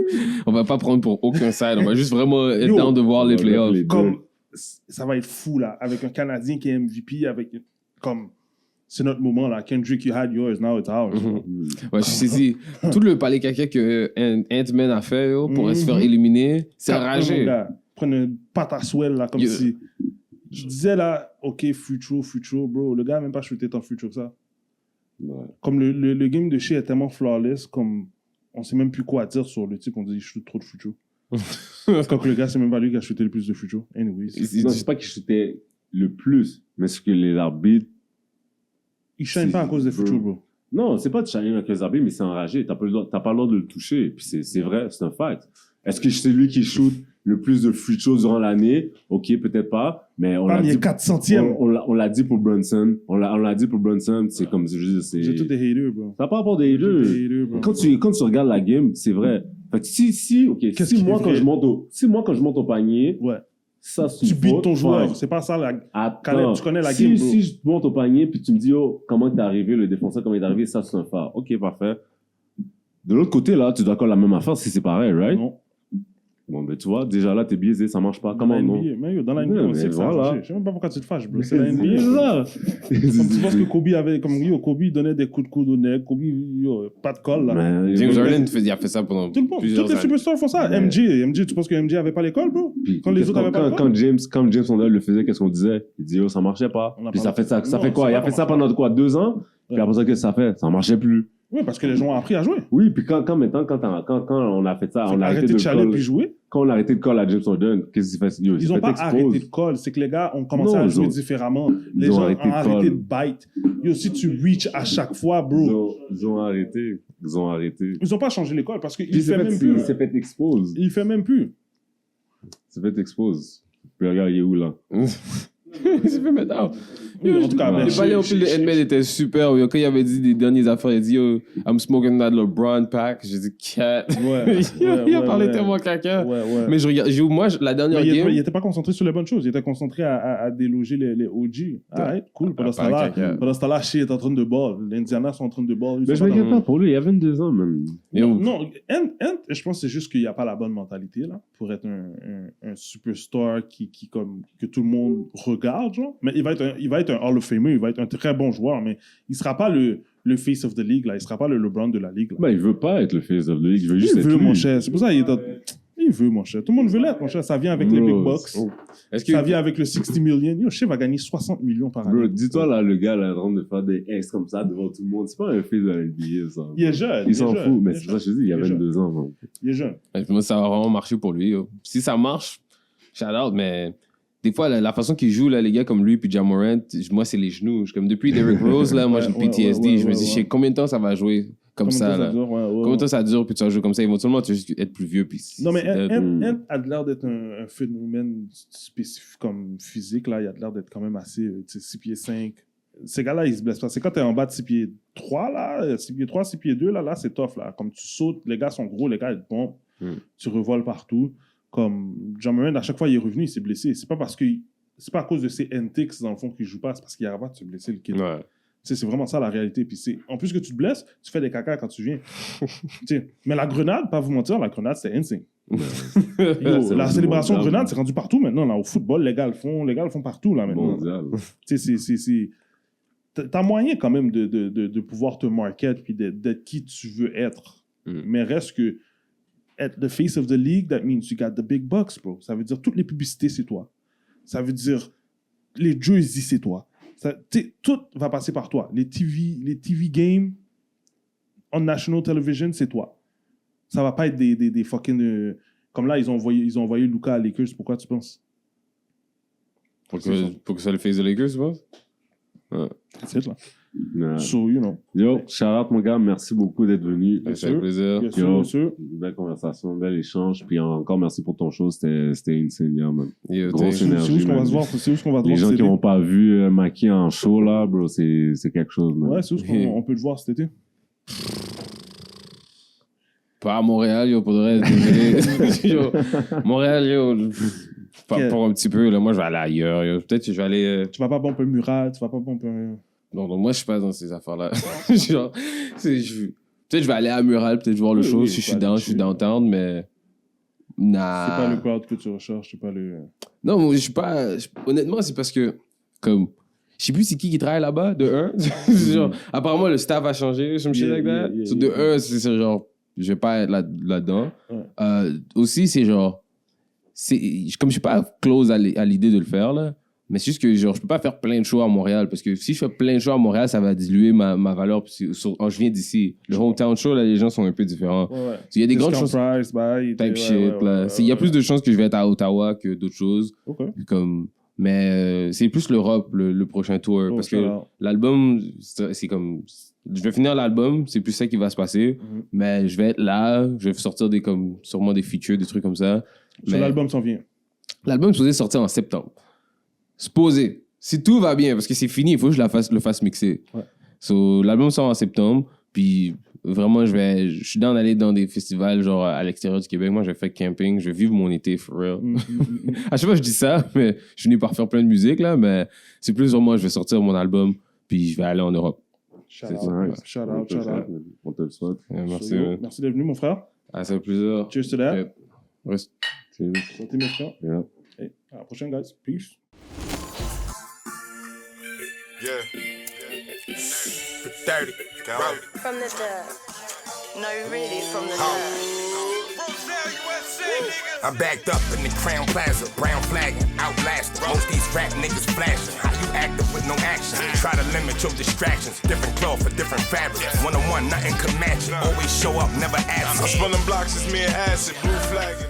On va pas prendre pour aucun side, on va juste vraiment être Yo. down de voir les playoffs. Les deux. Comme, ça va être fou, là, avec un Canadien qui est MVP, avec, comme, c'est notre moment, là. Kendrick, you had yours, now it's ours. Ouais, je sais si tout le palais caca que Ant-Man a fait yo, pour se faire éliminer, c'est enragé. Prenez une pâte à swell, là, comme Yo. si... Je disais, là, OK, future, bro. Le gars a même pas shooté tant future que ça. Ouais. Comme le game de chez est tellement flawless, comme on sait même plus quoi dire sur le type, on dit il shoot trop de future. Quand le gars, c'est même pas lui qui a shooté le plus de future. Anyways. Non, c'est pas qu'il shootait le plus, mais c'est que les arbitres. Il shine pas à cause des future, bro. Non, c'est pas de shiner avec les arbitres, mais c'est enragé. T'as pas le droit de le toucher. Puis c'est vrai, c'est un fact. Est-ce que c'est lui qui shoot le plus de free throws durant l'année? Ok, peut-être pas, mais on l'a Il dit. est 400e. On l'a dit pour Brunson. On l'a dit pour Brunson. C'est comme, je veux dire, c'est. J'ai tous des haters, bro. T'as pas rapport des haters. Des haters, bro. Quand tu regardes la game, c'est vrai. Fait que Qu'est-ce si qui moi est quand vrai? je monte au panier, Ouais. ça c'est Tu une beats faute, ton joueur. fine. C'est pas ça, la... Attends, tu connais la si, game, bro. si je monte au panier puis tu me dis oh comment t'es arrivé, le défenseur comment il est arrivé, ça c'est un phare. Ok, parfait. De l'autre côté là, tu dois encore la même affaire si c'est pareil, right? Non. Bon ben tu vois, déjà là t'es biaisé, ça marche pas. Dans Comment la non? NBA, mais yo, dans la NBA, Ouais, on mais sait que ça a voilà. changé. Je sais même pas pourquoi tu te fâches, bro. C'est la C'est NBA. ça. Comme tu penses que Kobe avait, comme yo, Kobe donnait des coups de coude au nez, Kobe, yo, pas de colle, là. Mais- James Harden il a fait ça pendant Tout le monde, plusieurs tous les années. superstars font ça. Ouais. MJ, tu penses que MJ avait pas l'école, bro? Puis, Quand les autres avaient pas quand l'école? James Sondheim le faisait, qu'est-ce qu'on disait? Il dit, oh, ça marchait pas. On a Puis pas- ça Non, fait quoi? c'est Il a pas fait ça comment pendant quoi? 2 ans? Puis Ouais. après ça, qu'est-ce que ça fait? Ça marchait plus. Oui, parce que les gens ont appris à jouer. Oui, puis quand on a fait ça, on a arrêté Arrêtez de chaler call. puis jouer. Quand on a arrêté de call à James Harden, qu'est-ce qu'il fait? Yo, il Ils s'est ont fait pas expose. arrêté de call. C'est que les gars ont commencé Non, à ils jouer ont- différemment. ils Les ont gens ont arrêté de arrêté de call. bite. Yo, si tu reach à chaque fois, bro. Ils ont arrêté. Ils ont arrêté. Ils ont pas changé l'école parce Puis qu'il fait même il plus. s'est fait expose. Il fait même plus. Il s'est fait expose. Puis regarde, il est où là? Il s'est fait mettre out. En tout cas, Ouais. mais Le palais au fil de Edmund était super. Yo. Quand il avait dit des dernières affaires, il a dit yo, I'm smoking that LeBron pack. J'ai dit cat. Ouais. Il a parlé tellement caca. Ouais, ouais. Mais je regarde, la dernière Mais game. il était pas concentré sur les bonnes choses. Il était concentré à déloger les OG. Ah, cool. Pendant ce pas caca. temps-là, Shea est en train de ball. L'Indiana sont en train de ball. Ils Mais sont je pas m'inquiète dans- pas pour lui, il y a 22 ans, man. Yo, Non, Ant, je pense que c'est juste qu'il n'y a pas la bonne mentalité là, pour être un superstar que tout le monde regarde. Genre. Mais il va être un Hall of Famer, il va être un très bon joueur, mais il ne sera pas le face of the league. Là. Il ne sera pas le LeBron de la ligue. Là. Ben, il veut pas être le face of the league, il veut juste Il être veut, lui. mon cher. C'est pour ça qu'il est Il veut, mon cher. Tout le monde veut l'être, mon cher. Ça vient avec les big bucks. Est-ce que Ça vient avec le 60 millions. Yo, Shea va gagner 60 millions par année. Bro, dis-toi là, le gars là, en train de faire des ex comme ça devant tout le monde. C'est pas un fils de la NBA, ça. Il est jeune. Il s'en est jeune, fout, mais il est c'est ça que je te dis, il y a Il est 22 ans. Donc. Il est jeune. moi, ça va vraiment marcher pour lui. Yo. Si ça marche, shout out, mais des fois, la façon qu'il joue, là, les gars comme lui puis Ja Morant, moi, c'est les genoux. Comme depuis Derrick Rose, là, moi, j'ai le PTSD. Je me dis, je sais combien de temps ça va jouer comme ça, là. Combien de temps ça dure, puis tu vas jouer comme ça. Éventuellement, tu vas juste être plus vieux. Puis Non, mais c'est dead. Ant a l'air d'être un phénomène spécifique comme physique. Là. Il a l'air d'être quand même assez 6 pieds 5. Ces gars-là, ils se blessent pas. C'est quand tu es en bas de 6 pieds 3, là, 6 pieds 3, 6 pieds 2, là c'est tough. Là. Comme tu sautes, les gars sont gros, les gars, ils te pompent. Tu revoles partout. Comme Ja Morant, à chaque fois, il est revenu, il s'est blessé. C'est pas parce que... C'est pas à cause de ses antics, dans le fond, qu'il joue pas. C'est parce qu'il y a pas de se blesser, le kid. Ouais. C'est vraiment ça la réalité. Puis en plus que tu te blesses, tu fais des caca quand tu viens. Mais la grenade, pas vous mentir, la grenade, c'était insane. Yo, la célébration grenade, c'est rendu partout maintenant. Là, au football, les gars le font partout là, maintenant. T'as moyen quand même de pouvoir te market puis d'être qui tu veux être. Mais reste que être the face of the league, that means you got the big bucks, bro. Ça veut dire toutes les publicités, c'est toi. Ça veut dire les jerseys, c'est toi. Tout va passer par toi. Les TV games on national television, c'est toi. Ça va pas être des fucking... comme là, ils ont envoyé Luka à Lakers. Pourquoi tu penses? Pour que ça le fasse de Lakers, tu penses? Ouais. C'est ça. Yeah. So, you know. Yo, shout out mon gars, merci beaucoup d'être venu. C'est un plaisir. Bien sûr, Yo, bien sûr. belle conversation, bel échange. Puis encore merci pour ton show, c'était insane, man. Yo, Grosse t'es- énergie. C'est où est-ce qu'on va man. se voir? C'est où est-ce qu'on va te Les voir gens cet qui été? n'ont pas vu Maki en show, là, bro, c'est quelque chose, man. Ouais, c'est où est-ce qu'on peut te voir cet été? Pas à Montréal, yo, pour de vrai, désolé. Yo, Montréal, yo, pas pour un petit peu, là, moi, je vais aller ailleurs, yo. Peut-être que je vais aller... Tu vas pas bumper Mural, tu vas pas bumper... Non, moi, je suis pas dans ces affaires-là. Genre, peut-être je vais aller à Mural, peut-être voir le Oui, show, oui, si je faut suis aller je suis dessus. downtown, mais... Nah. C'est pas le crowd que tu recherches, c'est pas le... Non, moi, je suis pas... Honnêtement, c'est parce que, comme... Je sais plus c'est qui travaille là-bas, de un. Genre, apparemment, le staff a changé, some shit Yeah, like that. yeah, So, yeah, de yeah. un, c'est genre... Je vais pas être là-dedans. Ouais. Aussi, c'est genre... Comme je suis pas close à l'idée de le faire, là, mais c'est juste que genre, je peux pas faire plein de shows à Montréal, parce que si je fais plein de shows à Montréal, ça va diluer ma valeur. Puis je viens d'ici. Le hometown show, là, les gens sont un peu différents. Ouais. Il y a des grandes Discount choses... price, bye, Type shit, là. Il y a plus de chances que je vais être à Ottawa que d'autres choses. OK. Comme... Mais c'est plus l'Europe, le prochain tour. Oh, parce shout que out. l'album, c'est comme... Je vais finir l'album, c'est plus ça qui va se passer. Mais je vais être là, je vais sortir sûrement des features, des trucs comme ça. Sur Mais l'album s'en vient. l'album est supposé sortir en septembre. Supposé. Si tout va bien, parce que c'est fini, il faut que je le fasse mixer. Ouais. So, l'album sort en septembre, puis vraiment, je suis dans d'aller dans des festivals genre à l'extérieur du Québec. Moi, je vais faire camping, je vais vivre mon été, for real. À chaque fois, je dis ça, mais je finis par faire plein de musique, là, mais c'est plus vraiment, je vais sortir mon album, puis je vais aller en Europe. Shout C'est out, ça. shout out, shout out. On te le souhaite. Merci. So, yo, man. merci d'être venu, mon frère. Ah, ça fait plaisir. Cheers to that. Ouais. Reste- Santé, mes frères. Yeah. Hey, à la prochaine, guys. Peace. Yeah. 30. From the dirt. No, really from the dirt. I'm backed up in the Crown Plaza, brown flagging, outlasting. Most these rap niggas flashing. How you acting with no action? Try to limit your distractions. Different cloth for different fabrics. One-on-one, nothing can match it. Always show up, never absent. I'm spilling blocks, it's me and acid, blue flagging.